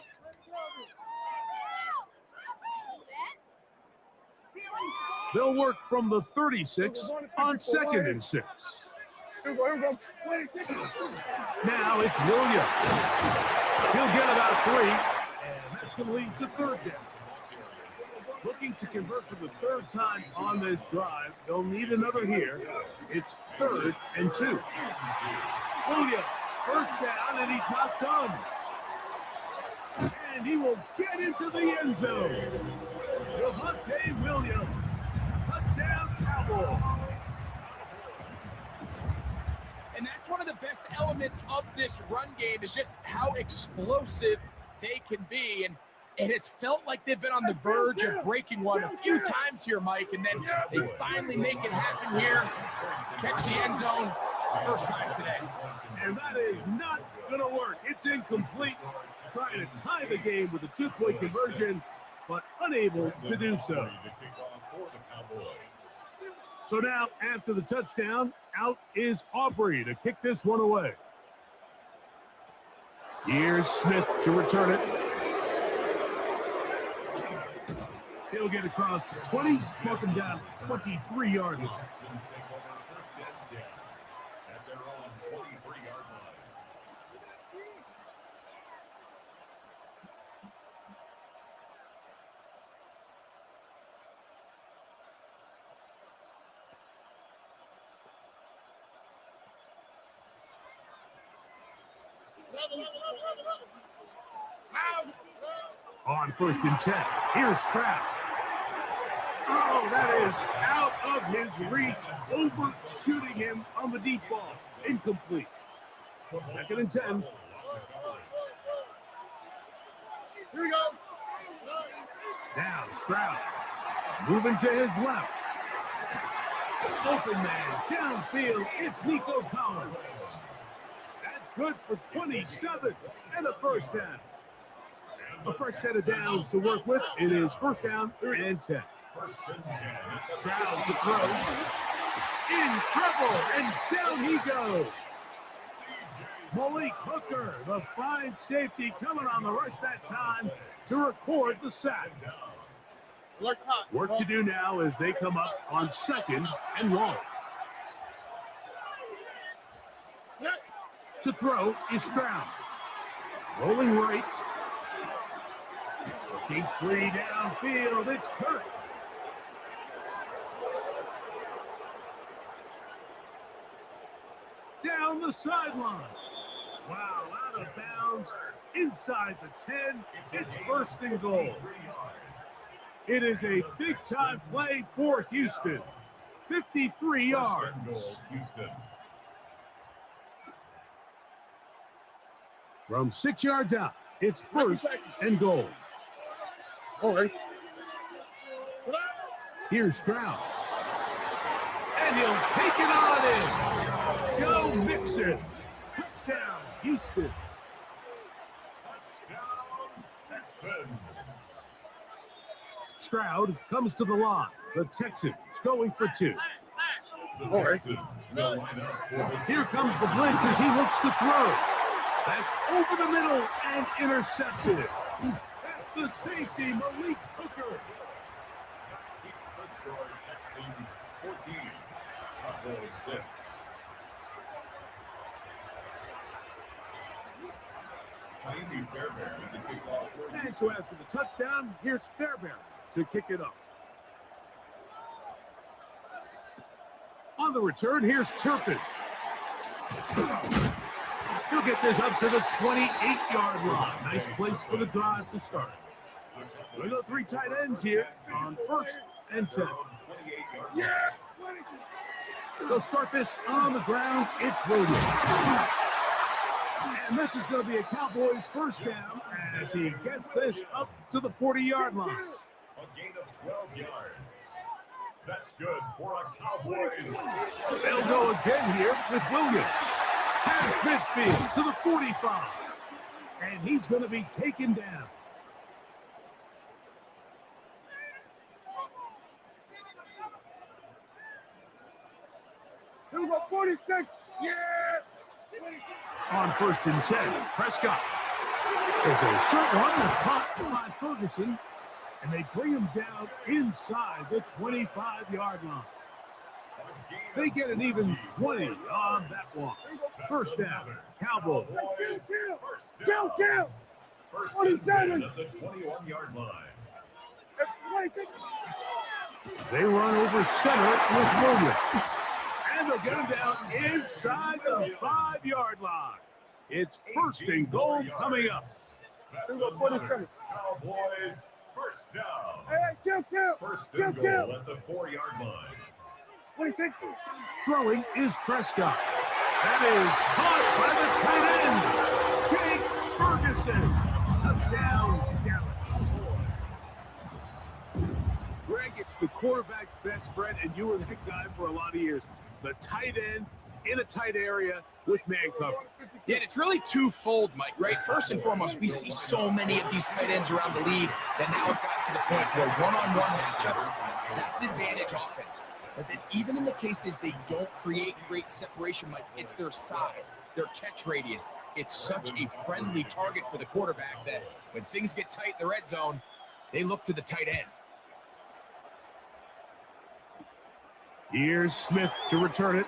They'll work from the 36 on 2nd and 6. Now it's Williams. He'll get about 3, and that's going to lead to 3rd down. Looking to convert for the 3rd time on this drive. They'll need another here. It's 3rd and 2. Williams, first down, and he's not done. And he will get into the end zone. Devontae Williams. Touchdown, Cowboys. And that's one of the best elements of this run game is just how explosive they can be. And it has felt like they've been on the verge of breaking one a few times here, Mike, and then they finally make it happen here. Catch the end zone first time today. And that is not going to work. It's incomplete. Trying to tie the game with a 2-point conversion, but unable to do so. So now, after the touchdown, out is Aubrey to kick this one away. Here's Smith to return it. He'll get across to 20, mark him down 23-yard line. On 1st and 10, here's Stroud. Oh, that is out of his reach, overshooting him on the deep ball. Incomplete. 2nd and 10. Here we go. Now Stroud moving to his left. Open man downfield. It's Nico Collins. That's good for 27 and a first down. A fresh set of downs to work with. It is 1st down and 10. Stroud to throw. In trouble, and down he goes. Malik Hooker, the fine safety, coming on the rush that time to record the sack. Work to do now as they come up on 2nd and long. To throw is Stroud. Rolling right. Looking free downfield. It's Kirk. Down the sideline. Wow, out of bounds. Inside the 10. It's 1st and goal. It is a big-time play for Houston. 53 yards. From 6 yards out, it's 1st and goal. All right. Here's Stroud. And he'll take it on in. Joe Mixon. Touchdown, Houston. Touchdown, Texans. Stroud comes to the line. The Texans going for 2. The Texans will line up for Here comes the blitz as he looks to throw. That's over the middle and intercepted. That's the safety, Malik Hooker. That keeps the score. Texans 14, Cowboys 6. Miami Fairbairn to kick off. And so after the touchdown, here's Fairbairn to kick it up. On the return, here's Turpin. He'll get this up to the 28-yard line. Nice place for the drive to start. We got 3 tight ends here on 1st and 10. Yeah. They'll start this on the ground. It's Williams. And this is going to be a Cowboys 1st down as he gets this up to the 40-yard line. A gain of 12 yards. That's good for a Cowboys. They'll go again here with Williams. Past midfield to the 45. And he's going to be taken down. Here we go, 46. Yeah. On 1st and 10, Prescott. There's a short one that's caught by Ferguson, and they bring him down inside the 25-yard line. They get an even 20 on that one. 1st down, Cowboys. Kill. 1st and 10 at the 21-yard line. They run over center with Williams. And they'll get him down inside the 5-yard line. It's 1st and goal coming up. That's another Cowboys 1st down. Hey, kill. 1st and goal at the 4-yard line. Throwing is Prescott. That is caught by the tight end, Jake Ferguson. Touchdown, Dallas. Greg, it's the quarterback's best friend, and you were that guy for a lot of years. The tight end in a tight area with man coverage. Yeah, and it's really twofold, Mike, right? First and foremost, we see so many of these tight ends around the league that now have gotten to the point where one-on-one matchups, that's advantage offense. But then even in the cases they don't create great separation, Mike, it's their size, their catch radius. It's such a friendly target for the quarterback that when things get tight in the red zone, they look to the tight end. Here's Smith to return it.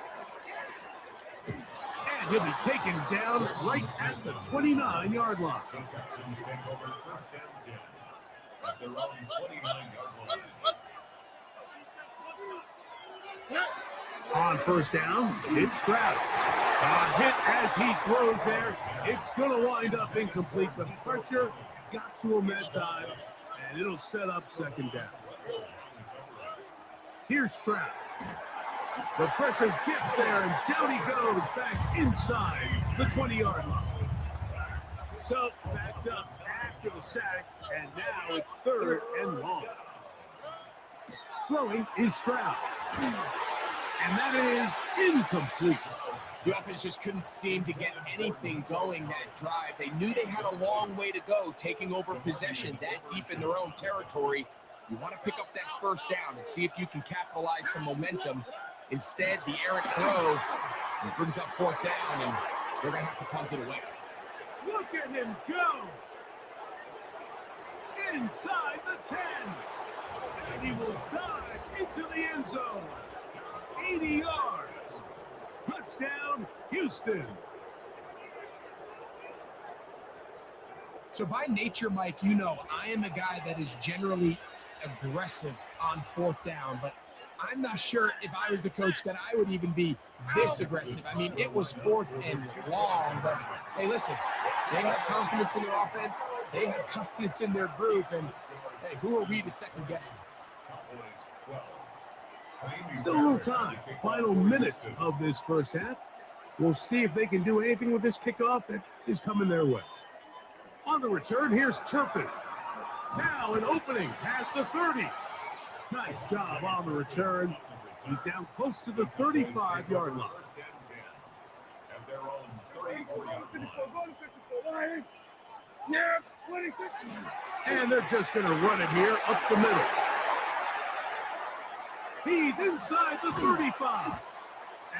And he'll be taken down right at the 29-yard line. The Texans take over 1st and 10 at their own 29-yard line. On 1st down, it's Stroud. Hit as he throws there. It's going to wind up incomplete. The pressure got to him that time, and it'll set up second down. Here's Stroud. The pressure gets there, and down he goes back inside the 20-yard line. So backed up after the sack, and now it's 3rd and long. Throwing is Stroud. And that is incomplete. The offense just couldn't seem to get anything going that drive. They knew they had a long way to go, taking over possession that deep in their own territory. You want to pick up that first down and see if you can capitalize some momentum. Instead, the errant throw brings up 4th down, and they're going to have to punt it away. Look at him go! Inside the 10. And he will dive into the end zone. 80 yards. Touchdown, Houston. So by nature, Mike, you know, I am a guy that is generally aggressive on 4th down, but I'm not sure if I was the coach that I would even be this aggressive. I mean, it was 4th and long, but hey, listen, they have confidence in their offense. They have confidence in their group, and hey, who are we to second guess them? Still a little time. Final minute of this first half. We'll see if they can do anything with this kickoff that is coming their way. On the return, here's Turpin. Now an opening past the 30. Nice job on the return. He's down close to the 35-yard line. And they're just going to run it here up the middle. He's inside the 35.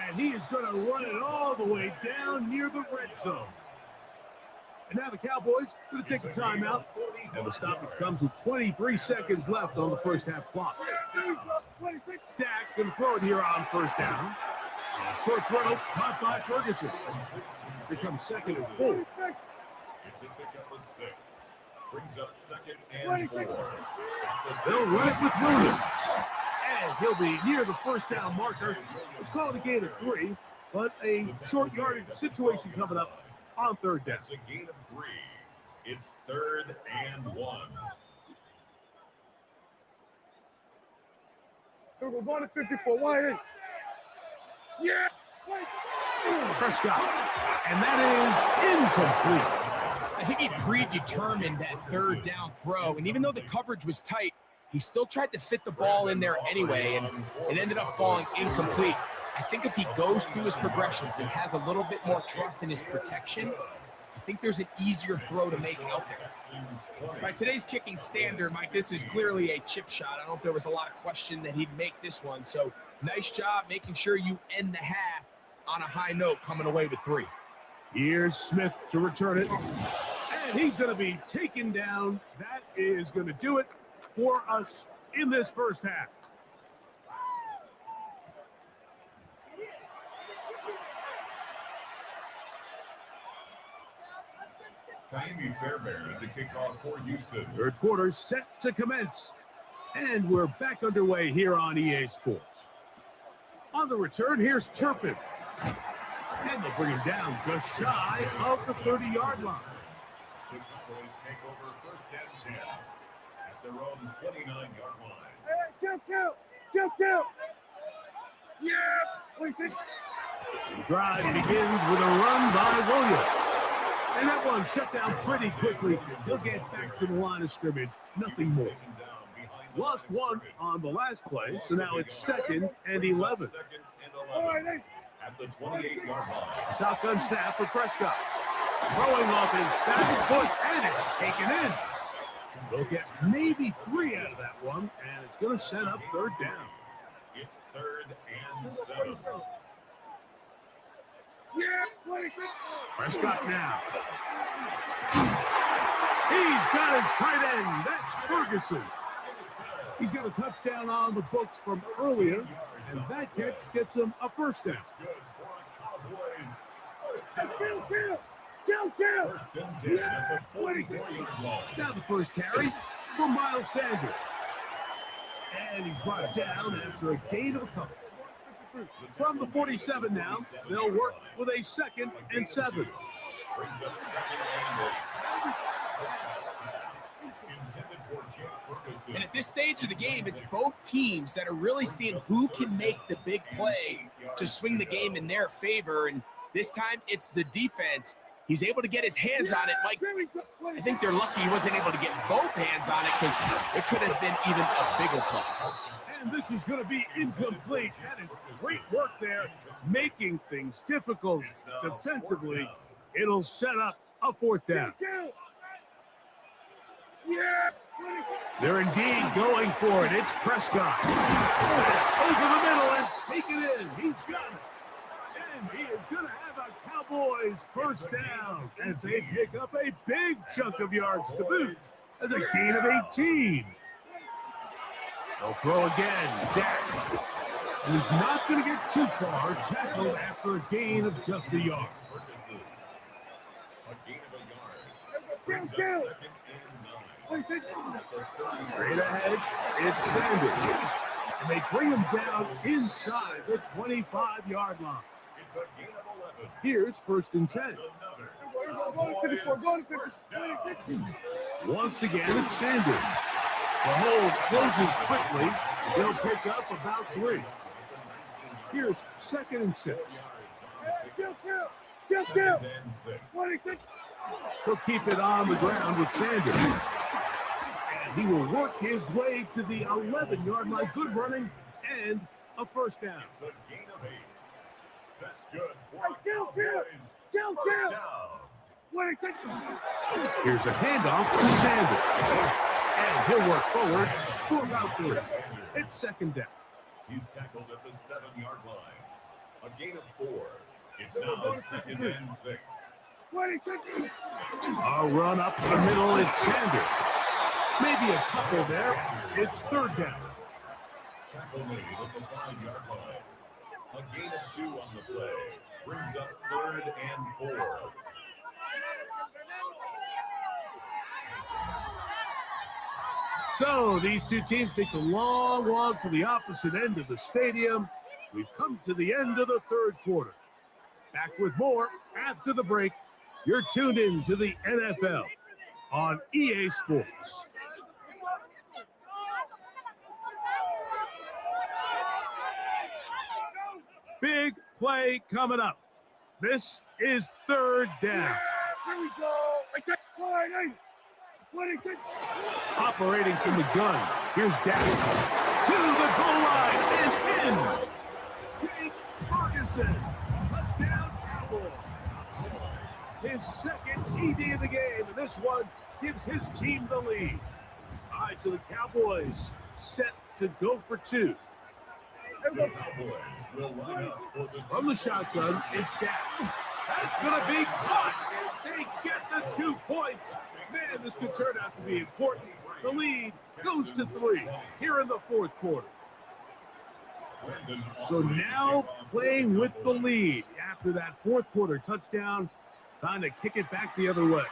And he is going to run it all the way down near the red zone. And now the Cowboys going to take a timeout. And the stoppage comes with 23 seconds left on the first half clock. Dak going to throw it here on first down. Short throw caught by Ferguson. Here comes 2nd and 4. It's a pickup of 6. Brings up 2nd and 4. They'll run it with Williams. And he'll be near the first down marker. Let's call it a gain of 3, but a short yardage situation coming up on 3rd down. It's a gain of 3. It's 3rd and 1. We're going to 54. Why? Yeah. Prescott. And that is incomplete. I think he predetermined that 3rd down throw, and even though the coverage was tight, he still tried to fit the ball in there anyway, and it ended up falling incomplete. I think if he goes through his progressions and has a little bit more trust in his protection, I think there's an easier throw to make out there. By today's kicking standard, Mike, this is clearly a chip shot. I don't know if there was a lot of question that he'd make this one, so nice job making sure you end the half on a high note, coming away with 3. Here's Smith to return it. And he's going to be taken down. That is going to do it for us in this first half. Miami Fairbairn to kick off for Houston. Third quarter set to commence. And we're back underway here on EA Sports. On the return, here's Turpin. And they'll bring him down just shy of the 30-yard line. The Cowboys take over 1st and 10 at their own 29-yard line. Hey, jump. Yes. The drive begins with a run by Williams. And that one shut down pretty quickly. He'll get back to the line of scrimmage. Nothing more. Lost 1 on the last play, so now it's 2nd and 11. At the 28-yard line. Shotgun snap for Prescott. Throwing off his back foot, and it's taken in. They'll get maybe 3 out of that one, and it's going to set up 3rd down. It's 3rd and 7. Prescott now. He's got his tight end. That's Ferguson. He's got a touchdown on the books from earlier, and that catch gets him a first down. Now the first carry for Miles Sanders. And he's brought down after a gain of a couple. From the 47 now, they'll work with a 2nd and 7. Brings up 2nd and 8. Intended for Jake Ferguson. And at this stage of the game, it's both teams that are really seeing who can make the big play to swing the game in their favor. And this time, it's the defense. He's able to get his hands on it. Mike, I think they're lucky he wasn't able to get both hands on it because it could have been even a bigger play. And this is going to be incomplete. That is great work there, making things difficult defensively. It'll set up a 4th down. They're indeed going for it. It's Prescott. That's over the middle and take it in. He's got it. And he is going to have a Cowboys 1st down as they pick up a big chunk of yards to boot as a gain of 18. They'll throw again. Dak. He's not going to get too far. Tackled after a gain of just a yard. A gain of a yard. Brings up 2nd and 9. Straight ahead, it's Sanders. And they bring him down inside the 25-yard line. It's a gain of 11. Here's 1st and 10. Once again, it's Sanders. The hole closes quickly. They'll pick up about 3. Here's 2nd and 6. He'll keep it on the ground with Sanders. And he will work his way to the 11-yard line. Good running and a 1st down. It's a gain of 8. That's good for the Cowboys. 1st down. Here's a handoff to Sanders. And he'll work forward for about 3. It's 2nd down. He's tackled at the 7-yard line. A gain of 4. It's now 2nd and 6. A run up the middle, it's Sanders. Maybe a couple there. It's 3rd down. Tackle made at the 5-yard line. A gain of 2 on the play. Brings up 3rd and 4. So these two teams take a long walk to the opposite end of the stadium. We've come to the end of the 3rd quarter. Back with more after the break. You're tuned in to the NFL on EA Sports. Big play coming up. This is 3rd down. Here we go. Operating from the gun. Here's Dak. To the goal line and in. Jake Ferguson. Touchdown Cowboys. His 2nd TD of the game, and this one gives his team the lead. All right, so the Cowboys set to go for 2. The Cowboys will line up for the From the shotgun, it's Dak. That's going to be caught. They get the 2 points. Man, this could turn out to be important. The lead goes to 3 here in the 4th quarter. So now playing with the lead after that 4th quarter touchdown, time to kick it back the other way.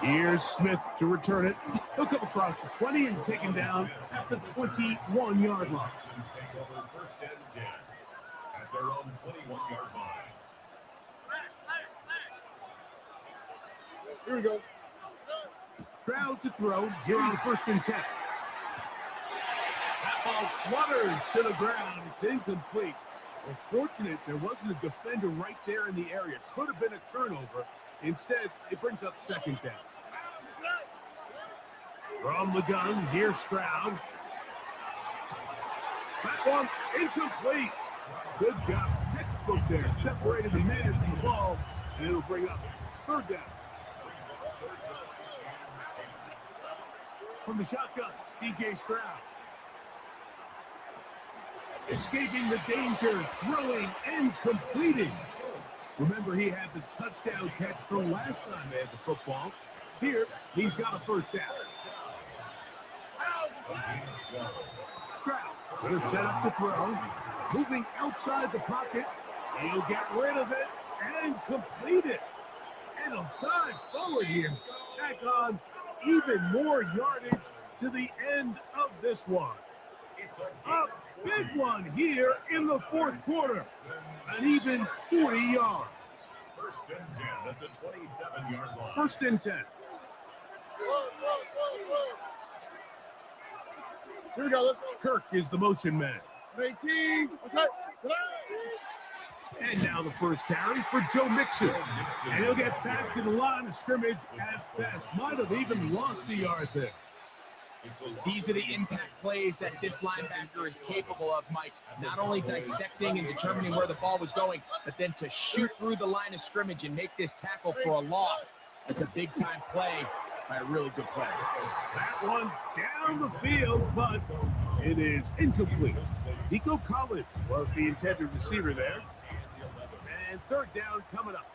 Here's Smith to return it. He'll come across the 20 and take him down at the 21-yard line. Take over 1st and 10 at their own 21-yard line. Here we go. Stroud to throw here on 1st and 10. That ball flutters to the ground. It's incomplete. Well, fortunate there wasn't a defender right there in the area. Could have been a turnover. Instead, it brings up 2nd down. From the gun, here's Stroud. That one incomplete. Good job. Textbook there. Separated the man from the ball, and it'll bring up 3rd down. From the shotgun, C.J. Stroud. Escaping the danger, throwing and completing. Remember, he had the touchdown catch from last time they had the football. Here, he's got a 1st down. Stroud will set up the throw. Moving outside the pocket. He'll get rid of it and complete it. And he'll dive forward here. Tack on even more yardage to the end of this one. A big one here in the fourth quarter. An even 40 yards. First and 10 at the 27-yard line. First and 10. Here we go. Let's go. Kirk is the motion man. 18. What's up? And now the first carry for Joe Mixon. And he'll get back to the line of scrimmage at best. Might have even lost a yard there. These are the impact plays that this linebacker is capable of, Mike. Not only dissecting and determining where the ball was going, but then to shoot through the line of scrimmage and make this tackle for a loss. That's a big-time play by a really good player. That one down the field, but it is incomplete. Nico Collins was the intended receiver there. And third down coming up.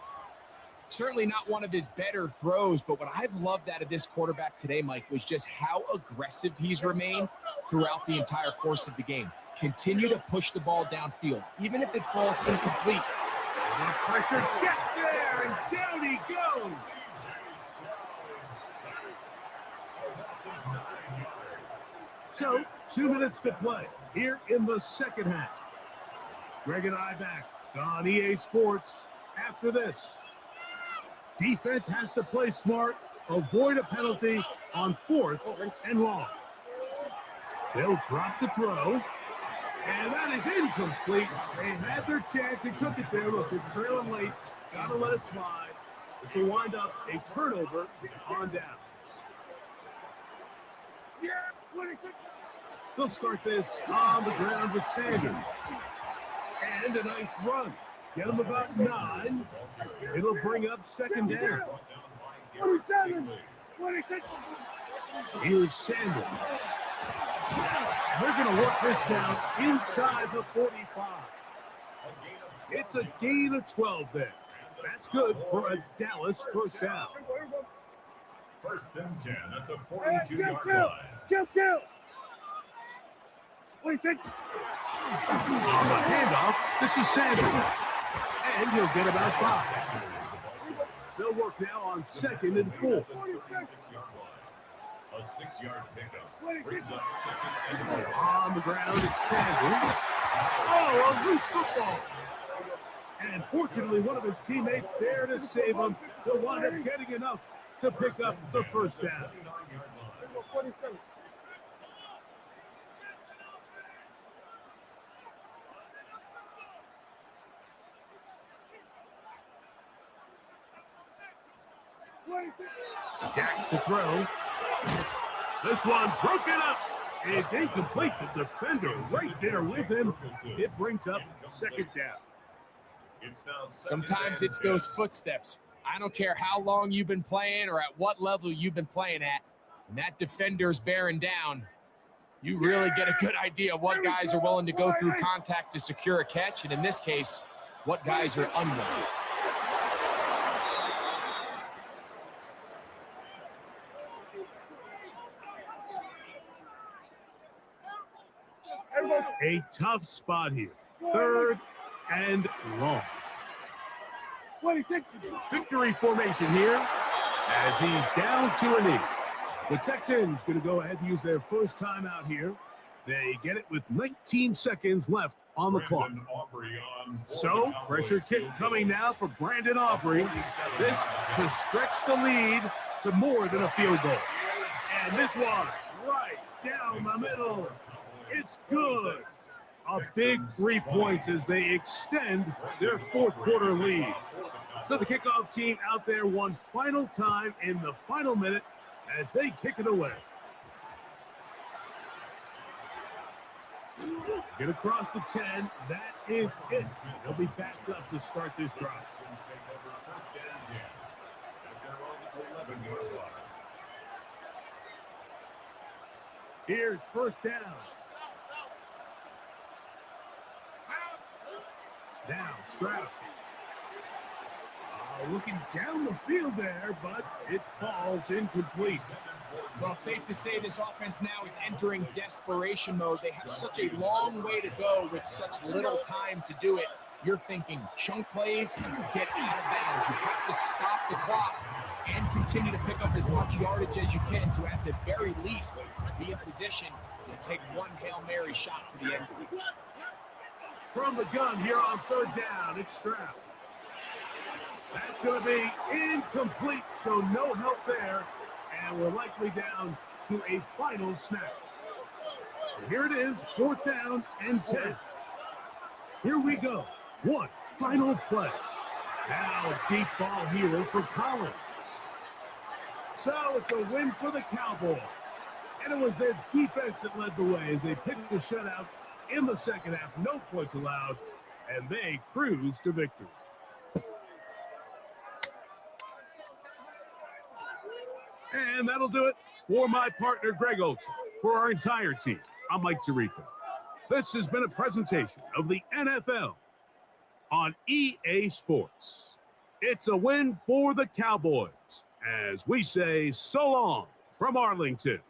Certainly not one of his better throws, but what I've loved out of this quarterback today, Mike, was just how aggressive he's remained throughout the entire course of the game. Continue to push the ball downfield, even if it falls incomplete. And the pressure gets there, and down he goes. So, 2 minutes to play here in the second half. Greg and I back on EA Sports after this. Defense has to play smart, avoid a penalty on 4th and long. They'll drop to throw, and that is incomplete. They had their chance. They took it there. Look, they're trailing late. Got to let it fly. This will wind up a turnover on downs. They'll start this on the ground with Sanders. And a nice run. Get them about 9. It'll bring up second down. 27. 26. Here's Sanders. They're going to work this down inside the 45. It's a gain of 12 there. That's good for a Dallas first down. First and 10 at the 42-yard line. Kill. 26. On the handoff, this is Sanders. And he'll get about 5. They'll work now on 2nd and 4. A 6-yard pickup brings up 2nd and 4. On the ground, it's Sanders. Oh, a loose football. And fortunately, one of his teammates there to save him. He'll wind up getting enough to pick up the first down. 47. Dak to throw. This one broken up. It's incomplete. The defender right there with him. It brings up second down. Sometimes it's those footsteps. I don't care how long you've been playing or at what level you've been playing at. When that defender's bearing down, you really get a good idea of what guys are willing to go through contact to secure a catch, and in this case, what guys are unwilling. A tough spot here. 3rd and long. Victory formation here as he's down to a knee. The Texans going to go ahead and use their first timeout here. They get it with 19 seconds left on the clock. So, pressure kick coming now for Brandon Aubrey. This to stretch the lead to more than a field goal. And this one right down the middle. It's good. A big 3 points as they extend their 4th quarter lead. So the kickoff team out there one final time in the final minute as they kick it away. Get across the 10. That is it. They'll be backed up to start this drive. Here's first down. Now, Stroud. Looking down the field there, but it falls incomplete. Well, safe to say this offense now is entering desperation mode. They have such a long way to go with such little time to do it. You're thinking chunk plays, get out of bounds. You have to stop the clock and continue to pick up as much yardage as you can to, at the very least, be in position to take one Hail Mary shot to the end zone. From the gun here on third down, it's Stroud. That's going to be incomplete, so no help there, and we're likely down to a final snap. So here it is, fourth down and 10. Here we go. One final play. Now a deep ball here for Collins. So it's a win for the Cowboys. And it was their defense that led the way as they picked the shutout in the second half. No points allowed, and they cruise to victory. And that'll do it for my partner, Greg Olson. For our entire team, I'm Mike Tirico. This has been a presentation of the NFL on EA Sports. It's a win for the Cowboys, as we say so long from Arlington.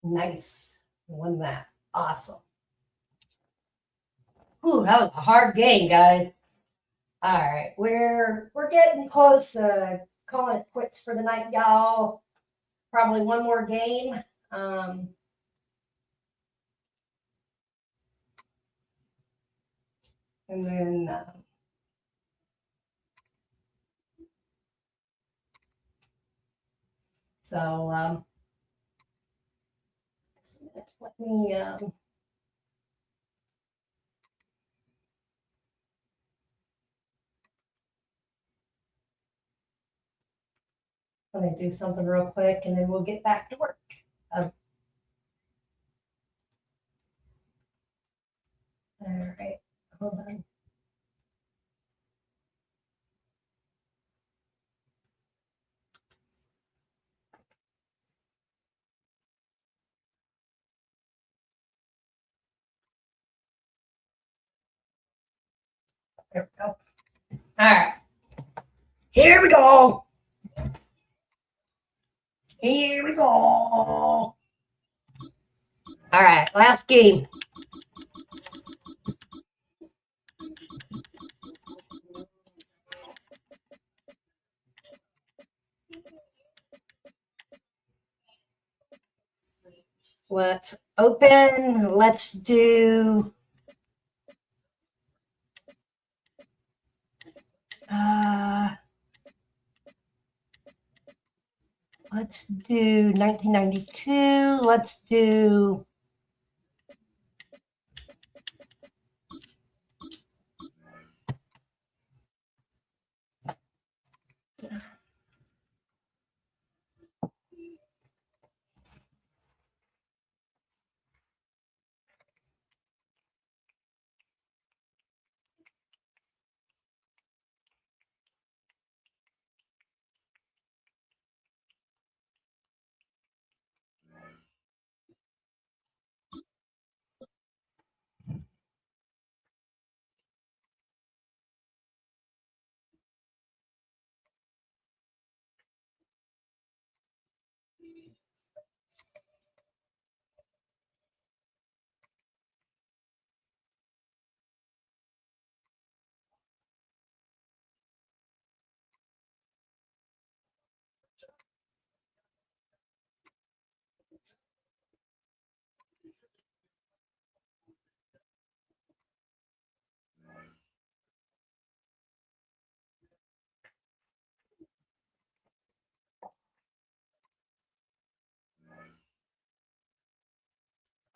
Nice. Won that. Awesome. Whew, that was a hard game, guys. All right, we're getting close to calling it quits for the night, y'all. Probably one more game. And then let me do something real quick, and then we'll get back to work. All right, hold on. There we go. All right. Here we go. Here we go. All right, last game. Let's open. Let's do let's do 1992. Let's do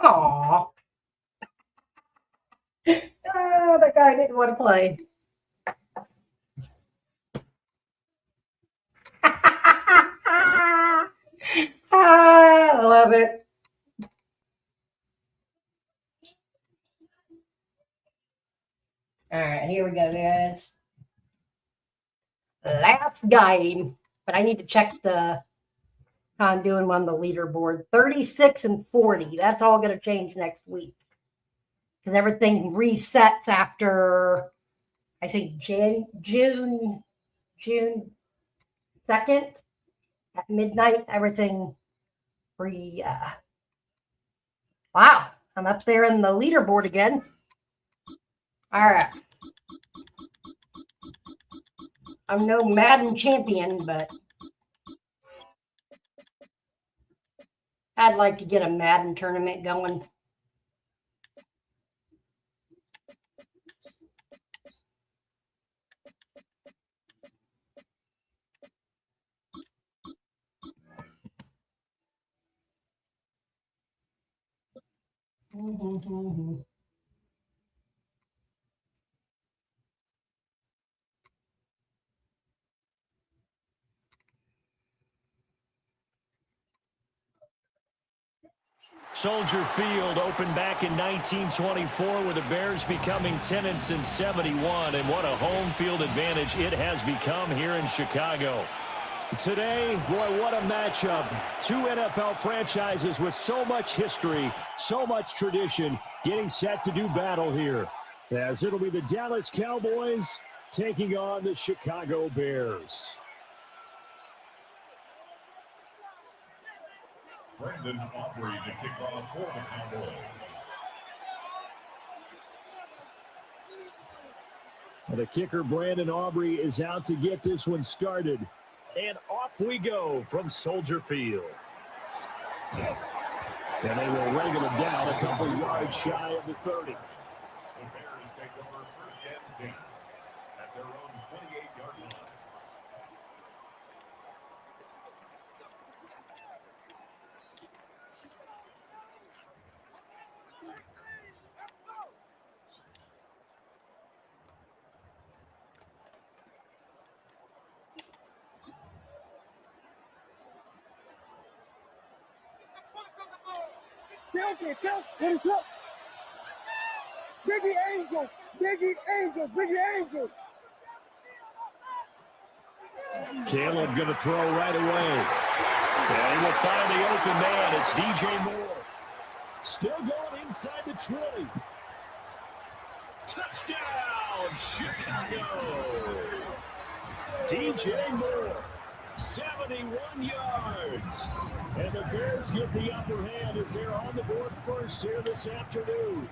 Aw. Oh, that guy didn't want to play. I love it. All right, here we go, guys. Last game, but I need to check how I'm doing on the leaderboard. 36 and 40. That's all going to change next week because everything resets after, I think, June 2nd at midnight. Everything wow, I'm up there in the leaderboard again. All right. I'm no Madden champion, but I'd like to get a Madden tournament going. Soldier Field opened back in 1924 with the Bears becoming 10 and since 71, and what a home field advantage it has become here in Chicago. Today, boy, what a matchup. Two NFL franchises with so much history, so much tradition, getting set to do battle here. As it'll be the Dallas Cowboys taking on the Chicago Bears. Brandon Aubrey to kick off for the Cowboys. The kicker, Brandon Aubrey, is out to get this one started. And off we go from Soldier Field. And they will wrangle him down a couple yards shy of the 30. The Bears take over first and 10 at their own 28-yard line. What is up? Biggie Angels, Biggie Angels, Biggie Angels. Caleb going to throw right away. And he will find the open man. It's DJ Moore. Still going inside the 20. Touchdown, Chicago. DJ Moore, 71 yards. And the Bears get the upper hand as they're on the board first here this afternoon.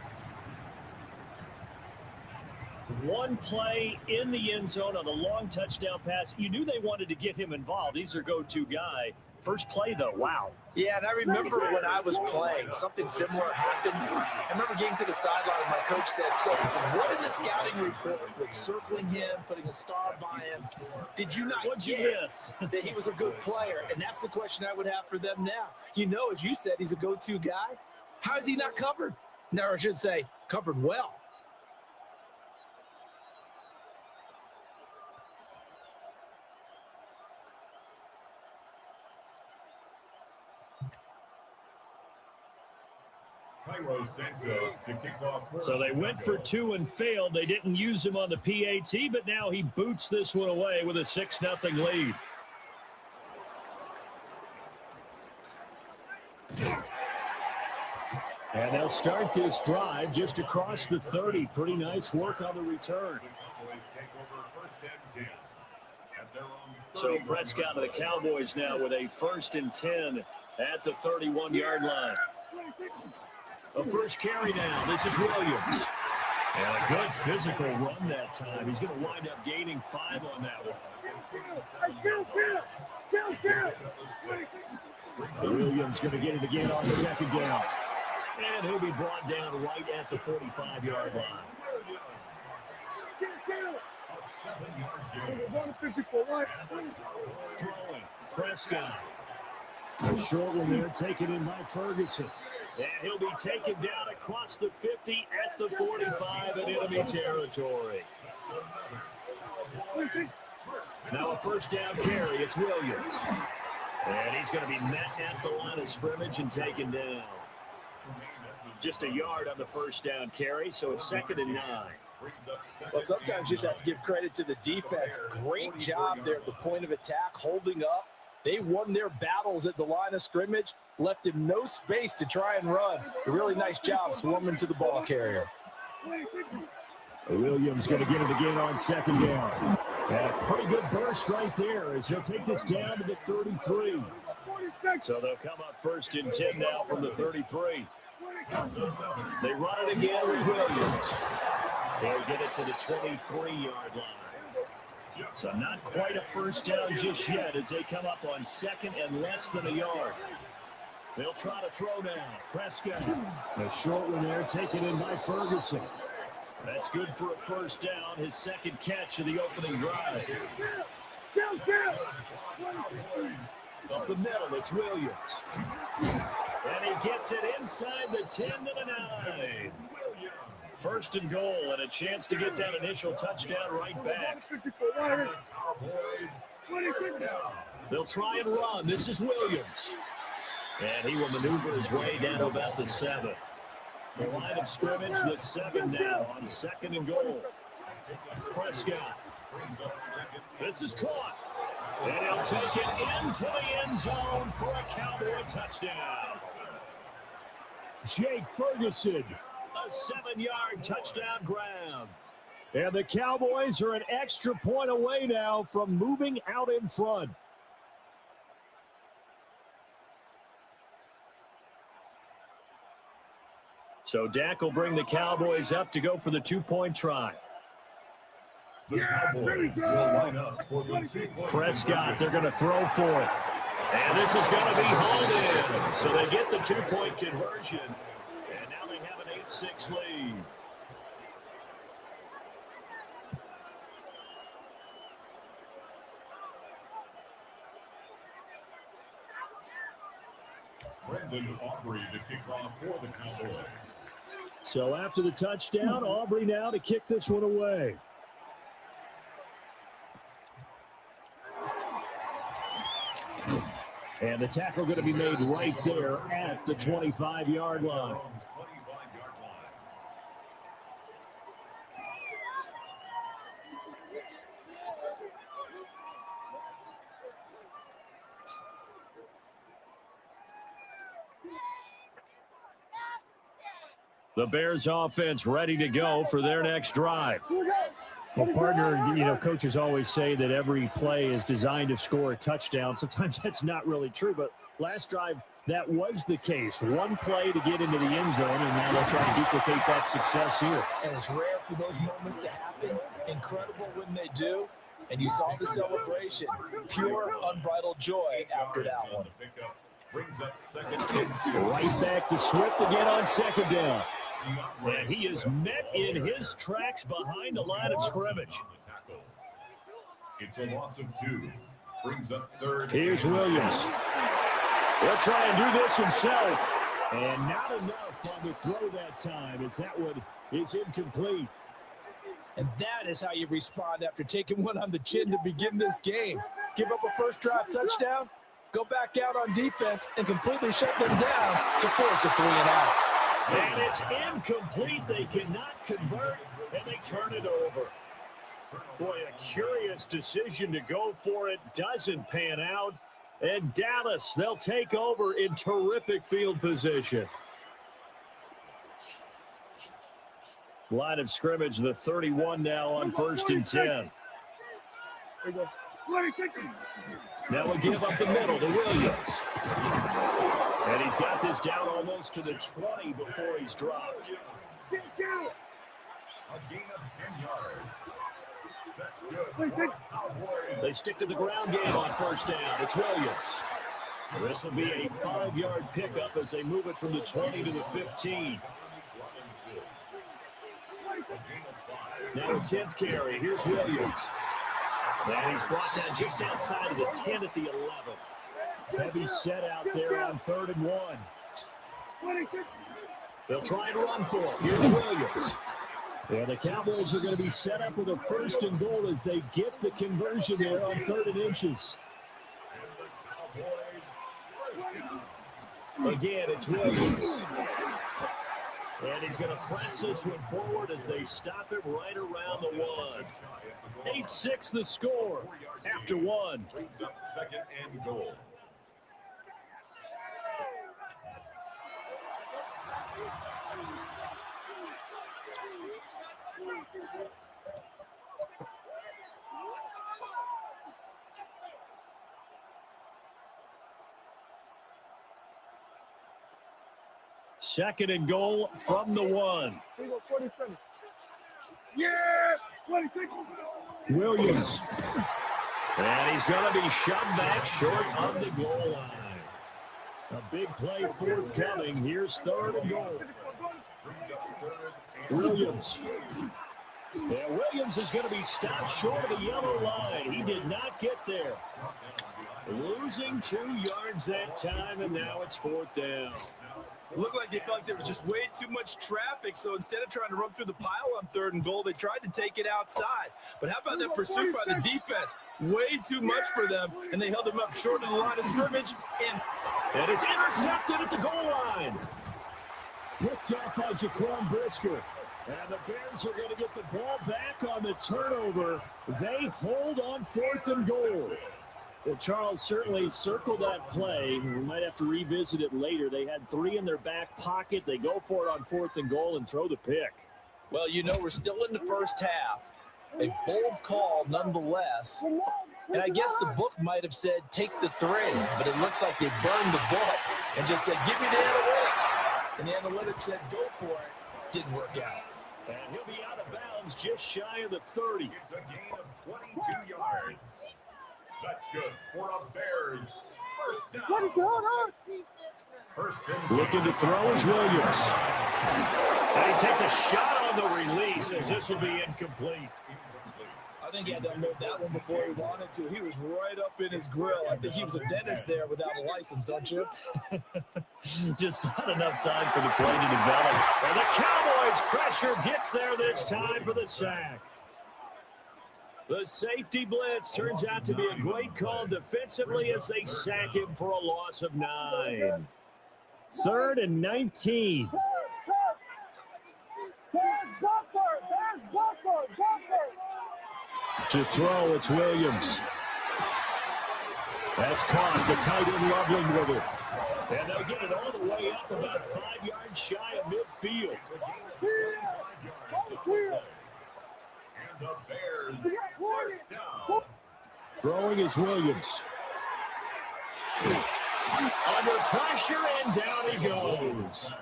One play in the end zone on a long touchdown pass. You knew they wanted to get him involved. He's their go-to guy. First play, though, wow. Yeah, and I remember when I was playing, something similar happened. I remember getting to the sideline and my coach said, so what in the scouting report with circling him, putting a star by him, did you not get that he was a good player? And that's the question I would have for them now. You know, as you said, he's a go-to guy. How is he not covered? No, I should say covered well. So they went for two and failed. They didn't use him on the PAT, but now he boots this one away with a 6-0 lead. And they'll start this drive just across the 30. Pretty nice work on the return. So Prescott of the Cowboys now with a 1st and 10 at the 31-yard line. A first carry now. This is Williams. And a good physical run that time. He's going to wind up gaining 5 on that one. Williams going to get it again on 2nd down. And he'll be brought down right at the 45-yard line. Throwing. Prescott. A short one there taken in by Ferguson. And he'll be taken down across the 50 at the 45 in enemy territory. Now a first down carry. It's Williams. And he's going to be met at the line of scrimmage and taken down. Just a yard on the first down carry, so it's 2nd and 9. Well, sometimes you just have to give credit to the defense. Great job there at the point of attack, holding up. They won their battles at the line of scrimmage, left him no space to try and run. A really nice job swarming to the ball carrier. Williams going to get it again on second down. And a pretty good burst right there as he'll take this down to the 33. So they'll come up first and 10 now from the 33. They run it again with Williams. They'll get it to the 23-yard line. So not quite a first down just yet as they come up on second and less than a yard. They'll try to throw now. Prescott. A short one there taken in by Ferguson. That's good for a first down, his second catch of the opening drive. Up the middle, it's Williams. And he gets it inside the 10 to the 9. First and goal, and a chance to get that initial touchdown right back. They'll try and run. This is Williams. And he will maneuver his way down to about the 7. The line of scrimmage, the 7 now on second and goal. Prescott. This is caught. And he'll take it into the end zone for a Cowboy touchdown. Jake Ferguson, a 7-yard touchdown grab. And the Cowboys are an extra point away now from moving out in front. So Dak will bring the Cowboys up to go for the 2-point try. The Cowboys will line up for the 2-point. Prescott, they're going to throw for it. And this is going to be hauled in. So they get the 2-point conversion. And now they have an 8-6 lead. Brendan Aubrey to kick off for the Cowboys. So after the touchdown, Aubrey now to kick this one away. And the tackle going to be made right there at the 25-yard line. The Bears offense ready to go for their next drive. Well, partner, coaches always say that every play is designed to score a touchdown. Sometimes that's not really true, but last drive, that was the case. One play to get into the end zone, and now they'll try to duplicate that success here. And it's rare for those moments to happen. Incredible when they do. And you saw the celebration. Pure, unbridled joy after that one. Brings up second. Right back to Swift again on second down. And he is met in his tracks behind the line of scrimmage. It's a loss of 2. Brings up third. Here's Williams. He'll try and do this himself. And not enough on the throw that time, as that one is incomplete. And that is how you respond after taking one on the chin to begin this game. Give up a first drive touchdown, go back out on defense, and completely shut them down to force a 3-and-out. And it's incomplete. They cannot convert, and they turn it over. Boy, a curious decision to go for it. Doesn't pan out. And Dallas, they'll take over in terrific field position. Line of scrimmage, the 31 now on first and 10. Now we'll give up the middle to Williams. And he's got this down almost to the 20 before he's dropped. A gain of 10 yards. That's good. They stick to the ground game on first down. It's Williams. This will be a 5-yard pickup as they move it from the 20 to the 15. Now the 10th carry. Here's Williams. And he's brought down just outside of the 10 at the 11. Heavy set out there on 3rd and 1. They'll try and run for it. Here's Williams. Yeah, the Cowboys are going to be set up with a first and goal as they get the conversion there on 3rd and inches. Again, it's Williams. And he's going to press this one forward as they stop it right around the 1. 8-6 the score after 1. Brings up 2nd and goal. Second and goal from the 1. Yeah, 26. Williams. And he's going to be shoved back short of the goal line. A big play forthcoming. Here's 3rd and goal. Williams. Yeah, Williams is going to be stopped short of the yellow line. He did not get there. Losing 2 yards that time, and now it's 4th down. It looked like they felt like there was just way too much traffic, so instead of trying to run through the pile on 3rd and goal, they tried to take it outside. But how about that pursuit by the defense? Way too much for them, and they held them up short of the line of scrimmage. And it's intercepted at the goal line. Picked up by Jaquan Brisker. And the Bears are going to get the ball back on the turnover. They hold on 4th and goal. Well, Charles certainly circled that play. We might have to revisit it later. They had 3 in their back pocket. They go for it on 4th and goal and throw the pick. Well, you know, we're still in the first half. A bold call nonetheless. And I guess the book might have said, take the 3, but it looks like they burned the book and just said, give me the analytics. And the analytics said, go for it. Didn't work out. And he'll be out of bounds just shy of the 30. It's a gain of 22 yards. That's good for a Bears first down. What is going on? First and looking to throw is Williams. And he takes a shot on the release as this will be incomplete. I think he had to unload that one before he wanted to. He was right up in his grill. I think he was a dentist there without a license, don't you? Just not enough time for the play to develop. And the Cowboys' pressure gets there this time for the sack. The safety blitz turns out to be a great call defensively as they sack him for a loss of 9. 3rd and 19. To throw, it's Williams. That's caught. The tight end Loveland with it. And they'll get it all the way up about 5 yards shy of midfield. And the Bears first down. Throwing is Williams. Under pressure, and down he goes.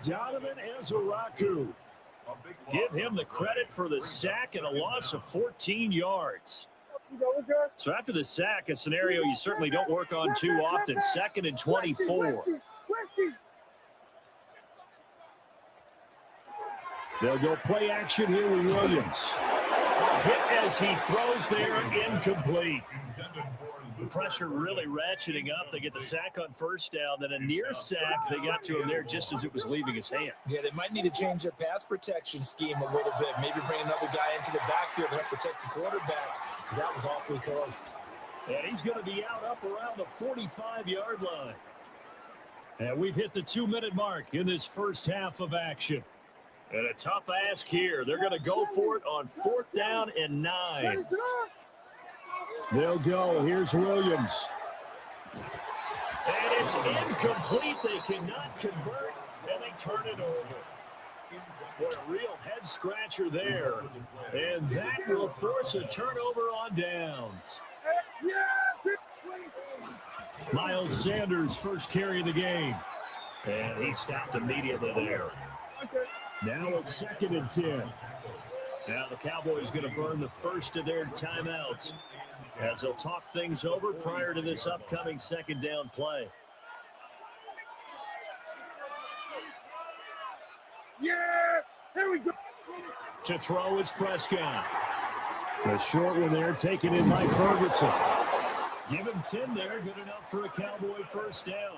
Donovan Ezeraku. Give him the credit for the sack and a loss of 14 yards. So after the sack, a scenario you certainly don't work on too often. 2nd and 24. They'll go play action here with Williams. Hit as he throws there, incomplete. The pressure really ratcheting up. They get the sack on first down, then a near sack. They got to him there just as it was leaving his hand. Yeah, they might need to change their pass protection scheme a little bit. Maybe bring another guy into the backfield to help protect the quarterback, because that was awfully close. And he's going to be out up around the 45-yard line. And we've hit the 2-minute mark in this first half of action. And a tough ask here. They're going to go for it on 4th down and 9. They'll go. Here's Williams. And it's incomplete. They cannot convert, and they turn it over. What a real head-scratcher there. And that will force a turnover on downs. Miles Sanders first carry of the game. And he stopped immediately there. Now it's 2nd and 10. Now the Cowboys going to burn the first of their timeouts as they'll talk things over prior to this upcoming 2nd down play. Yeah, here we go. To throw is Prescott. The short one there taken in by Ferguson. Give him 10 there, good enough for a Cowboy first down.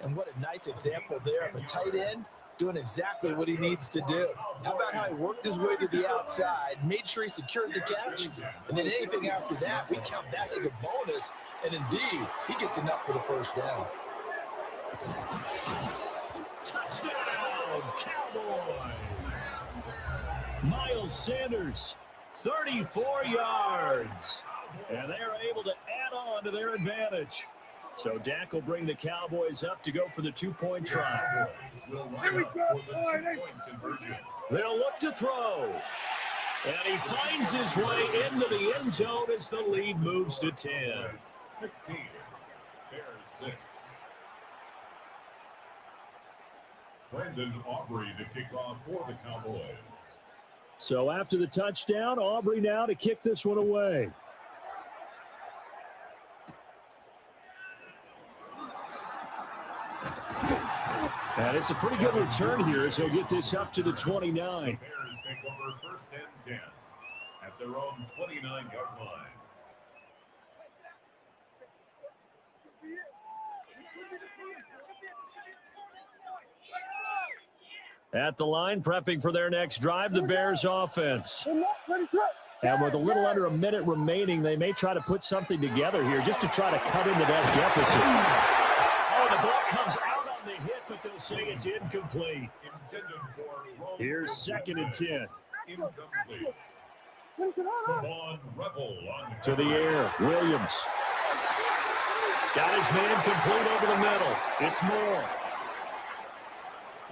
And what a nice example there of a tight end doing exactly what he needs to do. How about how he worked his way to the outside, made sure he secured the catch, and then anything after that, we count that as a bonus, and indeed, he gets enough for the first down. Touchdown! Cowboys. Miles Sanders, 34 yards. And they are able to add on to their advantage. So Dak will bring the Cowboys up to go for the two-point try. They'll look to throw. And he finds his way into the end zone as the lead moves to 10. 16. Bears 6. Brandon Aubrey to kick off for the Cowboys. So after the touchdown, Aubrey now to kick this one away. And it's a pretty good return here as he'll get this up to the 29. The Bears take over first and 10 at their own 29-yard line. At the line, prepping for their next drive, the Bears offense. And with a little under a minute remaining, they may try to put something together here just to try to cut into that deficit. Oh, the ball comes out on the hit, but they'll say it's incomplete. Here's 2nd and 10. To the air, Williams. Got his man complete over the middle. It's Moore.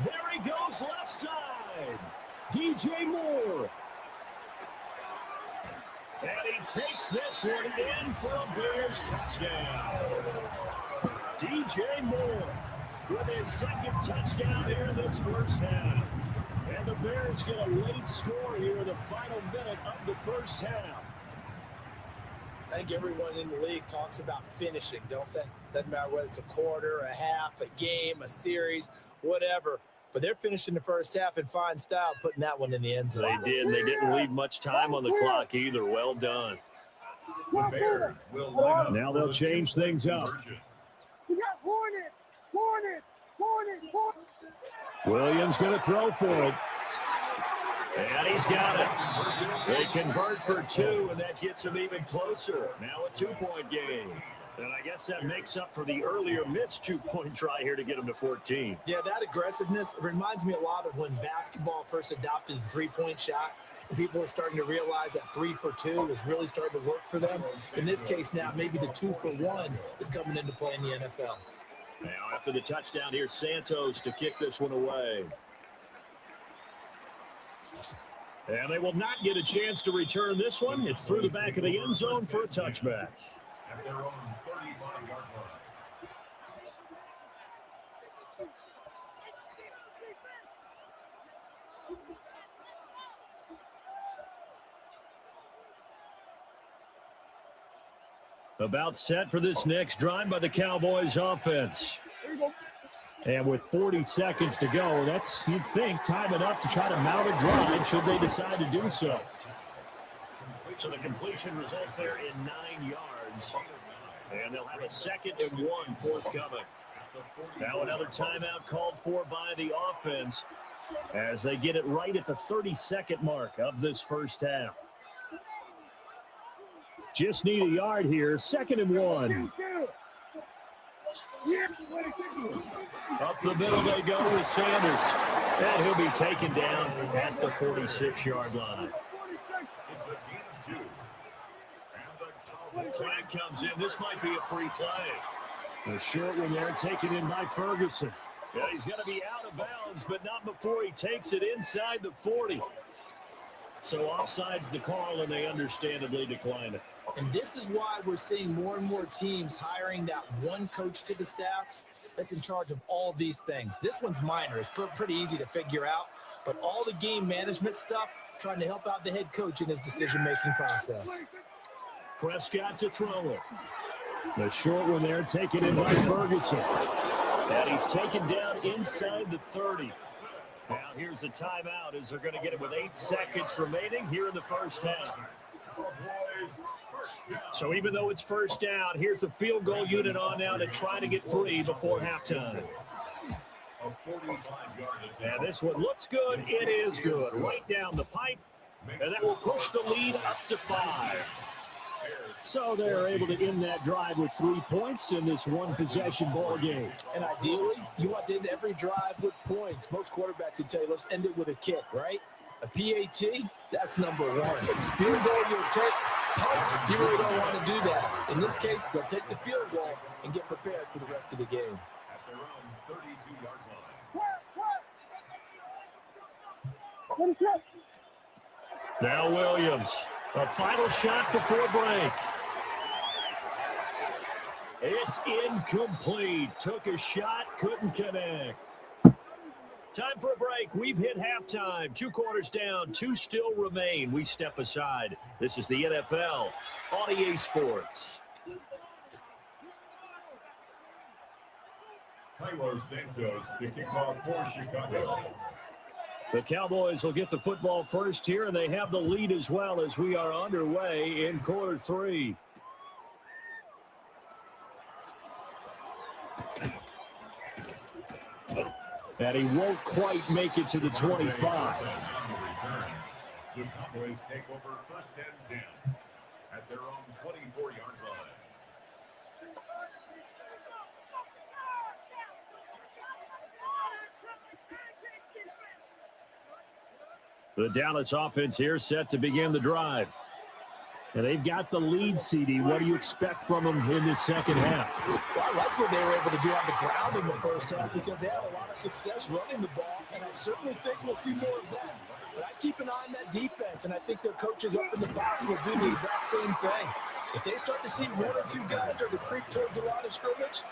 There he goes left side. DJ Moore. And he takes this one in for a Bears touchdown. DJ Moore with his 2nd touchdown here in this first half. And the Bears get a late score here in the final minute of the first half. I think everyone in the league talks about finishing, don't they? Doesn't matter whether it's a quarter, a half, a game, a series, whatever. But they're finishing the first half in fine style, putting that one in the end zone. They did. They didn't leave much time on the clock either. Well done. The Bears will line up. Now they'll change things up. We got Hornets. Williams going to throw for it. And he's got it. They convert for 2, and that gets them even closer. Now a 2-point game. And I guess that makes up for the earlier missed 2-point try here to get them to 14. Yeah, that aggressiveness reminds me a lot of when basketball first adopted the three-point shot. People are starting to realize that 3 for 2 is really starting to work for them. In this case now, maybe the 2 for 1 is coming into play in the NFL. Now after the touchdown, here's Santos to kick this one away. And they will not get a chance to return this one. It's through the back of the end zone for a touchback. At their own 35-yard line. About set for this next drive by the Cowboys offense. And with 40 seconds to go, that's, you'd think, time enough to try to mount a drive should they decide to do so. So the completion results there in 9 yards. And they'll have a 2nd and 1 forthcoming. Now another timeout called for by the offense as they get it right at the 30-second mark of this first half. Just need a yard here. 2nd and 1. Up the middle they go with Sanders. And he'll be taken down at the 46-yard line. Flag comes in. This might be a free play. A short one there taken in by Ferguson. Yeah, he's going to be out of bounds, but not before he takes it inside the 40. So offsides the call, and they understandably decline it. And this is why we're seeing more and more teams hiring that one coach to the staff that's in charge of all these things. This one's minor. It's pretty easy to figure out. But all the game management stuff, trying to help out the head coach in his decision-making process. Prescott to throw it. The short one there taken in by Ferguson. And he's taken down inside the 30. Now here's a timeout as they're going to get it with 8 seconds remaining here in the first half. So even though it's first down, here's the field goal unit on now to try to get 3 before halftime. And this one looks good. It is good. Right down the pipe. And that will push the lead up to 5. So they're able to end that drive with 3 points in this one-possession ball game. And ideally, you want to end every drive with points. Most quarterbacks would tell you, let's end it with a kick, right? A PAT, that's number one. Field goal you'll take. Punts, you really don't want to do that. In this case, they'll take the field goal and get prepared for the rest of the game. At their own 32-yard line. What is that? Now Williams, a final shot before break. It's incomplete. Took a shot, couldn't connect. Time for a break. We've hit halftime. 2 quarters down, 2 still remain. We step aside. This is the NFL on EA Sports. Cairo Santos to kick off for Chicago. The Cowboys will get the football first here, and they have the lead as well as we are underway in quarter 3. And he won't quite make it to the 25. The Cowboys take over first and 10 at their own 24-yard line. The Dallas offense here set to begin the drive. And they've got the lead, CD. What do you expect from them in the second half? Well, I like what they were able to do on the ground in the first half because they had a lot of success running the ball, and I certainly think we'll see more of that. But I keep an eye on that defense, and I think their coaches up in the box will do the exact same thing. If they start to see 1 or 2 guys start to creep towards the line of scrimmage,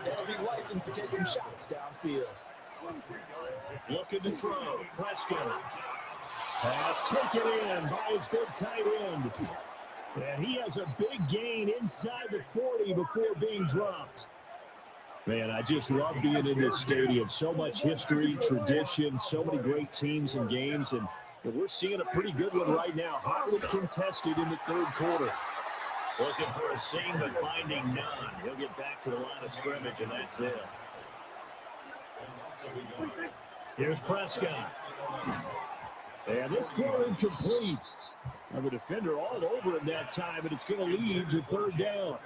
they'll be licensed to take some shots downfield. Looking to throw. Prescott. Pass taken in by his big tight end. And he has a big gain inside the 40 before being dropped. Man, I just love being in this stadium. So much history, tradition, so many great teams and games. And we're seeing a pretty good one right now. Hotly contested in the third quarter. Looking for a seam, but finding none. He'll get back to the line of scrimmage, and that's it. Here's Prescott. And this throw incomplete. The defender all over him that time, and it's going to lead to third down.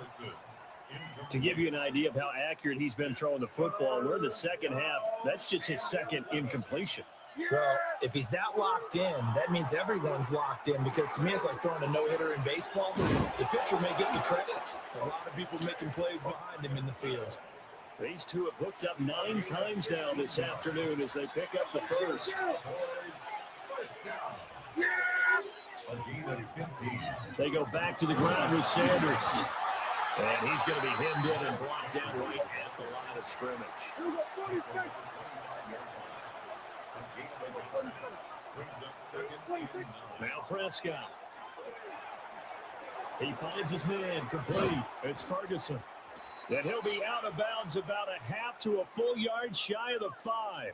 To give you an idea of how accurate he's been throwing the football, we're in the second half. That's just his second incompletion. Well, if he's that locked in, that means everyone's locked in because to me it's like throwing a no-hitter in baseball. The pitcher may get the credit. A lot of people making plays behind him in the field. These two have hooked up 9 times now this afternoon as they pick up the first. They go back to the ground with Sanders. And he's going to be hemmed in and blocked down right at the line of scrimmage. Now Prescott. He finds his man complete. It's Ferguson. And he'll be out of bounds about a half to a full yard shy of the 5.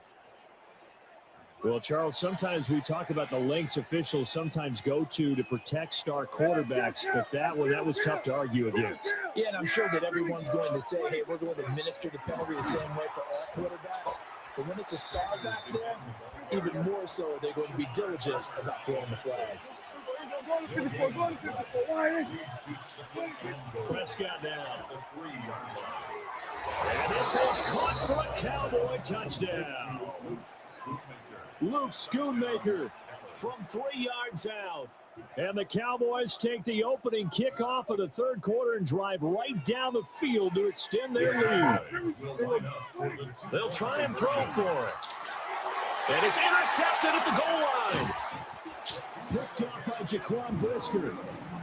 Well, Charles, sometimes we talk about the lengths officials sometimes go to protect star quarterbacks, but that was tough to argue against. Yeah, and I'm sure that everyone's going to say, hey, we're going to administer the penalty the same way for all quarterbacks. But when it's a star back there, even more so, they're going to be diligent about throwing the flag. Prescott down. And this is caught for a Cowboy touchdown. Luke Schoonmaker from 3 yards out. And the Cowboys take the opening kickoff of the third quarter and drive right down the field to extend their lead. They'll try and throw for it. And it's intercepted at the goal line. Picked up by Jaquan Brisker.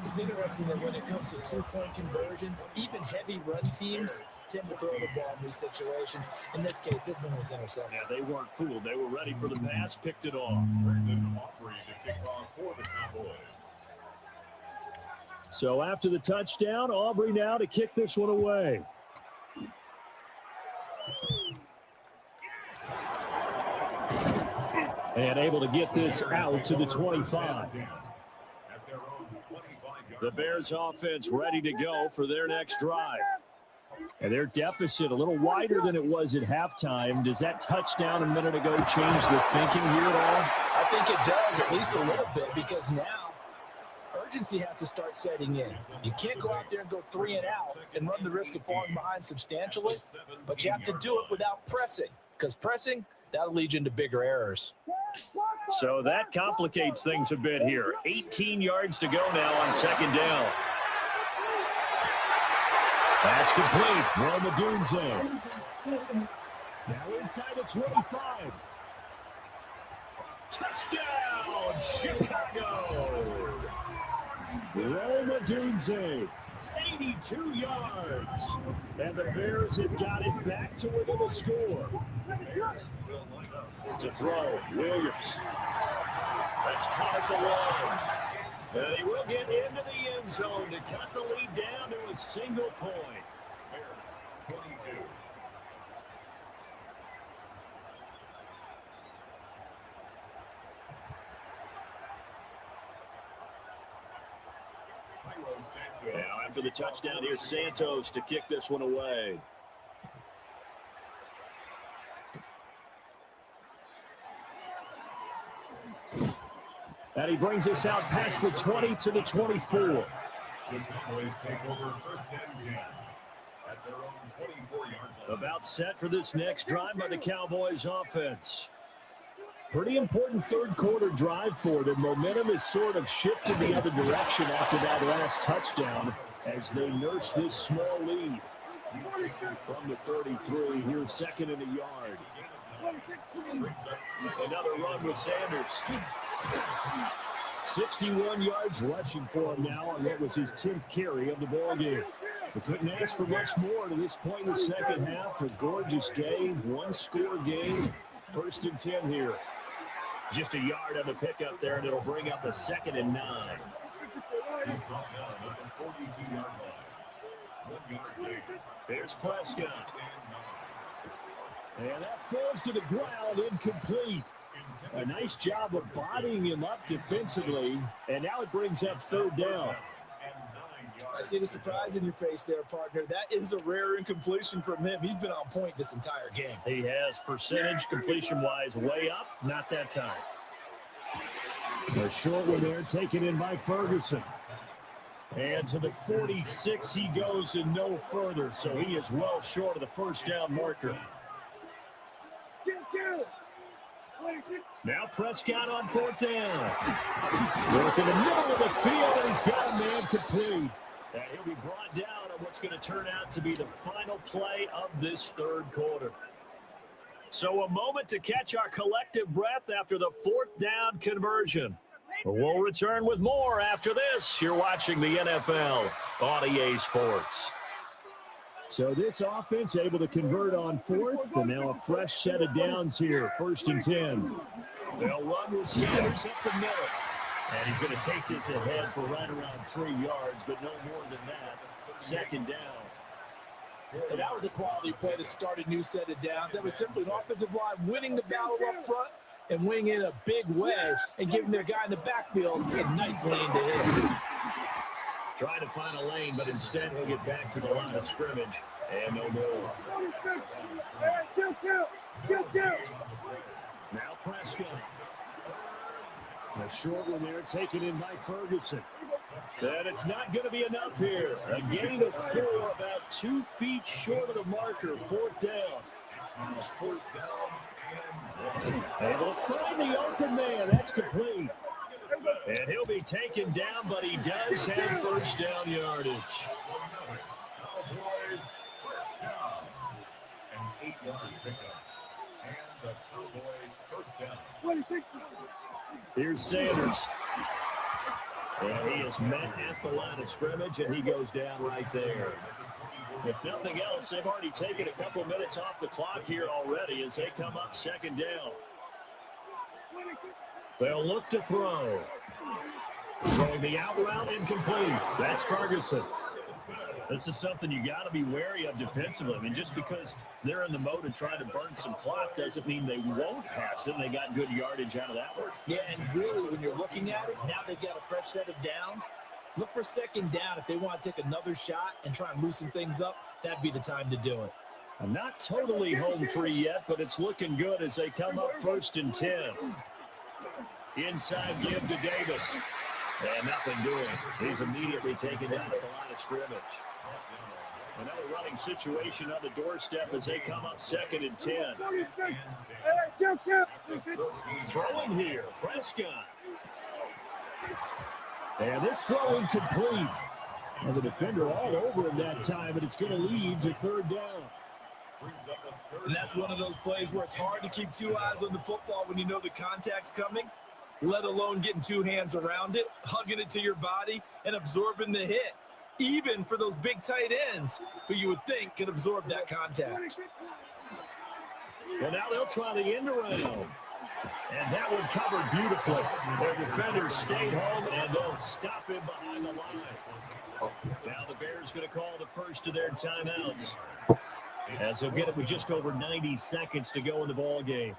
It's interesting that when it comes to 2-point conversions, even heavy run teams tend to throw the ball in these situations. In this case, this one was intercepted. Yeah, they weren't fooled. They were ready for the pass, picked it off. So after the touchdown, Aubrey now to kick this one away. And able to get this out to the 25. The Bears offense ready to go for their next drive. And their deficit a little wider than it was at halftime. Does that touchdown a minute ago change the thinking here at all? I think it does, at least a little bit, because now urgency has to start setting in. You can't go out there and go 3 and out and run the risk of falling behind substantially, but you have to do it without pressing, because pressing, that'll lead you into bigger errors. So that complicates things a bit here. 18 yards to go now on second down. Pass complete. Roma Dunze. Now inside the 25. Touchdown, Chicago! Roma Dunze, 82 yards. And the Bears have got it back to within a score. To throw, Williams. That's caught at the line. And he will get into the end zone to cut the lead down to a single point. Bears, 22. Now, after the touchdown, here's Santos to kick this one away. And he brings us out past the 20 to the 24. The Cowboys take over first and 10 at their own 24-yard line. About set for this next drive by the Cowboys offense. Pretty important third quarter drive for them. Momentum has sort of shifted the other direction after that last touchdown as they nurse this small lead. From the 33, here's second and a yard. Another run with Sanders. 61 yards rushing for him now on what was his 10th carry of the ballgame. We couldn't ask for much more to this point in the second half. A gorgeous day, one-score game. First and 10 here. Just a yard on the pickup there, and it'll bring up a 2nd and 9. He's brought down at the 42-yard line. 1 yard later. There's Prescott. And that falls to the ground, incomplete. A nice job of bodying him up defensively, and now it brings up third down. I see the surprise in your face there, partner. That is a rare incompletion from him. He's been on point this entire game. He has percentage completion-wise way up, not that time. A short one there, taken in by Ferguson. And to the 46 he goes and no further, so he is well short of the first down marker. Now Prescott on fourth down. Work in the middle of the field, and he's got a man complete. And he'll be brought down on what's going to turn out to be the final play of this third quarter. So a moment to catch our collective breath after the fourth down conversion. We'll return with more after this. You're watching the NFL on EA Sports. So this offense able to convert on fourth, and now a fresh set of downs here, 1st and 10. They'll run with Sanders up the middle. And he's going to take this ahead for right around 3 yards, but no more than that. 2nd down. And that was a quality play to start a new set of downs. That was simply an offensive line winning the battle up front and winning in a big way and giving their guy in the backfield a nice lane to hit. Trying to find a lane, but instead he'll get back to the line of scrimmage. And no more. Now Prescott. A short one there, taken in by Ferguson. And it's not going to be enough here. A gain of 4, about 2 feet short of the marker, 4th down. Able to find the open man. That's complete. And he'll be taken down, but he does have first down yardage. Cowboys first down. An 8-yard pickup. And the Cowboy first down. Here's Sanders. And he is met at the line of scrimmage, and he goes down right there. If nothing else, they've already taken a couple minutes off the clock here already as they come up 2nd down. They'll look to throw. Throwing the out route incomplete. That's Ferguson. This is something you got to be wary of defensively. I mean, just because they're in the mode of trying to burn some clock doesn't mean they won't pass it. They got good yardage out of that one. Yeah, and really, when you're looking at it, now they've got a fresh set of downs. Look for 2nd down. If they want to take another shot and try and loosen things up, that'd be the time to do it. I'm not totally home free yet, but it's looking good as they come up 1st and 10. Inside give to Davis. And nothing doing. He's immediately taken down at the line of scrimmage. Another running situation on the doorstep as they come up 2nd and 10. Throwing here, Prescott. And this throw incomplete. And the defender all over him that time, and it's going to lead to 3rd down. And that's one of those plays where it's hard to keep two eyes on the football when you know the contact's coming, let alone getting two hands around it, hugging it to your body, and absorbing the hit, even for those big tight ends who you would think can absorb that contact. Well, now they'll try the end around. And that one covered beautifully. Their defenders stayed home, and they'll stop him behind the line. Now the Bears going to call the first of their timeouts, as they'll get it with just over 90 seconds to go in the ball game.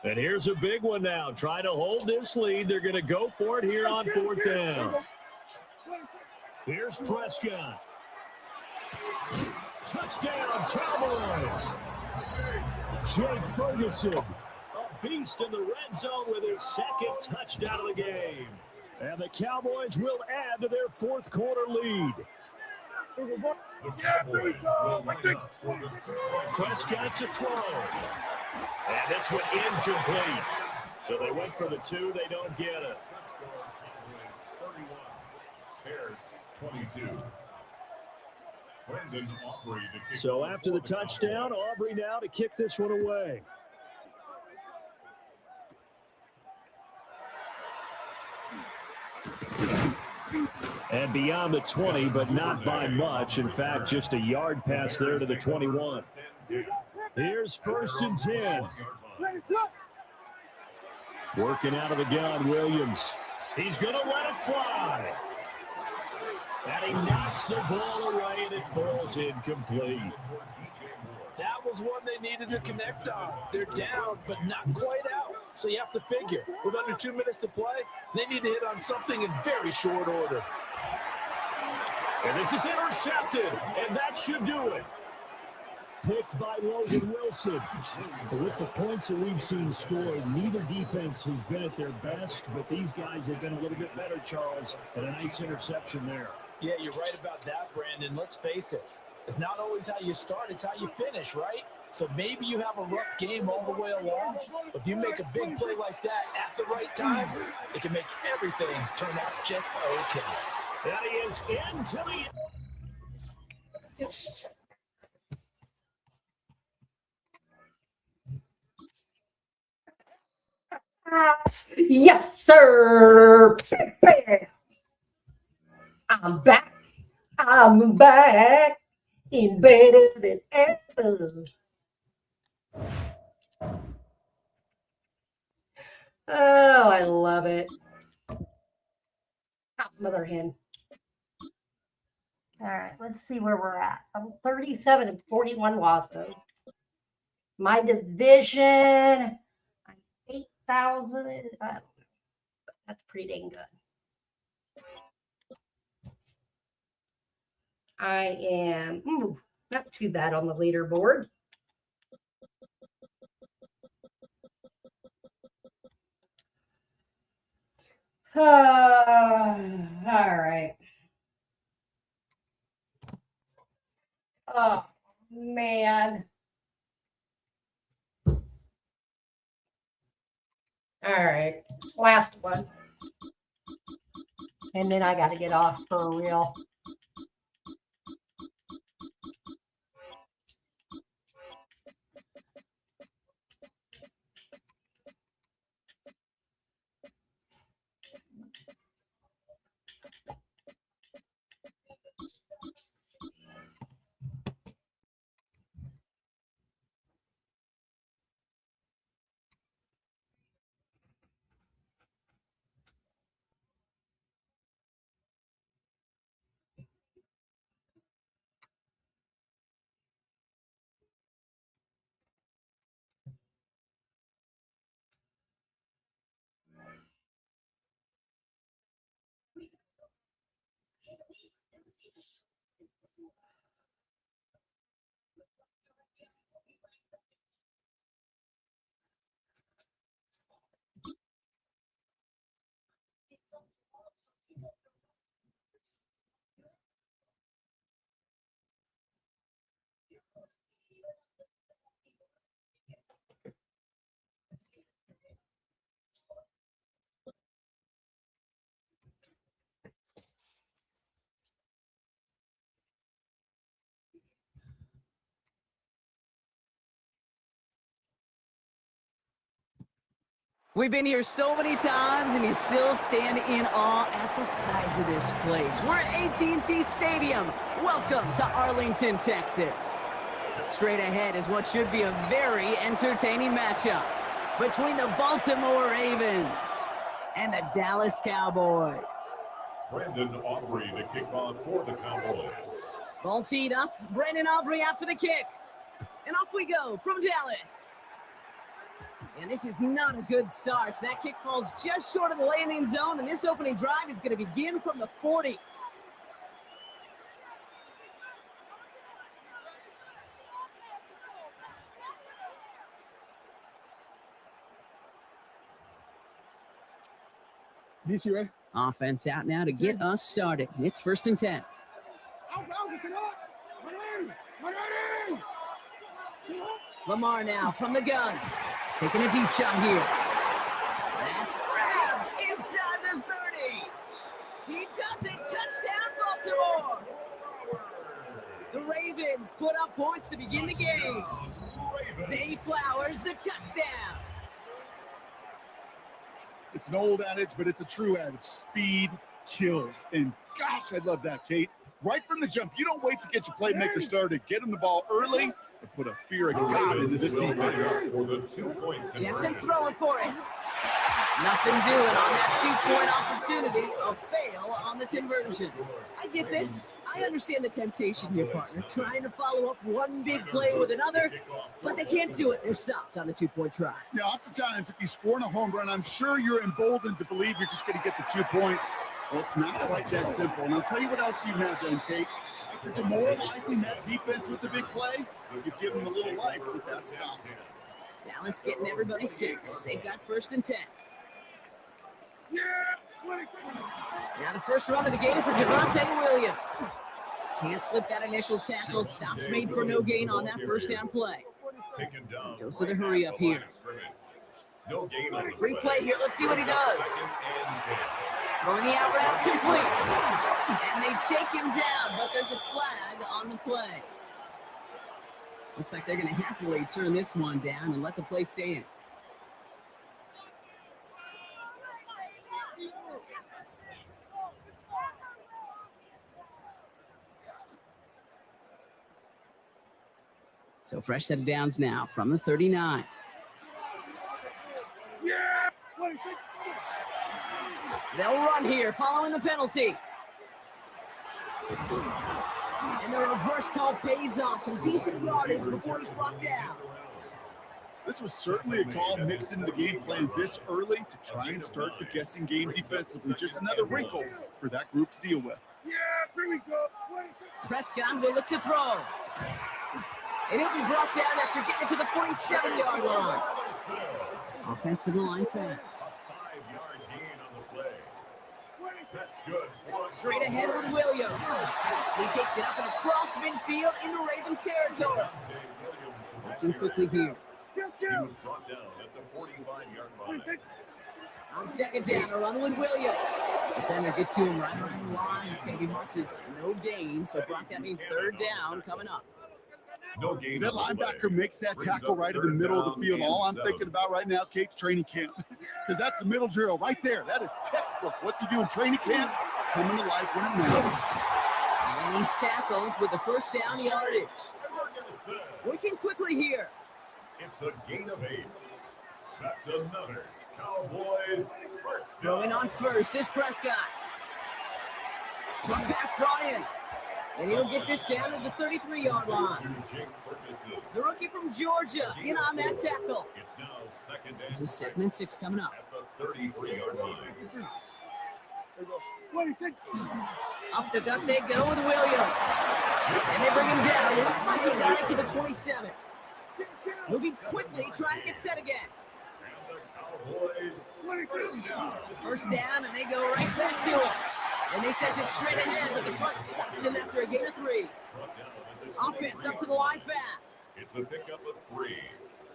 And here's a big one now. Trying to hold this lead. They're going to go for it here on 4th down. Here's Prescott. Touchdown, Cowboys. Jake Ferguson, a beast in the red zone with his 2nd touchdown of the game. And the Cowboys will add to their 4th quarter lead. Prescott to throw. And this one incomplete. So they went for the 2. They don't get it. 31. Bears 22. So after the touchdown, Aubrey now to kick this one away. And beyond the 20, but not by much. In fact, just a yard pass there to the 21. Here's 1st and 10. Working out of the gun, Williams. He's going to let it fly. And he knocks the ball away, and it falls incomplete. That was one they needed to connect on. They're down, but not quite out. So you have to figure, with under 2 minutes to play, they need to hit on something in very short order. And this is intercepted, and that should do it. Picked by Logan Wilson. But with the points that we've seen scored, neither defense has been at their best, but these guys have been a little bit better, Charles, and a nice interception there. Yeah, you're right about that, Brandon. Let's face it. It's not always how you start, it's how you finish, right? So maybe you have a rough game all the way along, but if you make a big play like that at the right time, it can make everything turn out just okay. That is into the... Yes, sir. I'm back. I'm back. In better than ever. Oh, I love it. Oh, mother hen. All right, let's see where we're at. I'm 37 and 41 losses. My division, I'm 8,000. I don't know. That's pretty dang good. I am not too bad on the leaderboard. All right. Oh, man. All right. Last one. And then I got to get off for real. We've been here so many times, and you still stand in awe at the size of this place. We're at AT&T Stadium. Welcome to Arlington, Texas. Straight ahead is what should be a very entertaining matchup between the Baltimore Ravens and the Dallas Cowboys. Brandon Aubrey to kick off for the Cowboys. Ball teed up. Brandon Aubrey out for the kick. And off we go from Dallas. And this is not a good start. That kick falls just short of the landing zone, and this opening drive is going to begin from the 40. Offense out now to get us started. It's 1st and 10. Lamar now from the gun. Taking a deep shot here. That's grabbed inside the 30. He does it. Touchdown, Baltimore. The Ravens put up points to begin the game. Zay Flowers, the touchdown. It's an old adage, but it's a true adage. Speed kills. And gosh, I love that, Kate. Right from the jump, you don't wait to get your playmaker started. Get him the ball early and put a fear of God into this defense. Jackson throwing for it. Nothing doing on that 2-point opportunity. A fail on the conversion. I get this. I understand the temptation here, partner. Trying to follow up one big play with another, but they can't do it. They're stopped on the 2-point try. Yeah, oftentimes, if you score in a home run, I'm sure you're emboldened to believe you're just going to get the 2 points. Well, it's not quite that simple. And I'll tell you what else you have done, Kate. After demoralizing that defense with the big play, you've given them a little life with that stop. Dallas getting everybody 6. They've got 1st and 10. Now the first run of the game for Javonte Williams. Can't slip that initial tackle. Stops made for no gain on that first down play. Dose of the hurry up here. Free play here. Let's see what he does. Throwing the out route complete. And they take him down, but there's a flag on the play. Looks like they're going to happily turn this one down and let the play stand. So fresh set of downs now from the 39. They'll run here following the penalty. And the reverse call pays off. Some decent yardage before he's brought down. This was certainly a call mixed into the game plan this early to try and start the guessing game defensively. Just another wrinkle for that group to deal with. Prescott will look to throw. And he'll be brought down after getting to the 47-yard line. Offensive line fast. Straight ahead with Williams. He takes it up and across midfield into Ravens territory. Working quickly here. On second down, a run with Williams. Defender gets to him right around the line. It's going to be marked as no gain. So, Brock, that means 3rd down coming up. As that linebacker makes that tackle right in the middle of the field, all I'm thinking about right now, Kate's training camp, because that's the middle drill right there. That is textbook. What you do in training camp, coming to life when it matters. And he's tackled with the first down yardage. Working quickly here. It's a gain of 8. That's another Cowboys first down. Throwing on first is Prescott. Short pass brought in. And he'll get this down to the 33-yard line. The rookie from Georgia in on that tackle. It's now 2nd This is 2nd and 6 coming up. at the 33-yard line. Up the gut they go with Williams. And they bring him down. Looks like he got it to the 27. Moving quickly, trying to get set again. First down, and they go right back to him. And they send it straight ahead, but the front stops him after a gain of 3. Offense up to the line fast. It's a pickup of 3.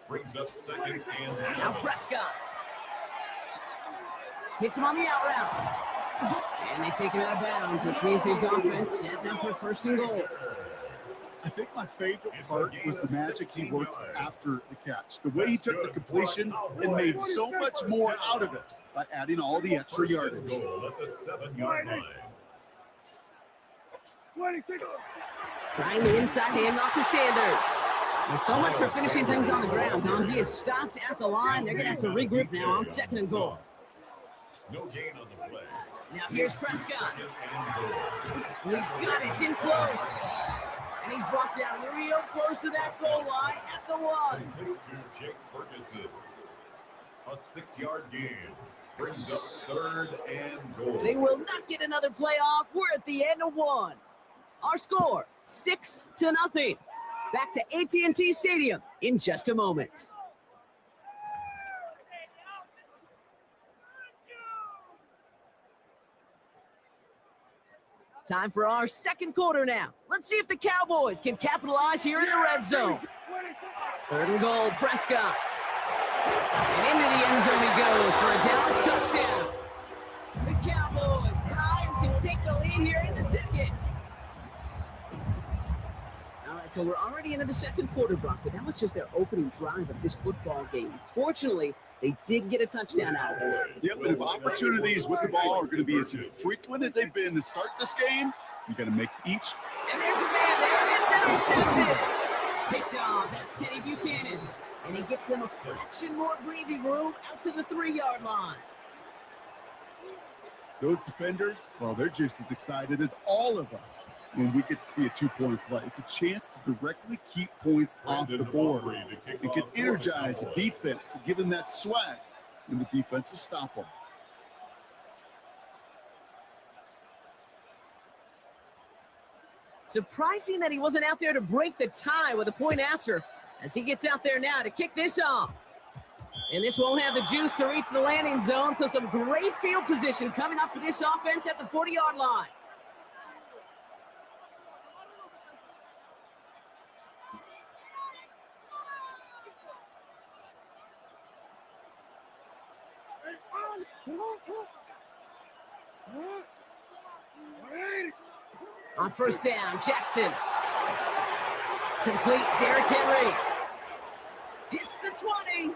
Brings up 2nd and 7. Now Prescott. Hits him on the out route. And they take him out of bounds, which means his offense set them for 1st and goal. I think my favorite part was the magic he worked after the catch. The way he took the completion and made so much more out of it by adding all the extra yardage. Goal at the 7-yard line. Trying the inside handoff to Sanders. Well, so much for finishing things on the ground, huh? He is stopped at the line. They're going to have to regroup now on 2nd and goal. No gain on the play. Now here's Prescott. Well, he's got it. It's in close. And he's brought down real close to that goal line at the 1. To Jake Ferguson. A 6-yard gain. Brings up 3rd and goal. They will not get another playoff. We're at the end of 1. Our score, 6-0. Back to AT&T Stadium in just a moment. Time for our 2nd quarter now. Let's see if the Cowboys can capitalize here in the red zone. 3rd and goal, Prescott. And into the end zone he goes for a Dallas touchdown. The Cowboys tie and can take the lead here in the 2nd. All right, so we're already into the 2nd quarter, Brock, but that was just their opening drive of this football game. Fortunately, they did get a touchdown out of it. Yep, but if opportunities with the ball are going to be as frequent as they've been to start this game, you got to make each. And there's a man there. It's intercepted. Picked off. That's Teddy Buchanan. And he gets them a fraction more breathing room out to the 3-yard line. Those defenders, well, they're just as excited as all of us when we get to see a 2-point play. It's a chance to directly keep points off the board. It can energize a defense, give them that swag, and the defense will stop them. Surprising that he wasn't out there to break the tie with a point after, as he gets out there now to kick this off. And this won't have the juice to reach the landing zone, so some great field position coming up for this offense at the 40-yard line. On 1st down, Jackson. Complete, Derrick Henry. Hits the 20.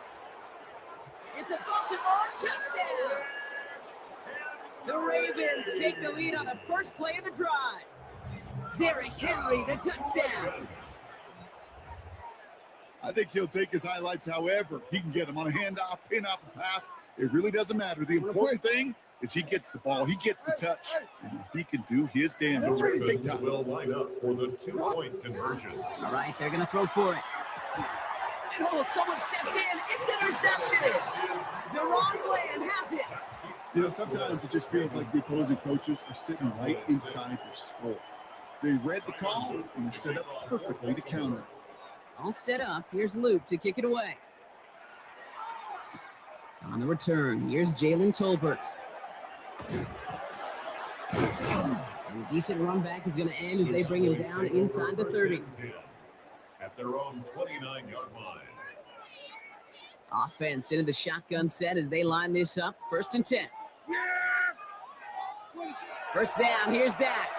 It's a Baltimore touchdown. The Ravens take the lead on the first play of the drive. Derrick Henry, the touchdown. I think he'll take his highlights however he can get them on a handoff, pin off a pass. It really doesn't matter. The important thing is he gets the ball, he gets the touch, and he can do his damage big time. Will line up for the 2-point conversion. All right, they're going to throw for it. And oh, someone stepped in. It's intercepted. Deron Bland has it. You know, sometimes it just feels like the opposing coaches are sitting right inside their skull. They read the call and they're set up perfectly to counter. All set up. Here's Luke to kick it away. On the return, here's Jalen Tolbert. And a decent run back is going to end as they bring him down inside the 30. At their own 29-yard line. Offense into the shotgun set as they line this up. 1st and 10. 1st down, here's Dak.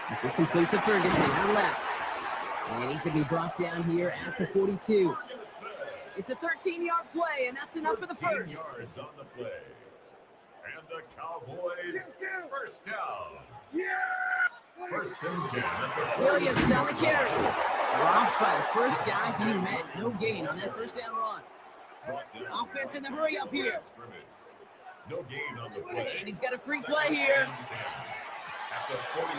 This is complete to Ferguson on left. And he's going to be brought down here at the 42. It's a 13-yard play, and that's enough for the first. 13 yards on the play. And the Cowboys, 1st down. 1st and 10. Williams on the carry. Dropped by the first guy he met. No gain on that 1st down run. Offense in the hurry up here. No gain on the play. And he's got a free play here.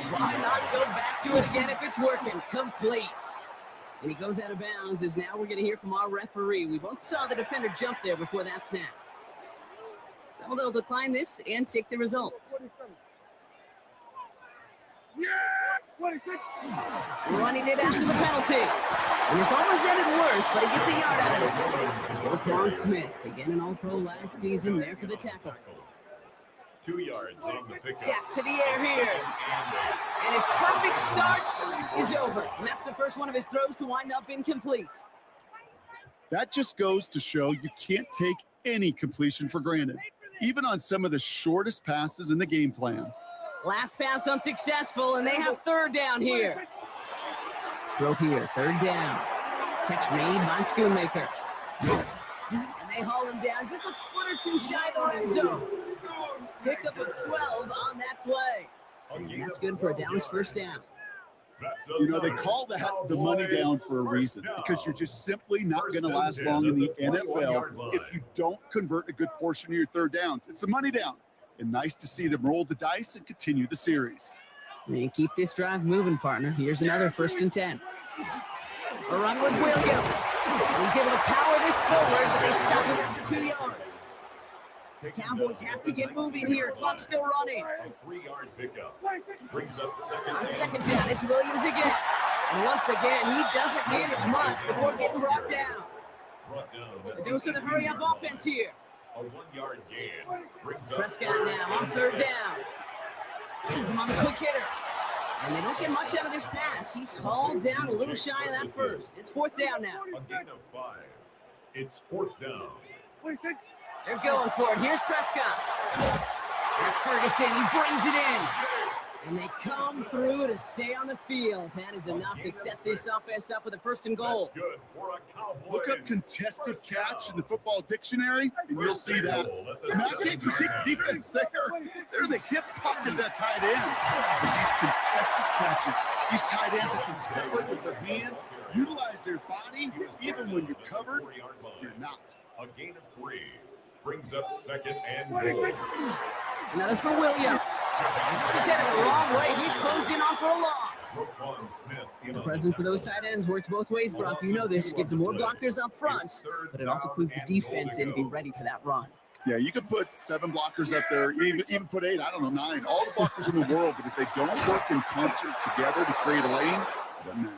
Why not go back to it again if it's working? Complete. And he goes out of bounds as now we're going to hear from our referee. We both saw the defender jump there before that snap. So they'll decline this and take the results. Running it after the penalty. And this almost ended worse, but he gets a yard out of it. Roquan Smith, again an All-Pro last season, there for the tackle. 2 yards on the pickup. Dak to the air here. And his perfect start is over. And that's the first one of his throws to wind up incomplete. That just goes to show you can't take any completion for granted, even on some of the shortest passes in the game plan. Last pass unsuccessful, and they have 3rd down here. Throw here, third down. Catch made by Schoonmaker. And they haul him down just a foot or two shy of the red zone. Pickup of 12 on that play. And that's good for a Dallas first down. You know, they call that the money down for a reason, because you're just simply not going to last long in the NFL if you don't convert a good portion of your third downs. It's the money down. And nice to see them roll the dice and continue the series. And keep this drive moving, partner. Here's another 1st and 10. A run with Williams. And he's able to power this forward, but they stop him after 2 yards. Cowboys have to get moving here. Clock still running. A 3-yard pickup. Brings up second. On second down, it's Williams again. And once again, he doesn't manage much before getting brought down. A dose of the hurry-up offense here. A 1-yard gain. Brings up Prescott now on third down. He's him on the quick hitter. And they don't get much out of this pass. He's hauled down a little shy of that first. It's 4th down now. A gain of 5. It's 4th down. They're going for it. Here's Prescott. That's Ferguson. He brings it in. And they come through to stay on the field. That is enough to set this offense up with a 1st and goal. Look up contested catch in the football dictionary, and you'll see that. Now, I can't critique the defense there. They're the hip pocket of that tight end. But these contested catches, these tight ends that can separate with their hands, utilize their body, even when you're covered, you're not. A gain of 3. Brings up second and goal. Another for Williams. Just is headed the wrong way. He's closed in on for a loss. The presence of those tight ends works both ways, Brock. You know this. Gives them more blockers up front, but it also clues the defense in to be ready for that run. Yeah, you could put 7 blockers up there, even put 8, I don't know, 9. All the blockers in the world, but if they don't work in concert together to create a lane, it doesn't matter.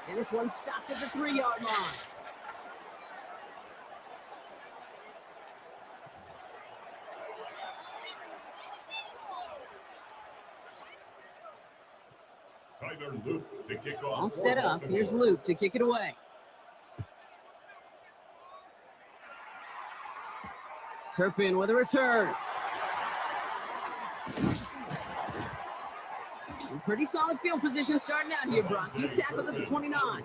And this one's stopped at the 3-yard line. Tyler Luke to kick off. All set up. Here's Luke to kick it away. Turpin with a return. Pretty solid field position starting out here, Brock. He's tackled at the 29.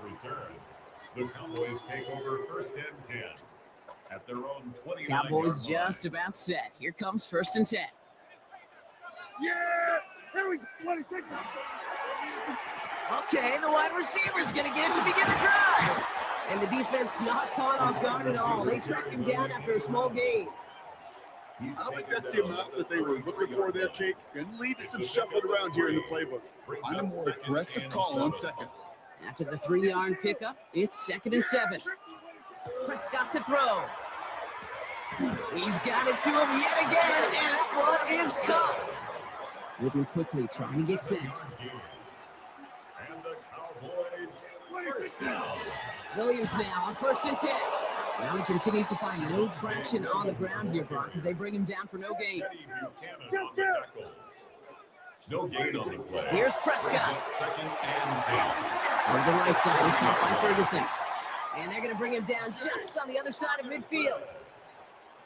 The Cowboys take over 1st and 10 at their own 29. Cowboys just about set. Here comes 1st and 10. Yeah! Here we go. Okay, the wide receiver's going to get it to begin the drive. And the defense not caught off guard at all. They tracked him down after a small gain. I don't think that's the amount that they were looking for there, Kate. Going to lead to some shuffling around here in the playbook. Find a more aggressive call on second. After the 3-yard pickup, it's 2nd and 7. Prescott to throw. He's got it to him yet again, and that one is caught. Moving quickly, trying to get sent. And the Cowboys first down. Williams now on 1st and 10. Now he continues to find no traction on the ground here, Brock, as they bring him down for no gain. No gain on the play. Here's Prescott. Second and 10. On the right side is caught by Ferguson. And they're going to bring him down just on the other side of midfield.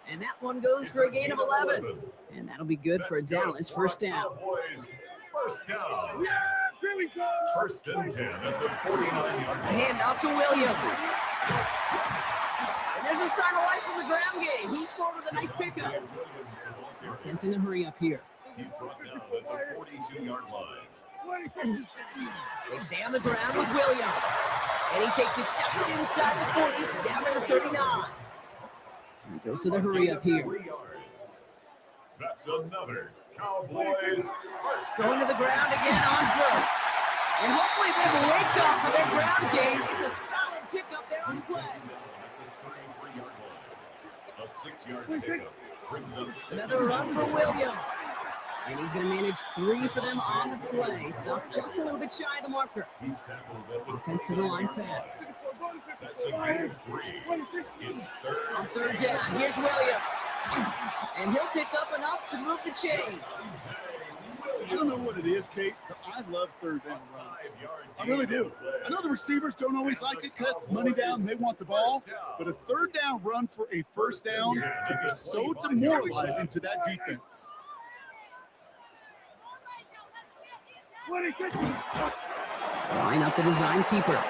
And that one goes for a gain of 11. And that'll be good for a Dallas first down. First down. Here we go. 1st and 10 at the 49-yard line. Hand off to Williams. And there's a sign of life from the ground game. He's forward with a nice pickup. Offense in the hurry up here. He's brought down at the 42-yard line. They stay on the ground with Williams. And he takes it just inside the 40, down to the 39. And goes to the hurry up here. That's another Cowboys first. Going to the ground again on 1st. And hopefully they will wake up for their ground game. It's a solid pickup there on play. A 6-yard pickup brings up another run for Williams. And he's going to manage 3 for them on the play. Stop just a little bit shy of the marker. Offensive line fast. That's a gain of 3. It's on 3rd down, here's Williams. And he'll pick up enough to move the chains. I don't know what it is, Kate, but I love 3rd down runs. I really do. I know the receivers don't always like it because it's money down and they want the ball, but a 3rd down run for a 1st down can be so demoralizing to that defense. Line up the design keeper.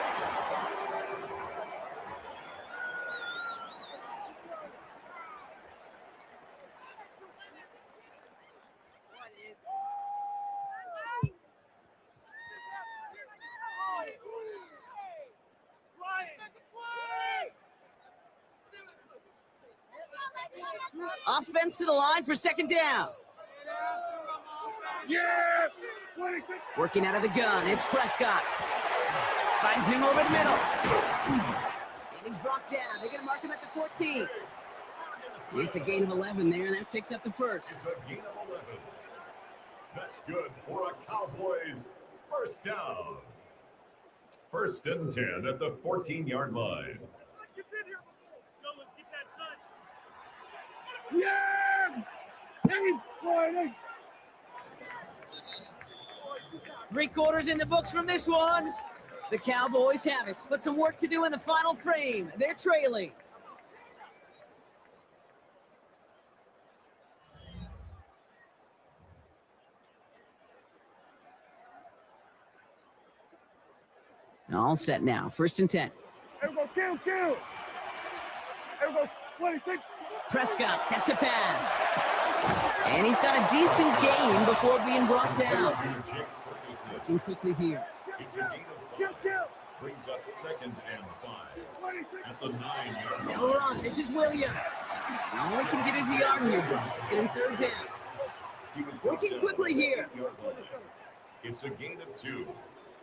Offense to the line for second down. Yeah! Working out of the gun, it's Prescott. Finds him over the middle. And he's brought down. They're going to mark him at the 14. It's a gain of 11 there, and that picks up the first. It's a gain of 11. That's good for a Cowboys first down. 1st and 10 at the 14-yard line. Yeah! Hey, Friday! 3 quarters in the books from this one. The Cowboys have it, but some work to do in the final frame. They're trailing. All set now. 1st and 10. Everyone go, kill! Everyone go, 26! Prescott set to pass. And he's got a decent gain before being brought down. Working quickly here. It's a gain of 5. Brings up 2nd and 5 at the 9-yard line. They'll run. This is Williams. And all he can get is a yard here, bro. It's going to be 3rd down. He was Working quickly here. It's a gain of 2.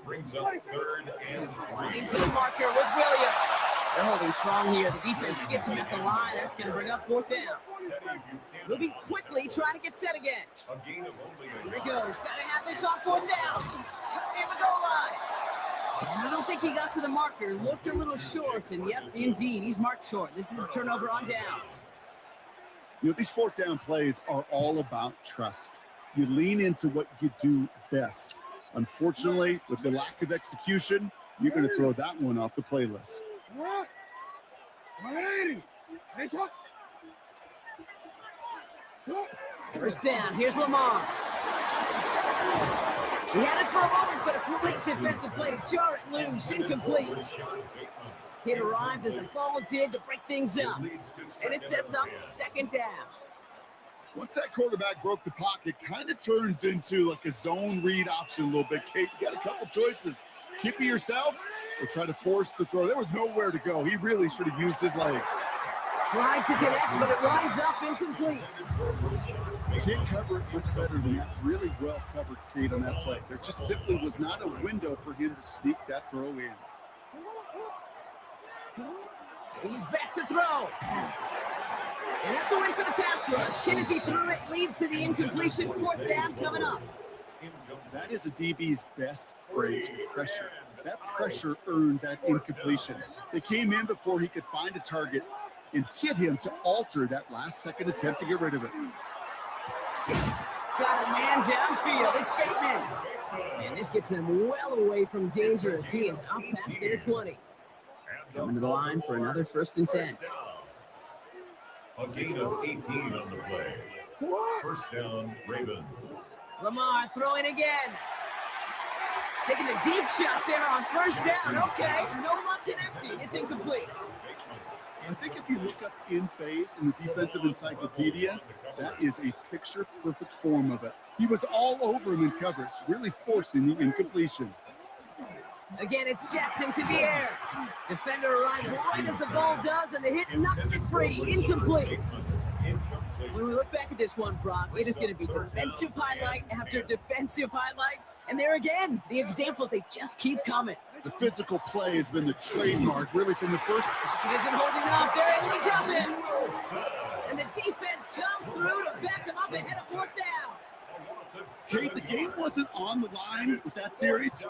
Brings up 3rd and 3. In for the marker with Williams. They're holding strong here. The defense gets him at the line. That's going to bring up 4th down. Moving quickly, trying to get set again. A gain of only a Here he goes. Got to have this on 4th down. In the goal line. And I don't think he got to the marker. Looked a little short, and yep, indeed, he's marked short. This is a turnover on downs. You know, these 4th down plays are all about trust. You lean into what you do best. Unfortunately, with the lack of execution, you're going to throw that one off the playlist. What? 180! Nice one! 1st down. Here's Lamar. He had it for a moment, but a great defensive play to jar it loose. Incomplete. It arrived as the ball did to break things up. And it sets up 2nd down. Once that quarterback broke the pocket, kind of turns into like a zone read option a little bit. Kate, you got a couple choices. Keep it yourself or try to force the throw. There was nowhere to go. He really should have used his legs. Tried to connect, but it winds up incomplete. You can't cover it much better than that. Really well covered, Kate, on that play. There just simply was not a window for him to sneak that throw in. He's back to throw. And that's a win for the pass rush. Shit as he threw it leads to the incompletion. 4th down coming up. That is a DB's best phrase, pressure. That pressure earned that incompletion. They came in before he could find a target and hit him to alter that last-second attempt to get rid of it. Got a man downfield. It's Bateman. And this gets them well away from danger as he is up past their 20. Coming to the line for another 1st and 10. A gain of 18 on the play. 1st down, Ravens. Lamar throwing again. Taking a deep shot there on 1st down. Okay, no luck connecting. It's incomplete. I think if you look up in phase in the defensive encyclopedia, that is a picture-perfect form of it. He was all over him in coverage, really forcing the incompletion. Again, it's Jackson to the air. Defender arrives right as the ball does, and the hit knocks it free. Incomplete. When we look back at this one, Brock, it is going to be defensive highlight after defensive highlight. And there again, the examples, they just keep coming. The physical play has been the trademark, really, from the first. He isn't holding up. They're able to drop it. And the defense comes through to back them up ahead of 4th down. Kate, the game wasn't on the line with that series,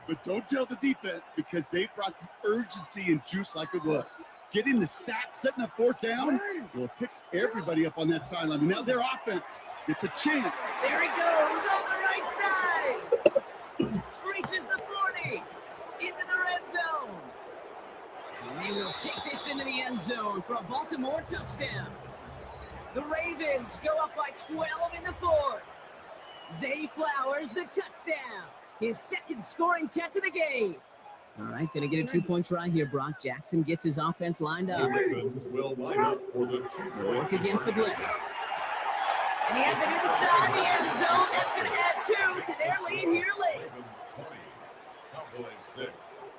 but don't tell the defense because they brought the urgency and juice like it was. Getting the sack, setting up 4th down, well, it picks everybody up on that sideline. And now their offense gets a chance. There he goes on the right side. Reaches the 40 into the red zone. And they will take this into the end zone for a Baltimore touchdown. The Ravens go up by 12 in the 4th. Zay Flowers, the touchdown. His second scoring catch of the game. All right, going to get a 2-point try here, Brock. Jackson gets his offense lined up. Ravens will line up for the Work against the blitz. And he has it inside the end zone. That's going to add 2 to their lead here late.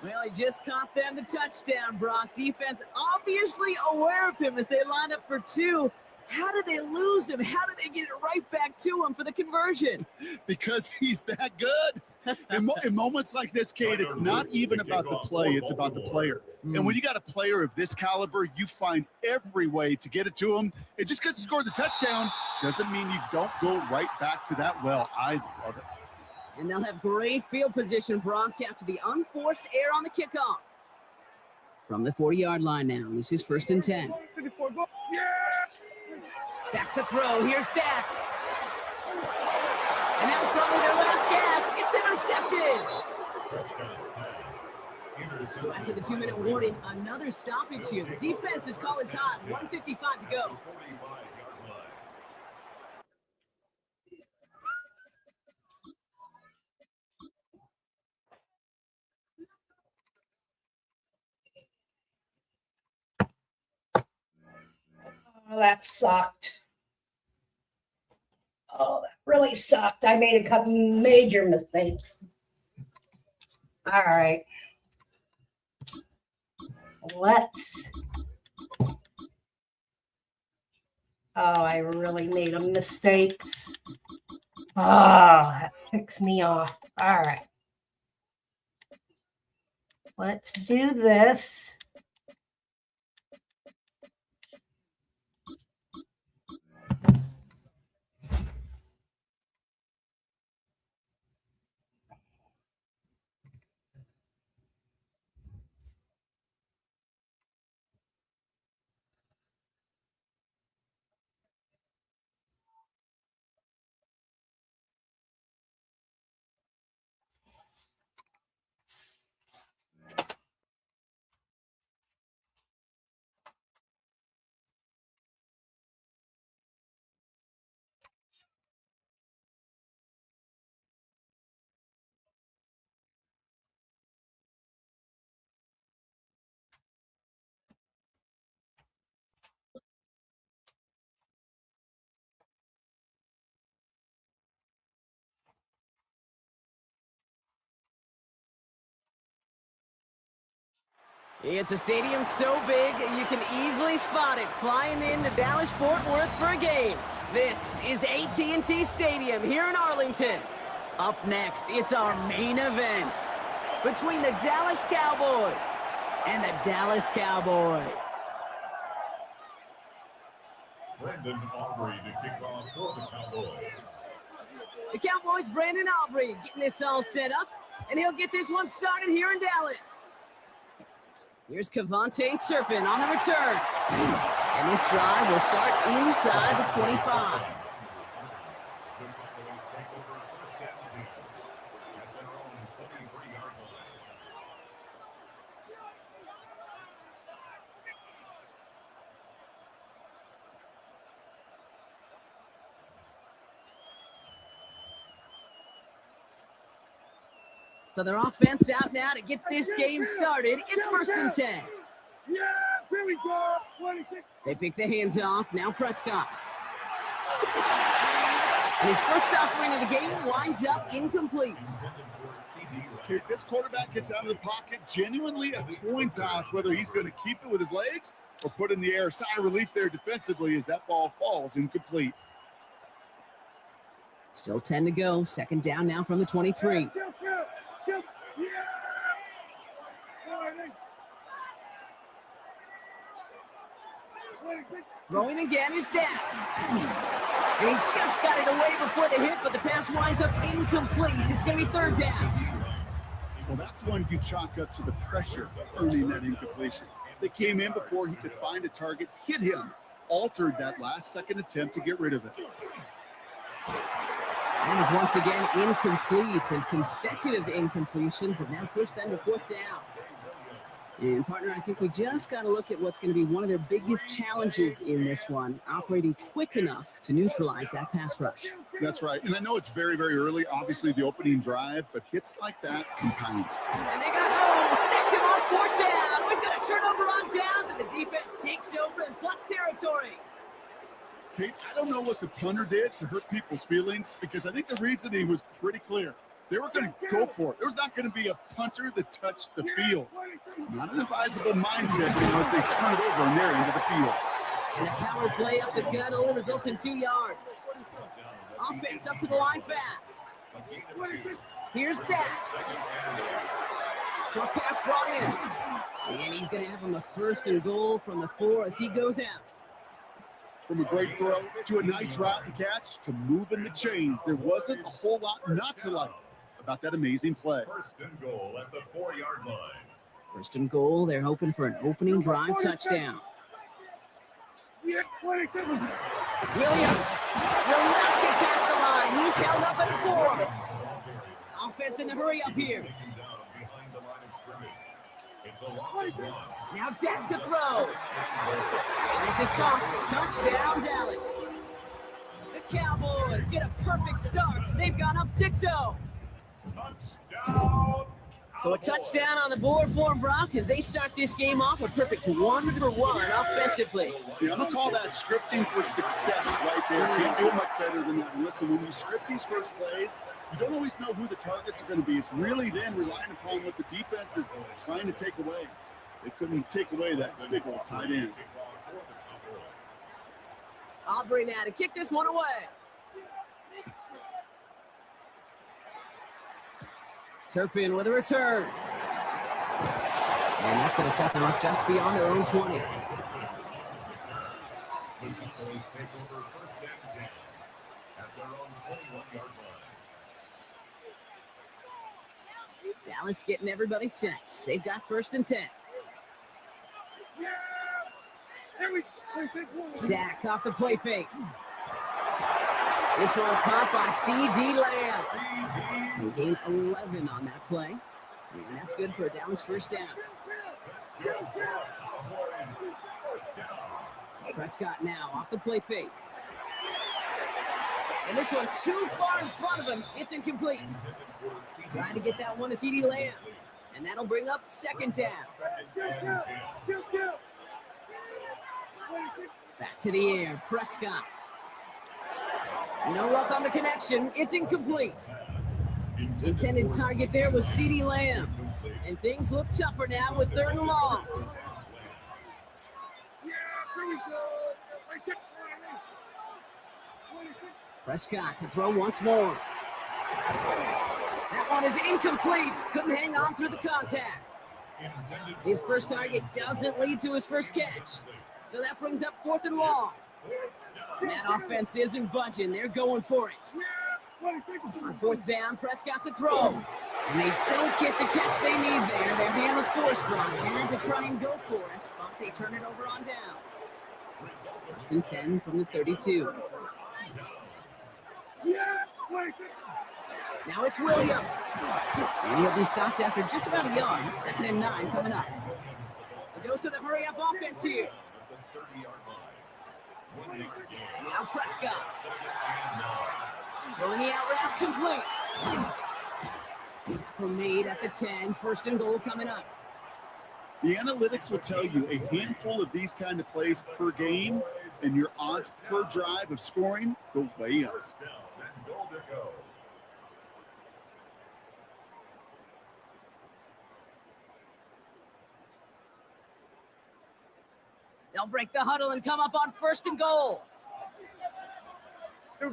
Well, he just caught them the touchdown, Brock. Defense obviously aware of him as they line up for 2. How did they lose him? How did they get it right back to him for the conversion? Because he's that good. In moments like this, Kate, it's not even about the play, it's about the player. And when you got a player of this caliber, you find every way to get it to him. And just because he scored the touchdown doesn't mean you don't go right back to that well. I love it. And they'll have great field position, Brock, after the unforced error on the kickoff. From the 40-yard line now, this is 1st and 10. Back to throw, here's Dak. And that was probably their last gasp. It's intercepted. So after the 2-minute warning, another stoppage here. The defense is calling time, 1:55 to go. Oh, that sucked. Oh, that really sucked. I made a couple major mistakes. All right. Let's. Oh, I really made a mistakes. Oh, that ticks me off. All right. Let's do this. It's a stadium so big, you can easily spot it flying into Dallas-Fort Worth for a game. This is AT&T Stadium here in Arlington. Up next, it's our main event between the Dallas Cowboys and the Dallas Cowboys. Brandon Aubrey to kick off for the Cowboys. The Cowboys, Brandon Aubrey, getting this all set up, and he'll get this one started here in Dallas. Here's Kavontae Turpin on the return. And this drive will start inside the 25. So their offense out now to get this game started. It's 1st and 10. Yeah, here we go. They pick the hands off. Now Prescott. And his first offering of the game winds up incomplete. Okay, this quarterback gets out of the pocket, genuinely a coin toss, whether he's going to keep it with his legs or put in the air. Sigh of relief there defensively as that ball falls incomplete. Still 10 to go. 2nd down now from the 23. Throwing again is Dak. And he just got it away before the hit, but the pass winds up incomplete. It's going to be 3rd down. Well, that's one you chalk up to the pressure earning that incompletion. They came in before he could find a target, hit him, altered that last-second attempt to get rid of it. And is once again incomplete, and consecutive incompletions have now pushed them to 4th down. And partner, I think we just got to look at what's going to be one of their biggest challenges in this one, operating quick enough to neutralize that pass rush. That's right. And I know it's very, very early, obviously the opening drive, but hits like that compound. And they got home, sacked him on 4th down. We've got a turnover on downs, and the defense takes over in plus territory. Kate, I don't know what the punter did to hurt people's feelings, because I think the reasoning was pretty clear. They were going to go for it. There was not going to be a punter that touched the field. Not an advisable mindset as they turn it over on their end of the field. And the power play up the gut only results in 2 yards. Offense up to the line fast. Here's Dak. Short pass brought in. And he's going to have him a 1st and goal from the 4 as he goes out. From a great throw to a nice route and catch to moving the chains, there wasn't a whole lot not to like about that amazing play. 1st and goal at the 4-yard line. 1st and goal, they're hoping for an opening drive touchdown. Williams will not get past the line. He's held up at the 4. Offense in the hurry up here. Now Dak to throw. And this is Cox. Touchdown, Dallas. The Cowboys get a perfect start. They've gone up 6-0. Touchdown. So a touchdown on the board for them, Brock, as they start this game off a perfect 1-for-1 offensively. Yeah, I'm going to call that scripting for success right there. Can't do much better than that. And listen, when you script these first plays, you don't always know who the targets are going to be. It's really then relying upon what the defense is trying to take away. They couldn't take away that big old tight end. Aubrey now to kick this one away. Turpin with a return. And that's going to set them up just beyond their own 20. Dallas getting everybody set. They've got 1st and 10. Dak off the play fake. This one caught by C.D. Lamb. He gained 11 on that play. And that's good for a Dallas 1st down. Prescott now off the play fake. And this one too far in front of him. It's incomplete. Trying to get that one to C.D. Lamb. And that'll bring up 2nd down. Back to the air. Prescott. No luck on the connection. It's incomplete. The intended target there was C.D. Lamb. And things look tougher now with 3rd and long. Prescott to throw once more. That one is incomplete. Couldn't hang on through the contact. His first target doesn't lead to his first catch. So that brings up 4th and long. And that offense isn't budging. They're going for it. On 4th down, Prescott's a throw. And they don't get the catch they need there. Their hand was forced, Brock. Had to try and go for it, but they turn it over on downs. 1st and 10 from the 32. Now it's Williams. And he'll be stopped after just about a yard. 2nd and 9 coming up. A dose of the hurry-up offense here. Now Prescott. Throwing the out route complete. Tackle made at the 10. 1st and goal coming up. The analytics will tell you a handful of these kind of plays per game, and your odds per drive of scoring go way up. They'll break the huddle and come up on 1st and goal. They'll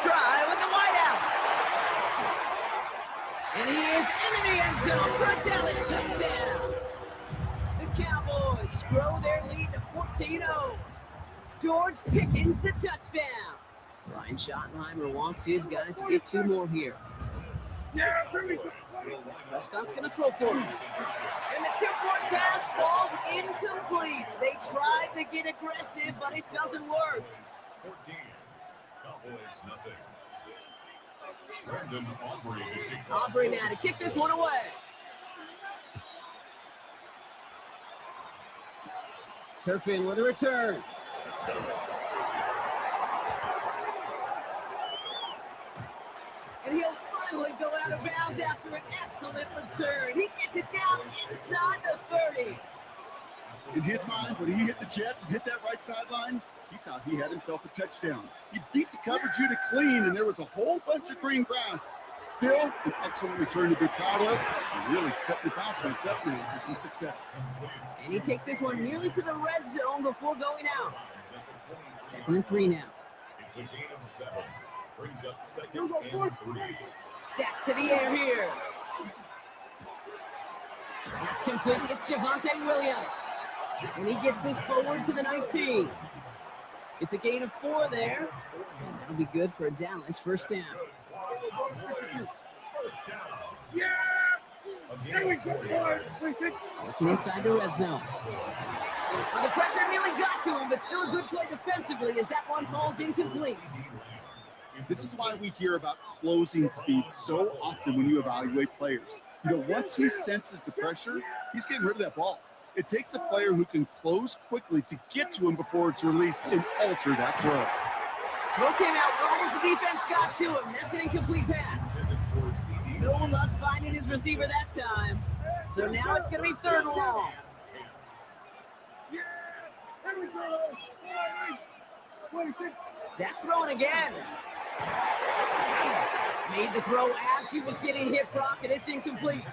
try with the wideout. And he is into the end zone for a Dallas touchdown. The Cowboys grow their lead to 14-0. George Pickens the touchdown. Brian Schottenheimer wants his guys to get 2 more here. Prescott's going to throw for it. And the tip-point pass falls incomplete. They tried to get aggressive, but it doesn't work. 14. Cowboys nothing. Brandon Aubrey now to kick this one away. Turpin with a return. finally go out of bounds after an excellent return. He gets it down inside the 30. In his mind, when he hit the Jets and hit that right sideline, he thought he had himself a touchdown. He beat the coverage unit clean, and there was a whole bunch of green grass. Still, an excellent return to be proud of. He really set this offense up now for some success. And he takes this one nearly to the red zone before going out. 2nd and 3 now. It's a gain of 7. Brings up 2nd and 3. Dak to the air here. That's complete. It's Javonte Williams. And he gets this forward to the 19. It's a gain of 4 there. And that'll be good for Dallas. First down. First down. Yeah! There we go, boys. Looking inside the red zone. Well, the pressure nearly got to him, but still a good play defensively as that one falls incomplete. This is why we hear about closing speed so often when you evaluate players. You know, once he senses the pressure, he's getting rid of that ball. It takes a player who can close quickly to get to him before it's released and alter that throw. Throw came out right as the defense got to him. That's an incomplete pass. No luck finding his receiver that time. So now it's going to be 3rd and long. Yeah! There we go! Dak throwing again. Made the throw as he was getting hit, Brock, and it's incomplete.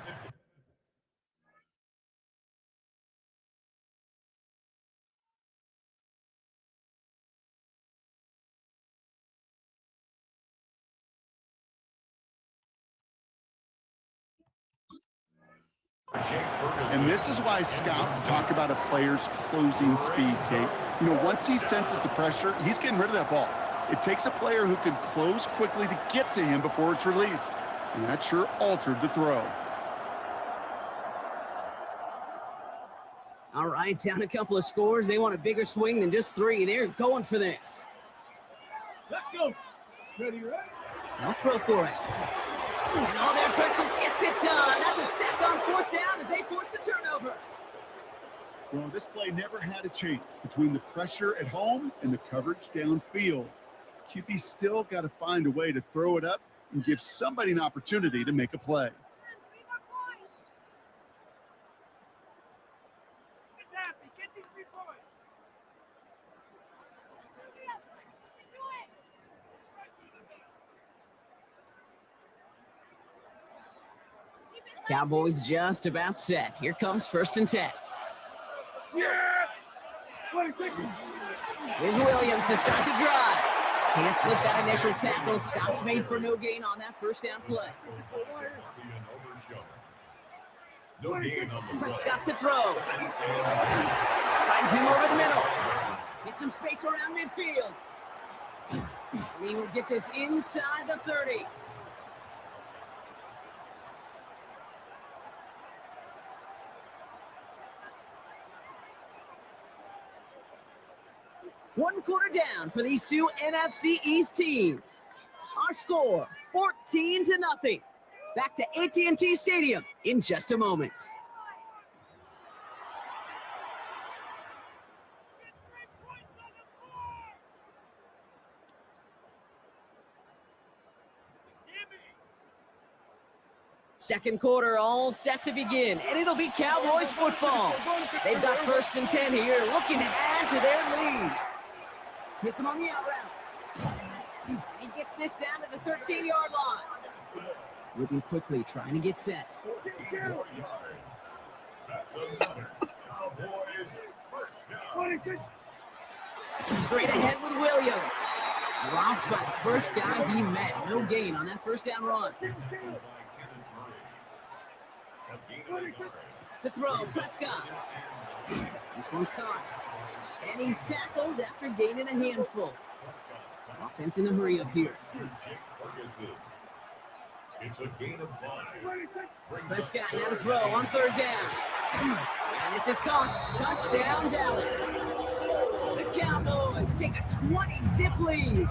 And this is why scouts talk about a player's closing speed, Kate. You know, once he senses the pressure, he's getting rid of that ball. It takes a player who can close quickly to get to him before it's released. And that sure altered the throw. All right, down a couple of scores. They want a bigger swing than just 3. They're going for this. Let's go. Steady, right? They'll throw for it. And all their pressure gets it done. That's a sack on 4th down as they force the turnover. Well, this play never had a chance between the pressure at home and the coverage downfield. QB still got to find a way to throw it up and give somebody an opportunity to make a play. Get these 3 points. Cowboys just about set. Here comes 1st and 10. Yeah! Here's Williams to start the drive. Can't slip that initial tackle. Stops made for no gain on that 1st down play. Prescott to throw. Finds him over the middle. Gets some space around midfield. He will get this inside the 30. One quarter down for these two NFC East teams. Our score, 14-0. Back to AT&T Stadium in just a moment. Second quarter all set to begin, and it'll be Cowboys football. They've got 1st and 10 here, looking to add to their lead. Hits him on the out route. He gets this down to the 13-yard line. Moving quickly, trying to get set. Straight ahead with Williams. Dropped by the first guy he met. No gain on that 1st down run. To throw, Prescott. This one's caught. And he's tackled after gaining a handful. Offense in a hurry up here. It's a gain of 5. Prescott now to throw on 3rd down. And this is caught. Touchdown, Dallas. The Cowboys take a 20-zip lead.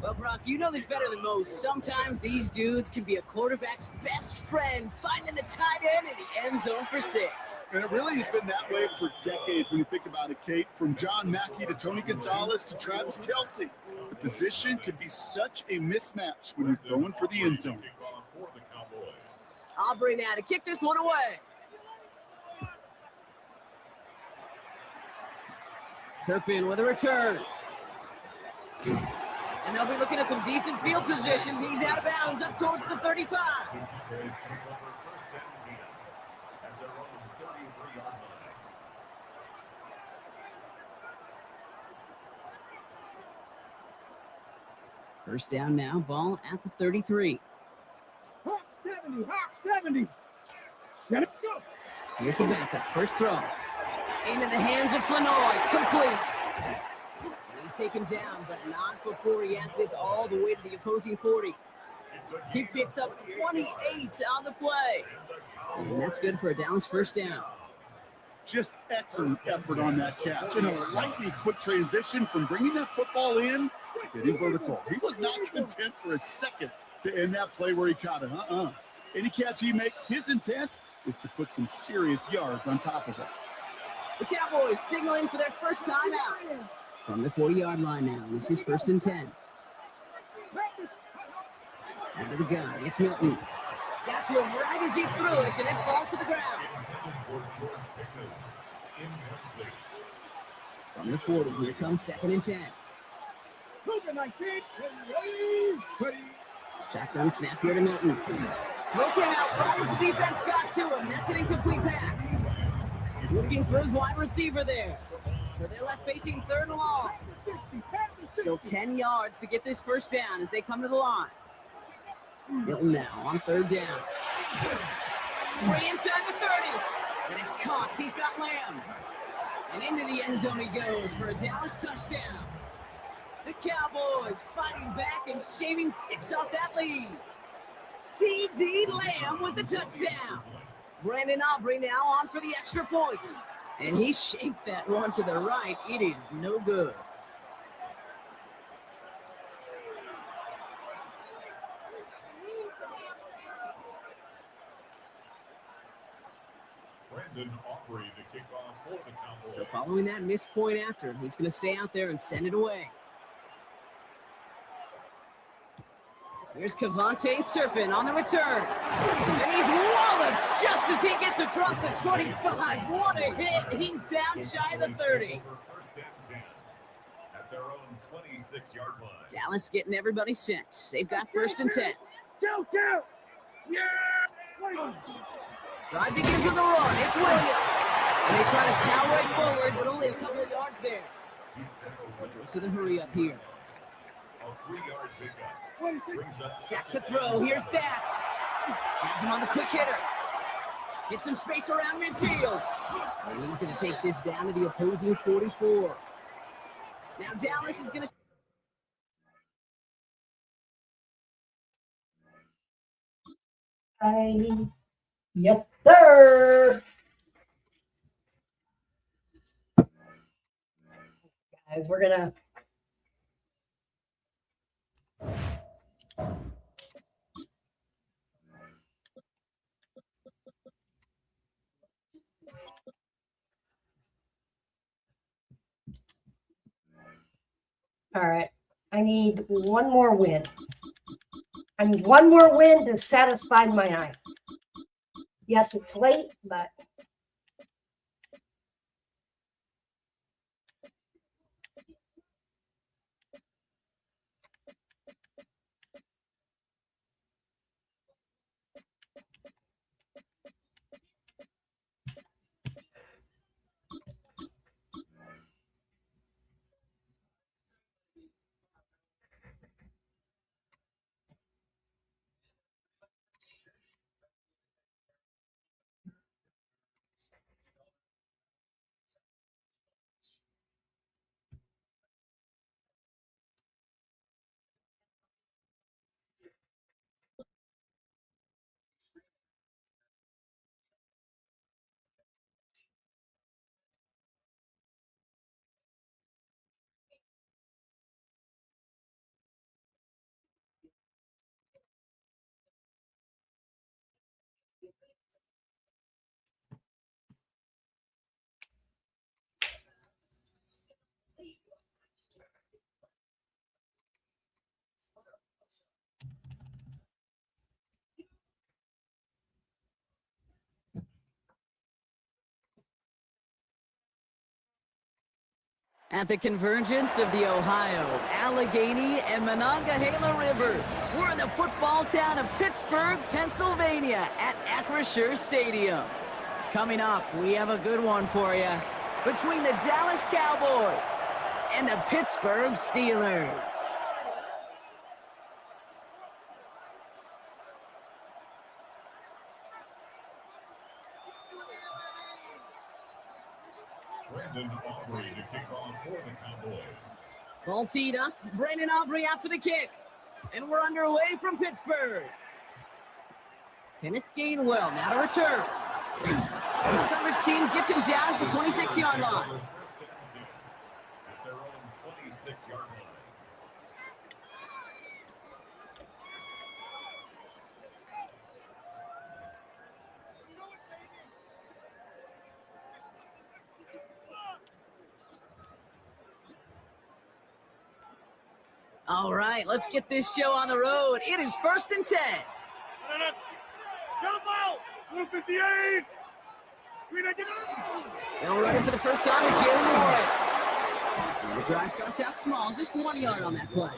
Well, Rock, you know this better than most. Sometimes these dudes can be a quarterback's best friend, finding the tight end in the end zone for 6. And it really has been that way for decades when you think about it, Kate. From John Mackey to Tony Gonzalez to Travis Kelce. The position could be such a mismatch when you're throwing for the end zone. Aubrey now to kick this one away. Turpin with a return. And they'll be looking at some decent field position. He's out of bounds up towards the 35. First down now, ball at the 33. Hot 70, hot 70. Let it go. Here's the backup, first throw. Into the hands of Flanoy, complete. He's taken down, but not before he has this all the way to the opposing 40. He picks up 28 on the play. And that's good for a Dallas first down. Just excellent effort on that catch. And a lightning quick transition from bringing that football in to getting vertical. He was not content for a second to end that play where he caught it. Any catch he makes, his intent is to put some serious yards on top of it. The Cowboys signaling for their first time out. From the 40-yard line now, this is 1st and 10. Out of the gun, it's Milton. Got to him right as he threw it, and it falls to the ground. From the 40, here comes 2nd and 10. Shotgun snap here to Milton. Throw came out right as the defense got to him. That's an incomplete pass. Looking for his wide receiver there. So they're left facing 3rd and long. Still 10 yards to get this first down as they come to the line. Milton now on 3rd down. Way inside the 30. That is caught. He's got Lamb. And into the end zone he goes for a Dallas touchdown. The Cowboys fighting back and shaving 6 off that lead. C.D. Lamb with the touchdown. Brandon Aubrey now on for the extra point. And he shaped that one to the right. It is no good. Brandon Aubrey to kick off for the Cowboys. So following that missed point after, he's going to stay out there and send it away. Here's Cavante Turpin on the return. And he's walloped just as he gets across the 25. What a hit. He's down shy of the 30. First and 10 at their own 26-yard line. Dallas getting everybody set. They've got 1st and 10. Go. Yeah. Drive begins with a run. It's Williams. And they try to power right forward, but only a couple of yards there. So the hurry up here. A 3-yard pickup. Brings up Dak to throw. Here's Dak. Has him on the quick hitter. Get some space around midfield. And he's going to take this down to the opposing 44. Now Dallas is going to... Yes, sir. Guys, we're gonna. All right. I need one more win. I need one more win to satisfy my eye. Yes, it's late, but At the convergence of the Ohio, Allegheny, and Monongahela Rivers, we're in the football town of Pittsburgh, Pennsylvania at Acrisure Stadium. Coming up, we have a good one for you between the Dallas Cowboys and the Pittsburgh Steelers. Brandon Aubrey to kick off for the Cowboys. Ball teed up. Brandon Aubrey out for the kick. And we're underway from Pittsburgh. Kenneth Gainwell now to return. The coverage team gets him down at the 26-yard line. At their own 26-yard line. All right, let's get this show on the road. It is 1st and 10. Jump out! 158! They'll run it for the first time with Jalen Warren. The drive starts out small, just 1 yard on that play.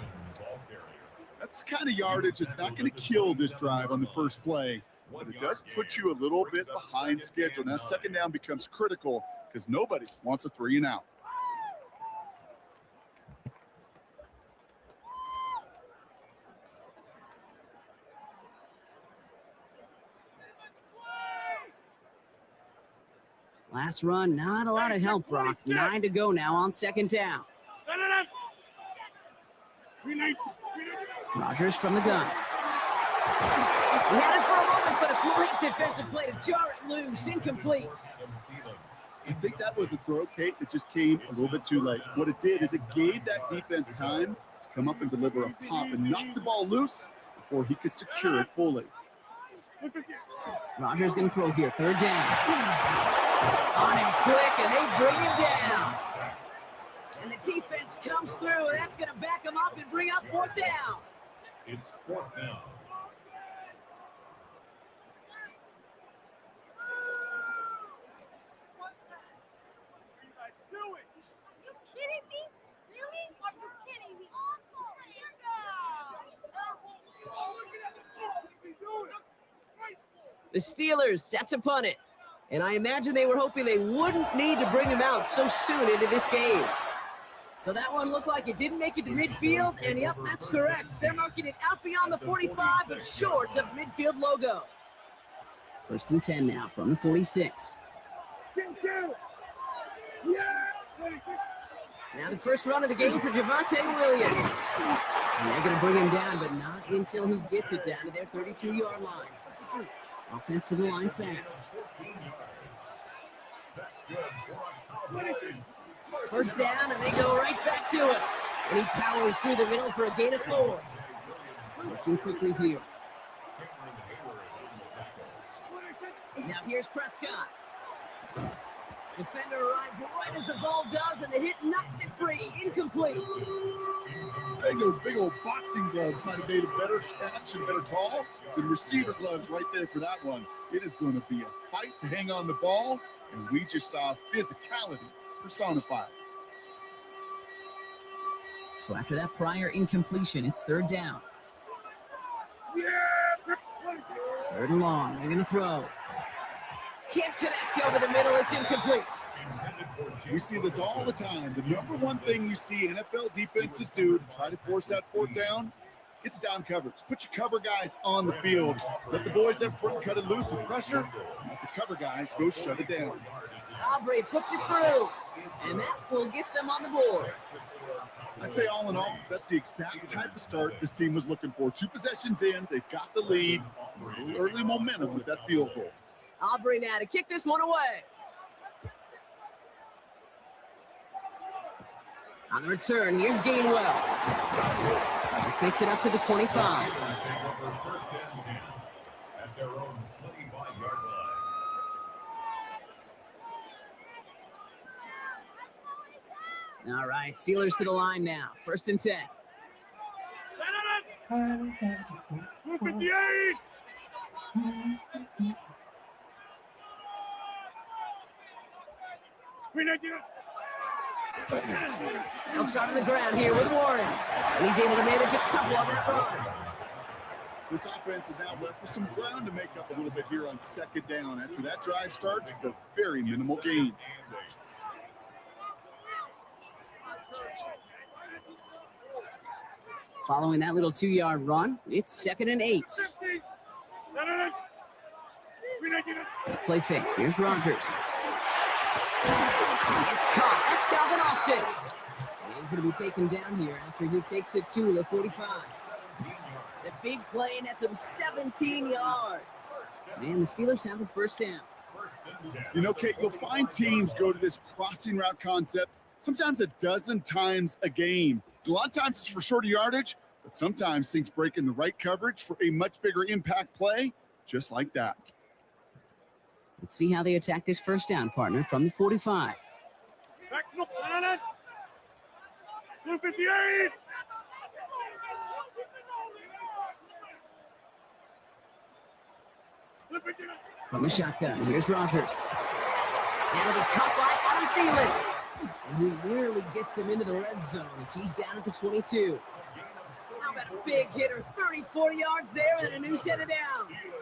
That's the kind of yardage that's not going to kill this drive on the first play, but it does put you a little bit behind schedule. Now, second down becomes critical because nobody wants a 3 and out. Last run, not a lot of help, Brock. 9 to go now on second down. Rodgers from the gun. He had it for a moment, but a great defensive play to jar it loose. Incomplete. I think that was a throw, Kate, that just came a little bit too late. What it did is it gave that defense time to come up and deliver a pop and knock the ball loose before he could secure it fully. Rodgers going to throw here. Third down. On him quick, and they bring him down. And the defense comes through, and that's going to back him up and bring up 4th down. It's 4th down. The Steelers set to punt it. And I imagine they were hoping they wouldn't need to bring him out so soon into this game. So that one looked like it didn't make it to midfield, and yep, that's correct. They're marking it out beyond the 45, but short of midfield logo. 1st and 10 now from the 46. Now the first run of the game for Javonte Williams. And they're going to bring him down, but not until he gets it down to their 32-yard line. Offensive line fast. First down, and they go right back to it. And he powers through the middle for a gain of 4. Working quickly here. Now here's Prescott. Defender arrives right as the ball does, and the hit knocks it free. Incomplete. I think those big old boxing gloves might have made a better catch and better call than receiver gloves right there for that one. It is going to be a fight to hang on the ball, and we just saw physicality personified. So after that prior incompletion, it's 3rd down. 3rd and long. They're going to throw. Can't connect over the middle. It's incomplete. We see this all the time. The number one thing you see NFL defenses do to try to force that 4th down, it's down coverage. Put your cover guys on the field. Let the boys up front cut it loose with pressure. Let the cover guys go shut it down. Aubrey puts it through, and that will get them on the board. I'd say all in all, that's the exact type of start this team was looking for. 2 possessions in, they've got the lead, a little early momentum with that field goal. Aubrey now to kick this one away. On the return, here's Gainwell. This makes it up to the 25. All right, Steelers to the line now. 1st and 10. 158! They'll start on the ground here with Warren. And he's able to manage a couple on that run. This offense is now left with some ground to make up a little bit here on second down. After that drive starts with a very minimal gain. Following that little 2-yard run, it's 2nd and 8. Play fake. Here's Rogers. It's caught. That's Calvin Austin. He's going to be taken down here after he takes it to the 45. The big play nets him 17 yards. And the Steelers have a first down. You know, Kate, you'll find teams go to this crossing route concept sometimes a dozen times a game. A lot of times it's for shorter yardage, but sometimes things break in the right coverage for a much bigger impact play, just like that. Let's see how they attack this first down, partner, from the 45. 258. From the shotgun, here's Rogers. Now to be caught by Adam Thielen. And he nearly gets them into the red zone as he's down at the 22. How about a big hitter, 34 yards there and a new set of downs.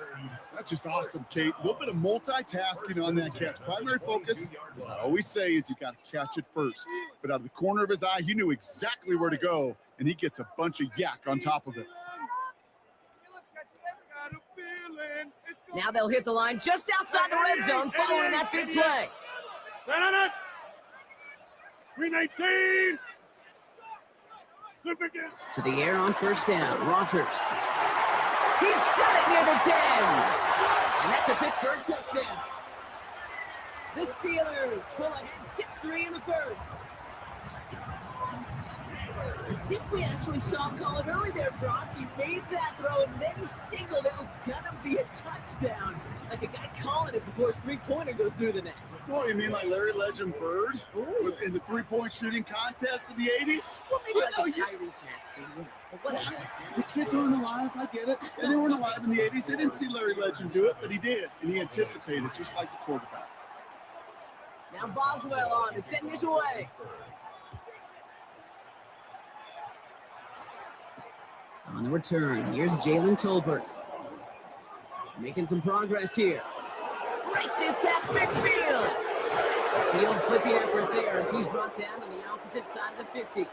That's just awesome, Kate. A little bit of multitasking on that catch. Primary focus, as I always say, is you got to catch it first. But out of the corner of his eye, he knew exactly where to go, and he gets a bunch of yak on top of it. Now they'll hit the line just outside the red zone following that big play. 319. To the air on first down, Rogers. He's got it near the 10. And that's a Pittsburgh touchdown. The Steelers pull ahead 6-3 in the first. I think we actually saw him call it early there, Brock. He made that throw and then he signaled it was gonna be a touchdown. Like a guy calling it before his three-pointer goes through the net. Oh, you mean like Larry Legend Bird in the three-point shooting contest in the 80s? Well, maybe like a Tyrese Maxey. But whatever. The kids aren't alive, I get it. And they weren't alive in the 80s. They didn't see Larry Legend do it, but he did. And he anticipated, just like the quarterback. Now Boswell on to send this away. On the return, here's Jalen Tolbert. Making some progress here. Races past midfield. A field flipping effort there as he's brought down on the opposite side of the 50.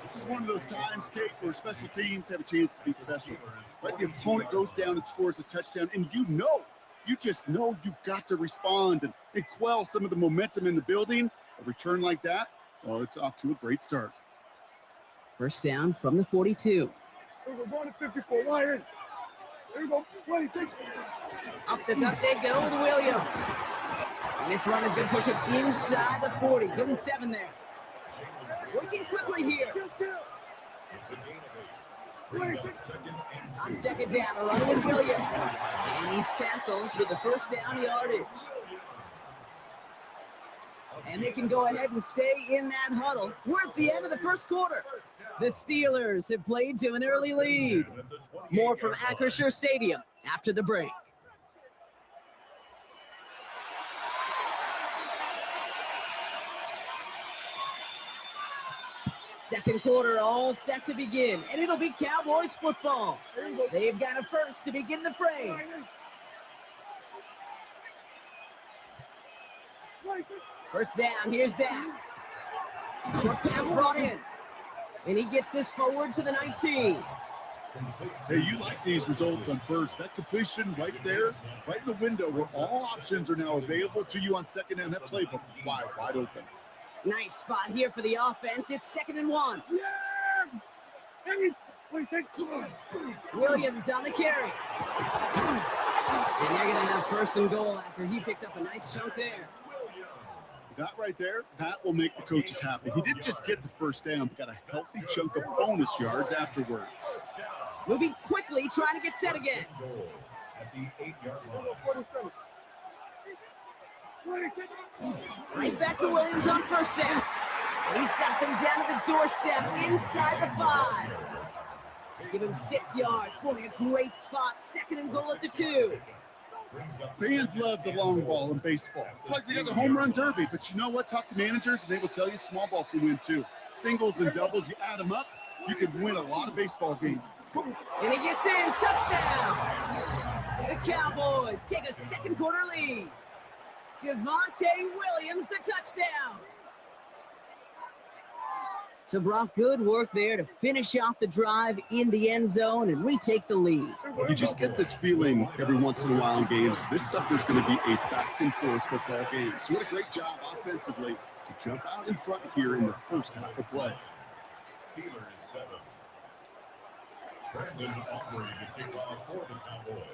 This is one of those times, Kate, where special teams have a chance to be special. Right? The opponent goes down and scores a touchdown, and you just know you've got to respond and quell some of the momentum in the building. A return like that, well, it's off to a great start. First down from the 42. We're going to 54 Lions. There you go. 26. Up the gut they go with Williams. And this run is going to push him inside the 40. Give him 7 there. Working quickly here. On second down, a run with Williams. And he's tackled with the first down yardage. And they can go ahead and stay in that huddle. We're at the end of the first quarter. The Steelers have played to an early lead. More from Acrisure Stadium after the break. Second quarter all set to begin, and it'll be Cowboys football. They've got a first to begin the frame. First down, here's Dak. Short pass brought in. And he gets this forward to the 19. Hey, you like these results on first. That completion right there, right in the window where all options are now available to you on second down. That playbook wide open. Nice spot here for the offense. It's 2nd and 1. Williams on the carry. And they're going to have first and goal after he picked up a nice chunk there. That right there, that will make the coaches happy. He didn't just get the first down, but got a healthy chunk of bonus yards afterwards. Moving quickly, trying to get set again. Right back to Williams on first down. And he's got them down to the doorstep inside the 5. Give him 6 yards. Boy, a great spot. 2nd and goal at the 2. Fans love the long ball in baseball. It's like they got the home run derby, but you know what? Talk to managers and they will tell you small ball can win too. Singles and doubles, you add them up, you can win a lot of baseball games. And he gets in, touchdown! The Cowboys take a second quarter lead. Javonte Williams, the touchdown. So, Brock, good work there to finish off the drive in the end zone and retake the lead. You just get this feeling every once in a while in games. This sucker's going to be a back-and-forth football game. So what a great job offensively to jump out in front here in the first half of play. Steelers 7. Brandon Aubrey to kick off for the Cowboys.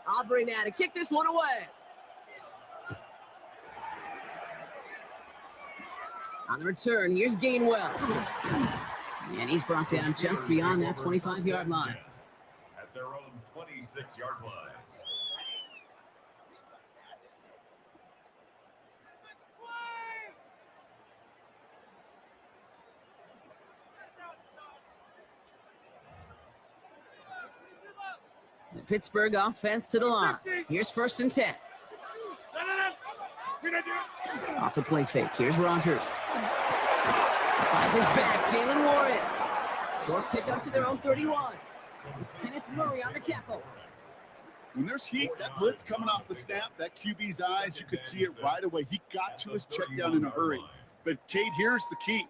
Aubrey now to kick this one away. On the return, here's Gainwell. And he's brought down just beyond that 25-yard line. At their own 26-yard line. The Pittsburgh offense to the line. Here's 1st and 10. Off the play fake. Here's Rogers. Finds his back. Jalen Warren. Short pickup to their own 31. It's Kenneth Murray on the tackle. When there's heat, that blitz coming off the snap, that QB's eyes, you could see it right away. He got to his check down in a hurry. But, Kate, here's the key.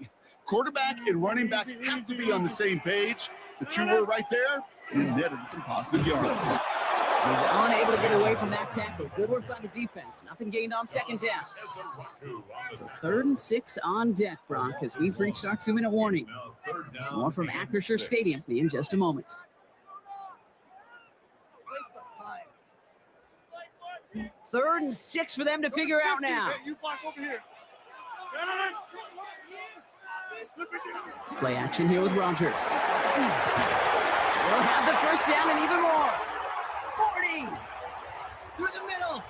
Quarterback and running back have to be on the same page. The two were right there. He netted some positive yards. He's unable to get away from that tackle. Good work by the defense. Nothing gained on second down. So 3rd and 6 on deck, Brock, as we've reached our 2-minute warning. More from Acrisure Stadium in just a moment. 3rd and 6 for them to figure out now. Play action here with Rogers. They'll have the first down and even more. 40 through the middle.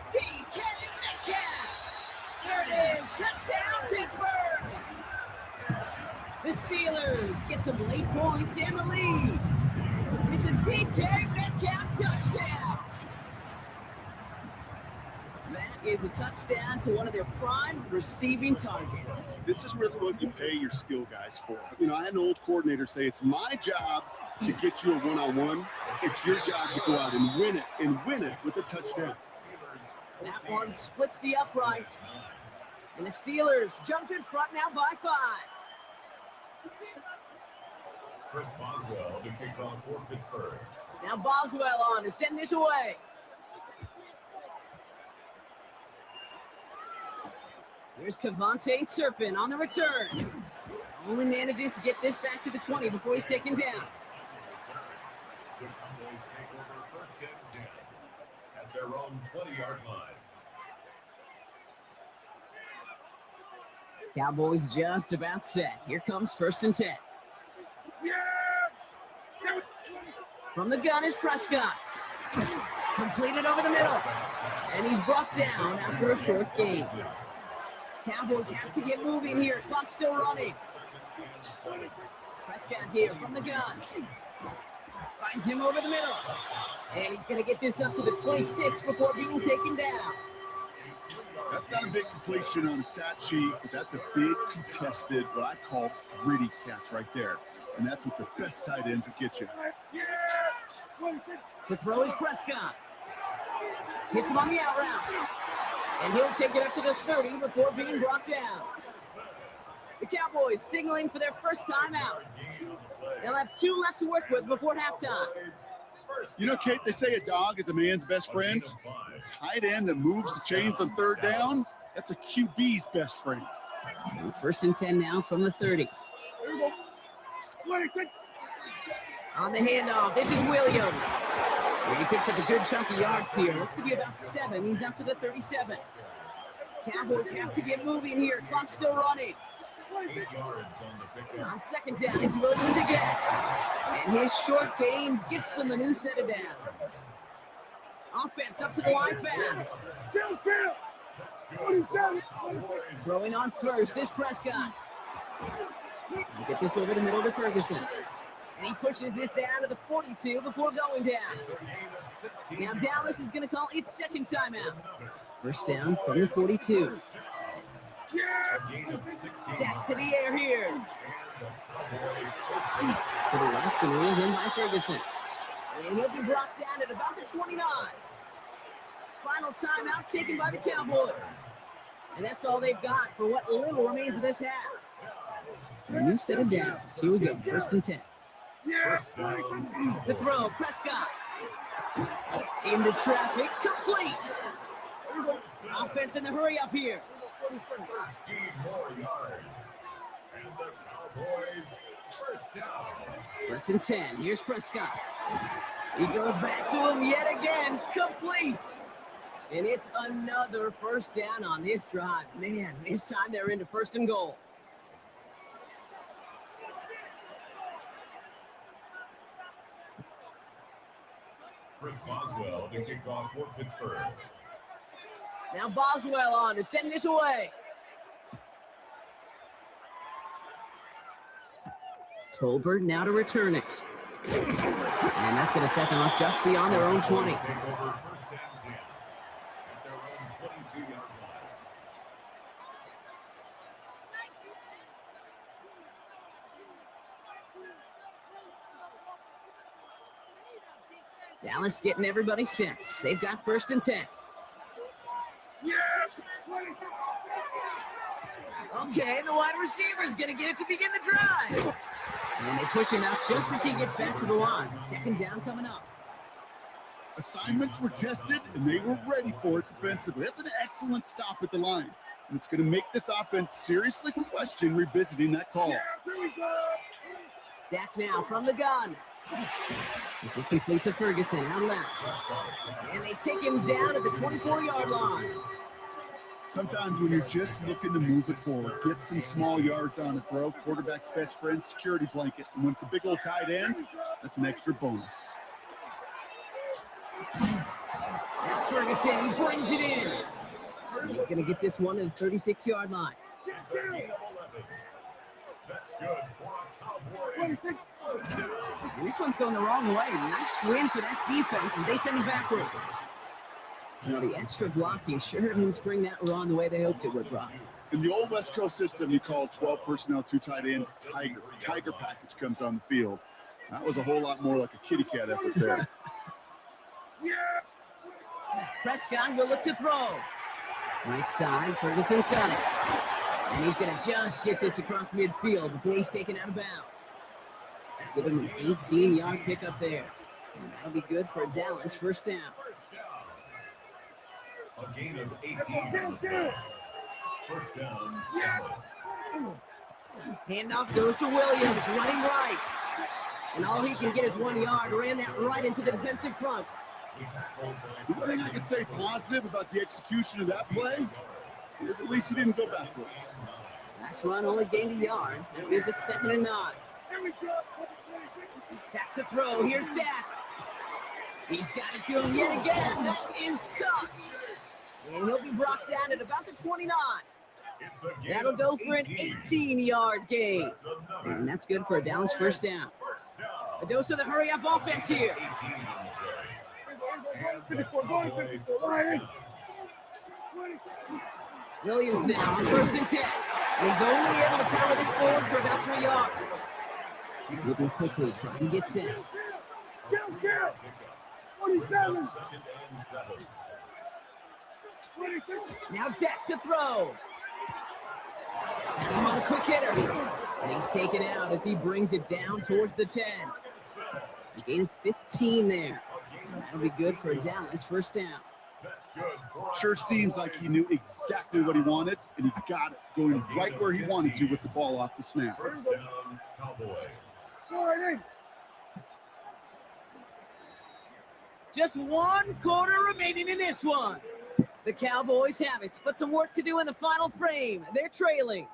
DK Metcalf. There it is. Touchdown, Pittsburgh. The Steelers get some late points and the lead. It's a DK Metcalf touchdown. That is a touchdown to one of their prime receiving targets. This is really what you pay your skill guys for. You know, I had an old coordinator say, it's my job to get you a one-on-one. It's your job to go out and win it with a touchdown. That one splits the uprights. And the Steelers jump in front now by 5. Chris Boswell to kick off for Pittsburgh. Now Boswell on to send this away. Here's Kavontae Turpin on the return. Only manages to get this back to the 20 before he's taken down. The Cowboys take over 1st and 10 at their own 20-yard line. Cowboys just about set. Here comes 1st and 10. From the gun is Prescott. Completed over the middle. And he's brought down after a short gain. Cowboys have to get moving here. Clock's still running. Prescott here from the gun. Finds him over the middle. And he's going to get this up to the 26 before being taken down. That's not a big completion on the stat sheet, but that's a big contested, what I call gritty catch right there. And that's what the best tight ends will get you. To throw is Prescott. Hits him on the out route. And he'll take it up to the 30 before being brought down. The Cowboys signaling for their first time out. They'll have 2 left to work with before halftime. You know, Kate, they say a dog is a man's best friend. A tight end that moves the chains on 3rd down, that's a QB's best friend. So 1st and 10 now from the 30. On the handoff, this is Williams. He picks up a good chunk of yards here. Looks to be about 7. He's up to the 37. Cowboys have to get moving here. Clock's still running. 8 yards on the pickup. On 2nd down, it's Williams again. And his short gain gets them a new set of downs. Offense up to the line fast. Throwing on 1st is Prescott. We'll get this over the middle to Ferguson. And he pushes this down to the 42 before going down. Now Dallas is going to call its second timeout. First down from the 42. Dak to the air here. To the left and reeled in by Ferguson. And he'll be brought down at about the 29. Final timeout taken by the Cowboys. And that's all they've got for what little remains of this half. So a new set of downs. Here we go, first and 10. To throw, Prescott. Into traffic, complete. Offense in the hurry up here. 13 more yards. And the Cowboys first down. First and 10. Here's Prescott. He goes back to him yet again. Complete. And it's another first down on this drive. Man, this time they're into first and goal. Chris Boswell to kick off for Pittsburgh. Now Boswell on to send this away. Tolbert now to return it. And that's going to set them up just beyond their own 20. Dallas getting everybody set. They've got first and 10. Okay, the wide receiver is going to get it to begin the drive. And they push him out just as he gets back to the line. Second down coming up. Assignments were tested, and they were ready for it defensively. That's an excellent stop at the line. And it's going to make this offense seriously question revisiting that call. Dak now from the gun. This is complete to Ferguson out left. And they take him down at the 24-yard line. Sometimes when you're just looking to move it forward, get some small yards on the throw, quarterback's best friend, security blanket. And when it's a big old tight end, that's an extra bonus. That's Ferguson. He brings it in. And he's going to get this one to the 36-yard line. That's good for a Cowboys. And this one's going the wrong way. Nice win for that defense as they send it backwards. You know, the extra blocking sure didn't spring that run the way they hoped it would, Brock. In the old West Coast system, you call 12 personnel, 2 tight ends, Tiger. Tiger package comes on the field. That was a whole lot more like a kitty cat effort there. Prescott will look to throw. Right side, Ferguson's got it. And he's going to just get this across midfield before he's taken out of bounds. Give him an 18-yard pickup there. And that'll be good for Dallas first down. A gain of 18. First down, Dallas. Handoff goes to Williams, running right. And all he can get is 1 yard. Ran that right into the defensive front. The one thing I can say positive about the execution of that play is at least he didn't go backwards. Last run only gained a yard. That means it's 2nd and 9. Back to throw. Here's Dak. He's got it to him yet again. That is caught. And he'll be brought down at about the 29. That'll go for an 18-yard gain. And that's good for a Dallas first down. A dose of the hurry-up offense here. Williams now on first and 10. And he's only able to power this forward for about 3 yards. Moving quickly, trying to get set. Now Dak to throw. Has him on the quick hitter. And he's taken out as he brings it down towards the 10. A gain of 15 there. And that'll be good for Dallas first down. Sure seems like he knew exactly what he wanted, and he got it going right where he wanted to with the ball off the snap. First down, Cowboys. Just 1 quarter remaining in this one. The Cowboys have it, but some work to do in the final frame. They're trailing.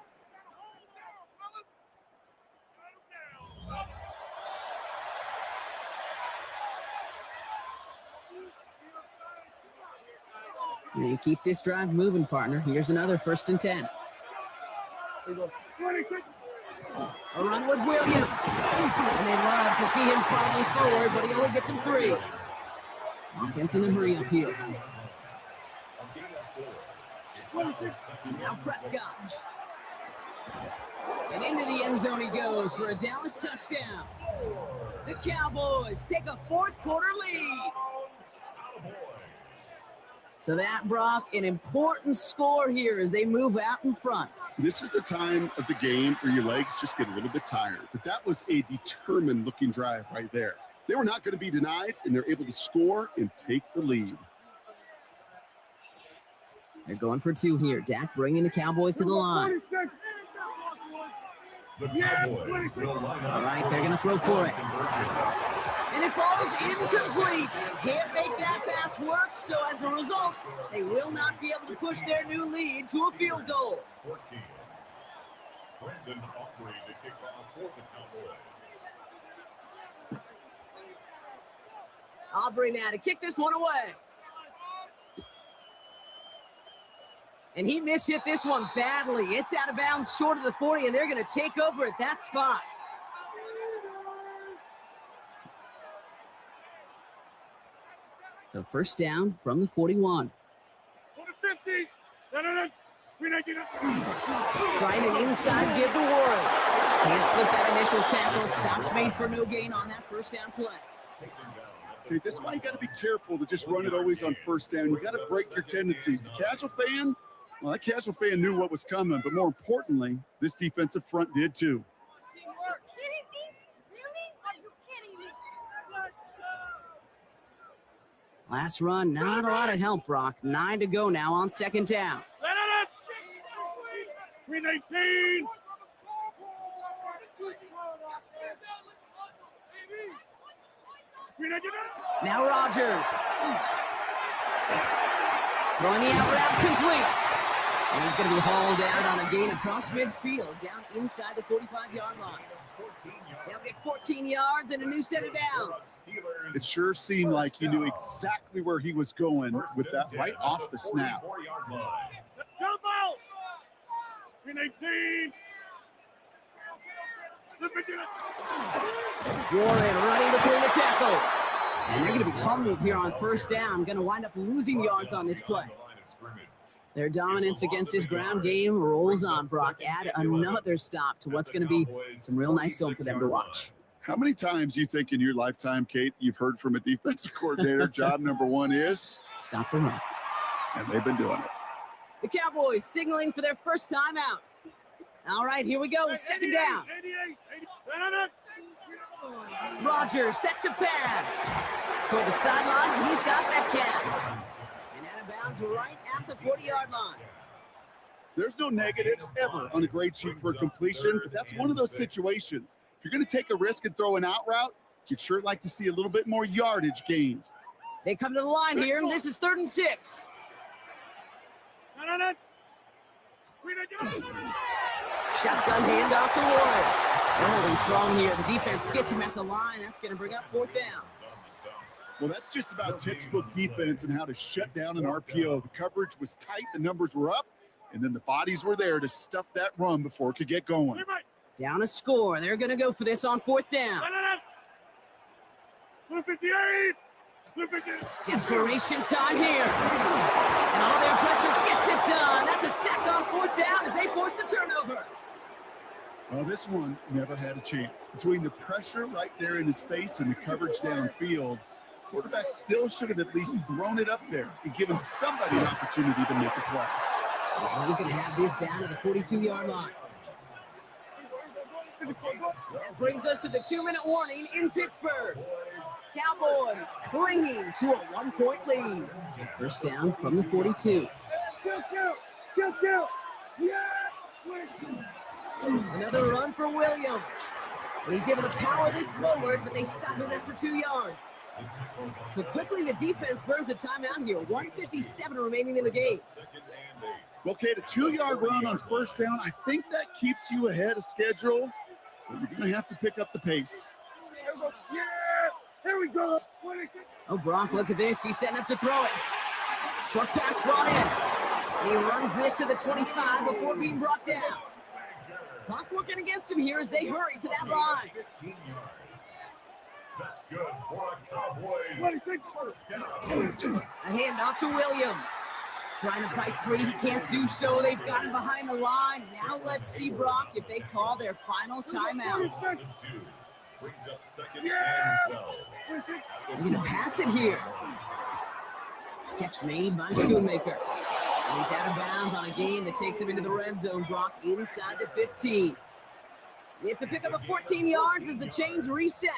And keep this drive moving, partner. Here's another first and 10. A run with Williams. And they love to see him finally forward, but he only gets him 3. Offense in the hurry up here. Now Prescott. And into the end zone he goes for a Dallas touchdown. The Cowboys take a fourth quarter lead. So that, Brock, an important score here as they move out in front. This is the time of the game where your legs just get a little bit tired. But that was a determined-looking drive right there. They were not going to be denied, and they're able to score and take the lead. They're going for 2 here. Dak bringing the Cowboys to the line. The Cowboys will line up. All right, they're going to throw for it. And it falls incomplete. Can't make that pass work, so as a result, they will not be able to push their new lead to a field goal. 14. Brandon Aubrey to kick off for the Cowboys. Aubrey now to kick this one away. And he mishit this one badly. It's out of bounds short of the 40, and they're going to take over at that spot. So first down from the 41. Trying an inside give to Warren. Can't slip that initial tackle. Stops made for no gain on that first down play. Okay, this is why you got to be careful to just run it always on first down. You got to break your tendencies. The casual fan, well, that casual fan knew what was coming, but more importantly, this defensive front did too. Last run, not a lot of help, Brock. 9 to go now on second down. 319. Now Rodgers. Throwing the out route complete. And he's going to be hauled out on a gain across midfield, down inside the 45-yard line. They'll get 14 yards and a new set of downs. It sure seemed like he knew exactly where he was going with that right off the snap. Jump out. 319. Warren running between the tackles. And they're going to be humbled here on first down. Going to wind up losing yards on this play. Their dominance against his ground game rolls on, Brock. Add another stop to what's going to be some real nice film for them to watch. How many times you think in your lifetime, Kate, you've heard from a defensive coordinator, job number 1 is? Stop the run. And they've been doing it. The Cowboys signaling for their first time out. All right, here we go. Second down. Rodgers set to pass. Toward the sideline, and he's got Metcalf. And out of bounds right at the 40-yard line. There's no negatives ever on a grade sheet for completion, but that's one of those situations. If you're going to take a risk and throw an out route, you'd sure like to see a little bit more yardage gained. They come to the line here, and this is 3rd and 6. Shotgun handoff to Warren. They're holding strong here. The defense gets him at the line. That's going to bring up 4th down. Well, that's just about textbook defense and how to shut down an RPO. The coverage was tight, the numbers were up, and then the bodies were there to stuff that run before it could get going. Down a score. They're going to go for this on 4th down. 58. Desperation time here. And all their pressure gets it done. That's a sack on 4th down as they force the turnover. Well, this one never had a chance. Between the pressure right there in his face and the coverage downfield, quarterback still should have at least thrown it up there and given somebody an opportunity to make a play. He's going to have this down at the 42-yard line. That brings us to the 2-minute warning in Pittsburgh. Cowboys clinging to a 1-point lead. First down from the 42. Another run for Williams. And he's able to power this forward, but they stop him after 2 yards. So quickly the defense burns a timeout here. 1:57 remaining in the game. Well, Kate, a 2-yard run on first down, I think that keeps you ahead of schedule. But you're going to have to pick up the pace. Here we go. Oh, Brock, look at this. He's setting up to throw it. Short pass brought in. And he runs this to the 25 before being brought down. Clock working against him here as they hurry to that line. 15 yards. That's good for a Cowboys first down. A handoff to Williams. Trying to fight free, he can't do so. They've got him behind the line. Now let's see, Brock, if they call their final timeout. Brings up second and 12. They're going to pass it here. Catch made by Schoonmaker. And he's out of bounds on a gain that takes him into the red zone, Brock, inside the 15. It's a pickup of 14 yards as the chains reset.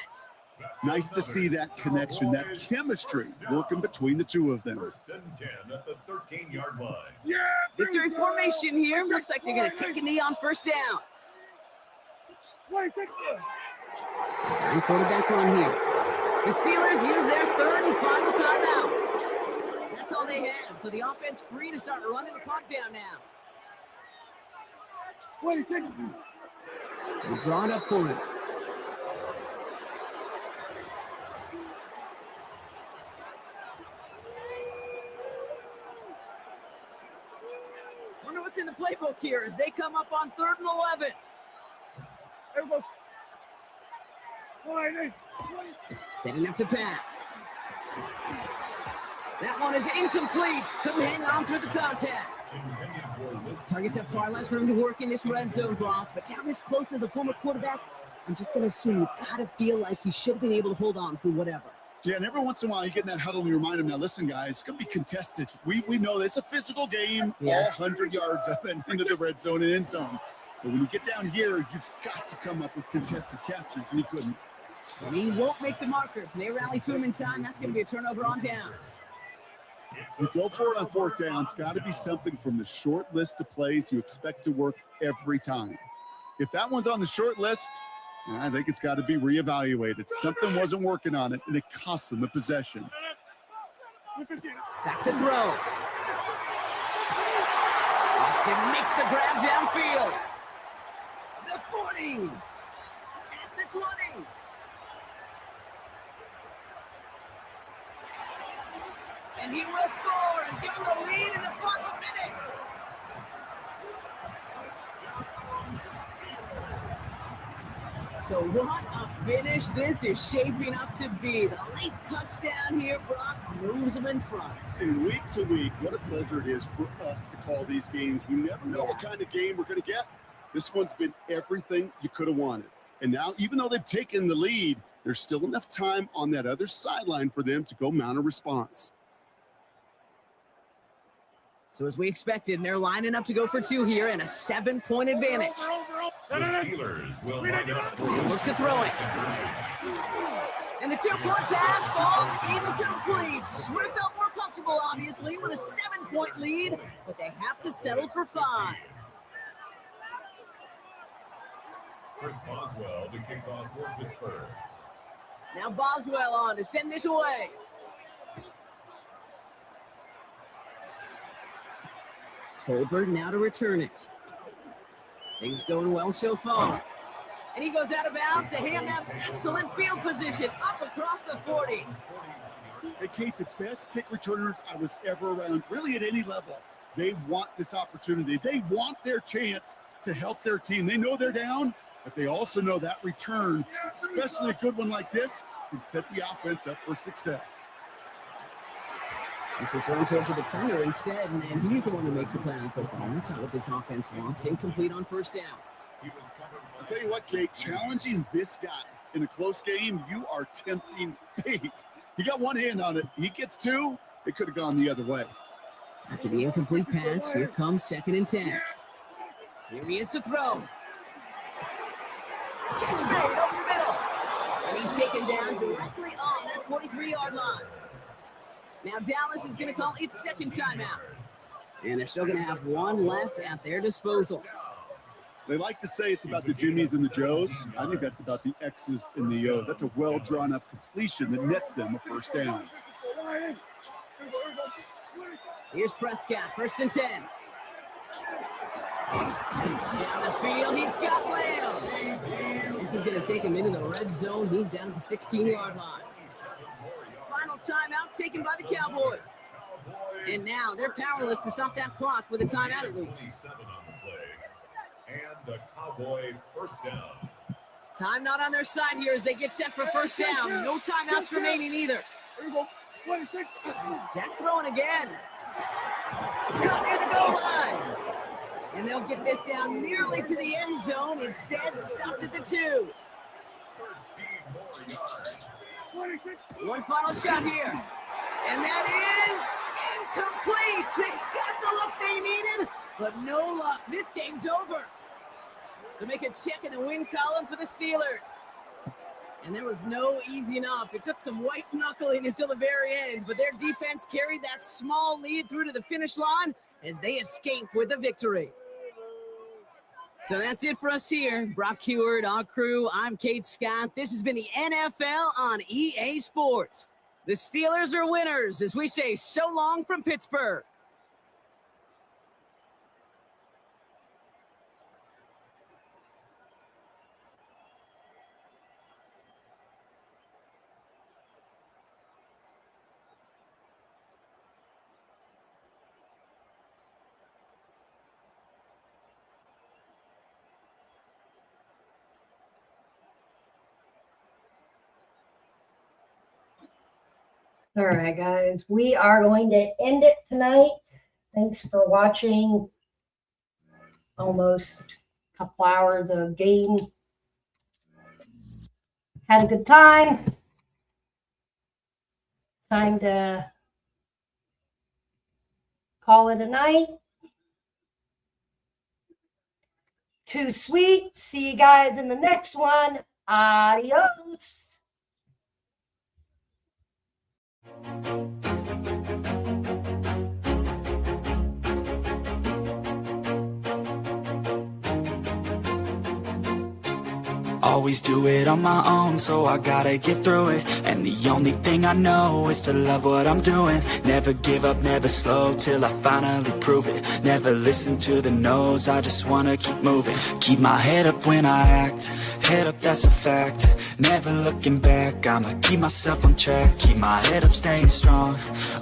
Nice to see that connection, that chemistry working between the two of them. First and 10 at the 13-yard line. Victory formation here. Looks like they're going to take a knee on first down. Sign quarterback on here. The Steelers use their third and final timeout. That's all they had. So the offense free to start running the clock down now. They're drawing up for it. Wonder what's in the playbook here as they come up on 3rd and 11. Setting up to pass. That one is incomplete. Couldn't hang on through the contact. Targets have far less room to work in this red zone, Brock, but down this close as a former quarterback, I'm just going to assume you got to feel like he should have been able to hold on through whatever. Yeah, and every once in a while you get in that huddle and you remind them, now listen, guys, it's going to be contested. We know it's a physical game, all 100 yards up and into the red zone and end zone. But when you get down here, you've got to come up with contested captures, and he couldn't. And he won't make the marker. They rally to him in time. That's going to be a turnover on downs. You go for it on 4th down. It's got to be something from the short list of plays you expect to work every time. If that one's on the short list, I think it's got to be reevaluated. Something wasn't working on it, and it cost them the possession. Back to throw. Austin makes the grab downfield. The 40. At the 20. And he will score and give him the lead in the final minute. So what a finish this is shaping up to be. The late touchdown here, Brock, moves them in front. And week to week, what a pleasure it is for us to call these games. We never know what kind of game we're going to get. This one's been everything you could have wanted. And now, even though they've taken the lead, there's still enough time on that other sideline for them to go mount a response. So as we expected, they're lining up to go for 2 here and a 7-point advantage. The Steelers will line up for They look to throw it. And the 2-point pass falls incomplete. Would have felt more comfortable, obviously, with a 7-point lead, but they have to settle for 5. Chris Boswell to kick off for Pittsburgh. Now Boswell on to send this away. Tolbert now to return it. Things going well so far. And he goes out of bounds to hand them excellent field position up across the 40. Hey, Kate, the best kick returners I was ever around, really at any level, they want this opportunity. They want their chance to help their team. They know they're down, but they also know that return, especially a good one like this, can set the offense up for success. This is thrown towards the defender instead, and he's the one who makes a play on football. That's not what this offense wants. Incomplete on 1st down. I'll tell you what, Kate, challenging this guy in a close game, you are tempting fate. He got one hand on it. He gets 2. It could have gone the other way. After the incomplete pass, here comes 2nd and 10. Here he is to throw. Catch made over the middle. And he's taken down directly on that 43-yard line. Now Dallas is going to call its 2nd timeout. And they're still going to have 1 left at their disposal. They like to say it's about the Jimmies and the Joes. I think that's about the X's and the O's. That's a well-drawn-up completion that nets them a 1st down. Here's Prescott, 1st and 10. Down the field, he's got Lamb. This is going to take him into the red zone. He's down at the 16-yard line. Final timeout taken by the Cowboys. And now they're powerless to stop that clock with a timeout at least. And the Cowboy first down. Time not on their side here as they get set for first down. No timeouts remaining either. Dak throwing again. Cut near the goal line. And they'll get this down nearly to the end zone. Instead, stopped at the 2. One final shot here. And that is incomplete. They got the look they needed, but no luck. This game's over. So make a check in the win column for the Steelers. And there was no easing up. It took some white knuckling until the very end, but their defense carried that small lead through to the finish line as they escape with a victory. So that's it for us here. Brock Heward, our crew, I'm Kate Scott. This has been the NFL on EA Sports. The Steelers are winners as we say so long from Pittsburgh. All right, guys, we are going to end it tonight. Thanks for watching almost a couple hours of game. Had a good time. Time to call it a night. Too sweet. See you guys in the next one. Adios. Always do it on my own, so I gotta get through it. And the only thing I know is to love what I'm doing. Never give up, never slow, till I finally prove it. Never listen to the no's, I just wanna keep moving. Keep my head up when I act, head up, that's a fact. Never looking back, I'ma keep myself on track. Keep my head up, staying strong,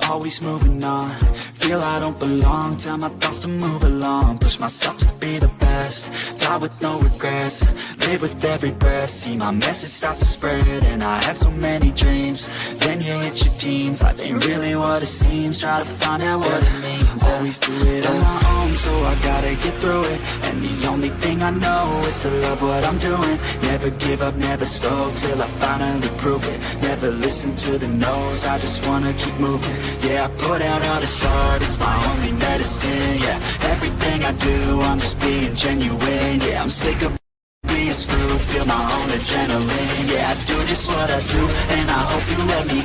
always moving on. Feel I don't belong, tell my thoughts to move along. Push myself to be the best, die with no regrets. Live with every breath, see my message start to spread. And I had so many dreams, then you hit your teens. Life ain't really what it seems, try to find out what it means. Always do it on my own, so I gotta get through it. And the only thing I know is to love what I'm doing. Never give up, never slow, till I finally prove it. Never listen to the no's, I just wanna keep moving. Yeah, I put out all this art, it's my only medicine. Yeah, everything I do, I'm just being genuine. Yeah, I'm sick of being screwed, feel my own adrenaline. Yeah, I do just what I do, and I hope you let me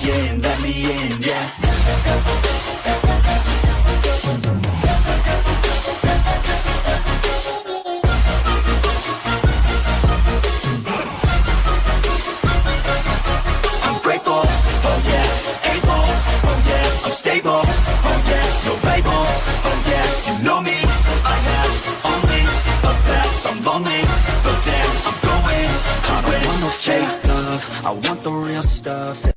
in, yeah. I'm grateful, oh yeah, able, oh yeah, I'm stable, oh yeah, no label, oh yeah, you know me, I have only a path, I'm lonely, but damn, I'm going, I don't want no fake love, I want the real stuff.